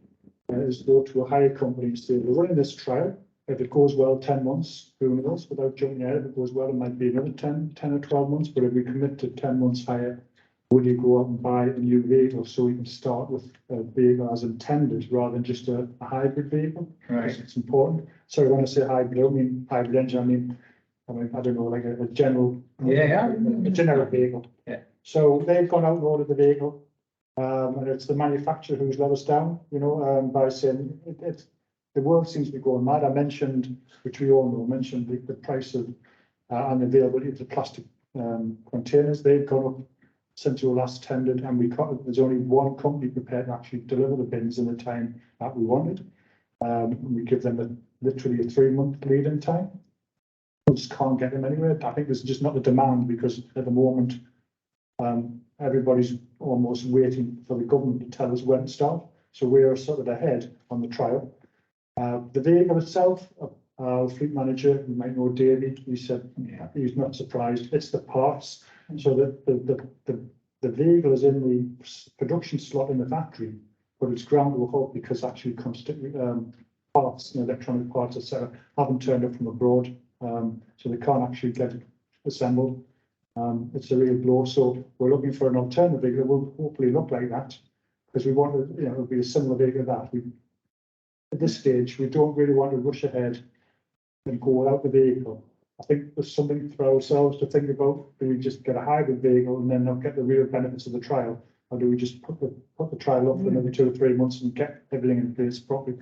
is go to a hire company and say, we're running this trial. If it goes well, 10 months, who knows, without jumping ahead. If it goes well, it might be another 10 or 12 months, but if we commit to 10 months hire, would you go out and buy a new vehicle so we can start with a vehicle as intended rather than just a hybrid vehicle? Right. It's important. So when I say hybrid, I don't mean hybrid engine, I mean, I don't know, like a general, a generic vehicle. Yeah. So they've gone out and ordered the vehicle, and it's the manufacturer who's let us down, you know, by saying the world seems to be going mad. I mentioned, which we all know, the price of and the availability of the plastic containers. They've gone up since we were last tendered, and there's only one company prepared to actually deliver the bins in the time that we wanted. We give them literally a 3-month lead-in time. We just can't get them anywhere. I think there's just not the demand, because at the moment everybody's almost waiting for the government to tell us when to start. So we're sort of ahead on the trial. The vehicle itself, our fleet manager, you might know Davey, he said he's not surprised. It's the parts. So that the vehicle is in the production slot in the factory, but it's ground to a halt because actually parts and electronic parts, etc., haven't turned up from abroad. So they can't actually get it assembled. It's a real blow. So we're looking for an alternative vehicle that will hopefully look like that, because we want to, it'll be a similar vehicle to that. At this stage, we don't really want to rush ahead and go without the vehicle. I think there's something for ourselves to think about. Do we just get a hybrid vehicle and then not get the real benefits of the trial? Or do we just put the trial up for another 2 or 3 months and get everything in place properly?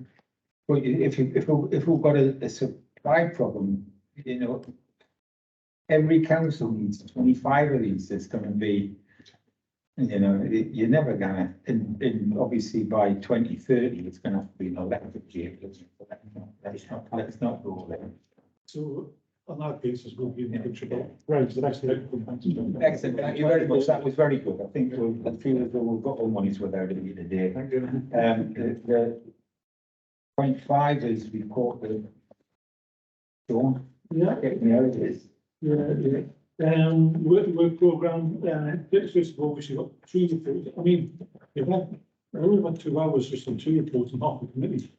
Well, if we've got a supply problem, you know, every council needs 25 of these. It's going to be, you know, you're never gonna, and obviously by 2030, it's going to have to be an electric vehicle. Let's not go there. So on that basis, we'll be in the picture. Right, so that's the Excellent, thank you very much. That was very good. I think I feel as though we've got all money's worth out of it today. Thank you. The point 5 is report the Sean. Yeah. It is. Yeah. Work programme, first of all, we've got 3 reports. I mean, we've only about 2 hours just on 2 reports and half the committee.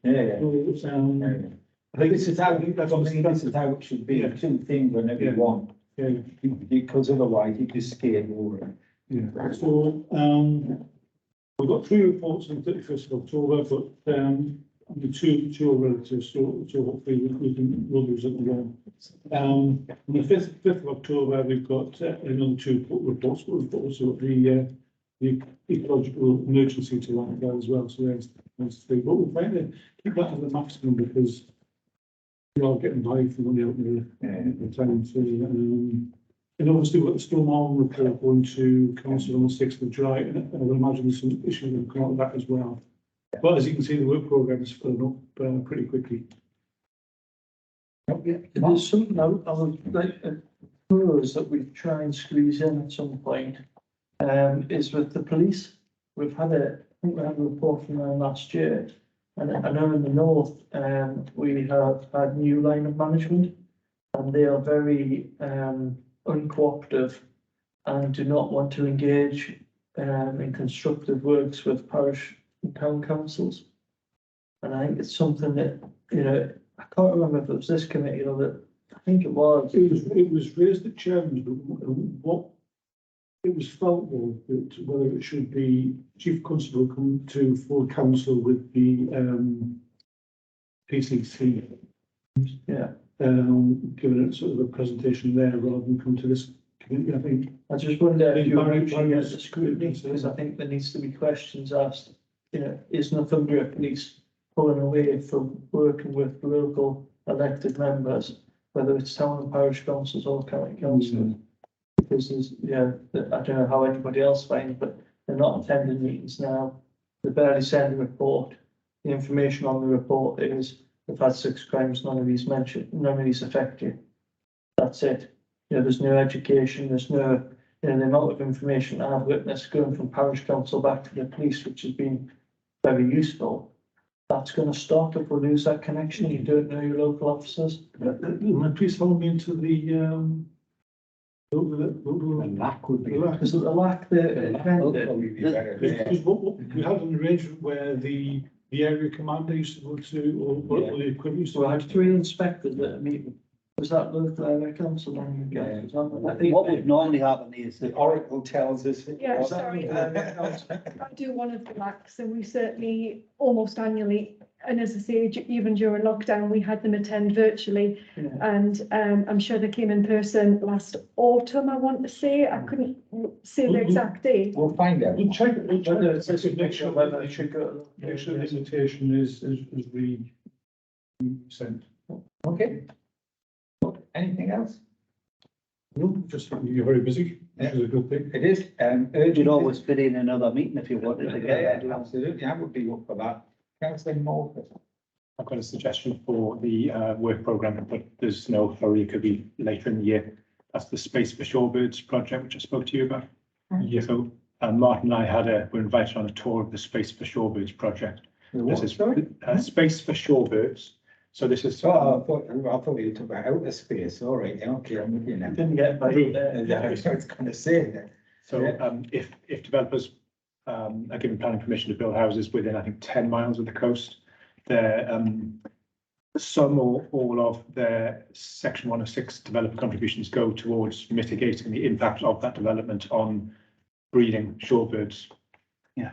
I think this is how it should be. 2 things on every one. Yeah. Because otherwise you just skate over it. Yeah. So we've got 3 reports on the 31st of October, but the two are relative, so hopefully we can roll those at the one. On the 5th of October, we've got another 2 reports, but we've also got the ecological emergency to line there as well. So there's 3. But we're trying to keep that at the maximum, because we are getting by for money out the time. So, and obviously we've got the storm arm report going to council on the 6th of July, and I would imagine there's some issues that come out of that as well. But as you can see, the work programme is filling up pretty quickly. There's something I would like to propose that we try and squeeze in at some point, is with the police. I think we had a report from them last year, and I know in the north, we have had new line of management, and they are very uncooperative and do not want to engage in constructive works with parish and town councils. And I think it's something that, you know, I can't remember if it was this committee or that, I think it was. It was raised at chairman's, but what it was felt was that whether it should be chief constable come to full council with the PCC. Yeah. Given it sort of a presentation there rather than come to this I think, I just wonder if you Barry- mentioned Barry yes, was- the scrutiny, because I think there needs to be questions asked. You know, is Northumbria Police pulling away from working with local elected members, whether it's town and parish councils or county council? Because there's, yeah, I don't know how anybody else finds, but they're not attending meetings now. They barely send a report. The information on the report is they've had 6 crimes, none of these mentioned, none of these affect you. That's it. You know, there's no education, there's no, you know, the amount of information I've witnessed going from parish council back to the police, which has been very useful. That's going to stop if we lose that connection. You don't know your local officers. please follow me into the, And that could be. Because of the lack that Probably be better, yeah. because we had an arrangement where the area commander used to go to, or the equipment used to. So I had 3 inspectors at a meeting. Was that local area council on you guys? I think what would normally happen is The that Oracle tells us. Yeah, sorry. I do one of the MACs, and we certainly almost annually, and as I say, even during lockdown, we had them attend virtually. Yeah. And I'm sure they came in person last autumn, I want to say. I couldn't say the exact date. We'll find out. We'll check, Whether it's this make sure whether that it should go. make sure the invitation is sent. Okay. Anything else? No, just you're very busy, which is a good thing. It is, you urgent. could always fit in another meeting if you wanted to Yeah, get. yeah, absolutely, I would be up for that. Councillor Morpeth. I've got a suggestion for the work programme, but there's no hurry, it could be later in the year. That's the Space for Shorebirds project, which I spoke to you about. Yeah. So Martin and I were invited on a tour of the Space for Shorebirds project. This is Space for Shorebirds. So this is. Oh, I thought you were talking about outer space, all right, okay, I'm with you now. Didn't get by there. Yeah, I was gonna say that. So if developers are given planning permission to build houses within, I think, 10 miles of the coast, they're some or all of their Section 106 developer contributions go towards mitigating the impact of that development on breeding shorebirds. Yeah.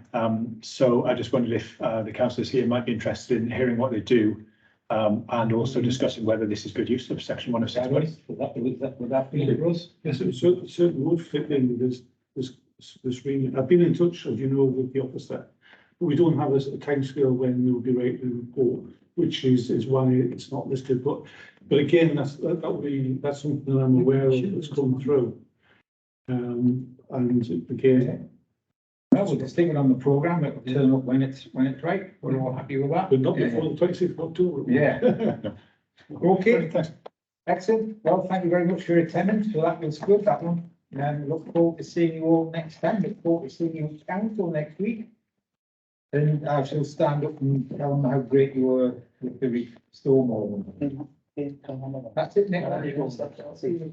So I just wondered if the councillors here might be interested in hearing what they do, and also discussing whether this is good use of Section 106 money. Would that be it, Russ? Yes, it certainly would fit in with this remit. I've been in touch, as you know, with the officer, but we don't have a timescale when we will be ready to report, which is why it's not listed. But again, that's something that I'm aware of that's come through. And again, Well, we'll just stick it on the programme, it'll turn up when it's right, we're all happy with that. but not before the 26th of October. Yeah. Okay, excellent, well, thank you very much for your attendance, so that was good, that one. And look forward to seeing you all next time, look forward to seeing you in council next week. And I shall stand up and tell them how great you were with the storm order. That's it, Nick. See you.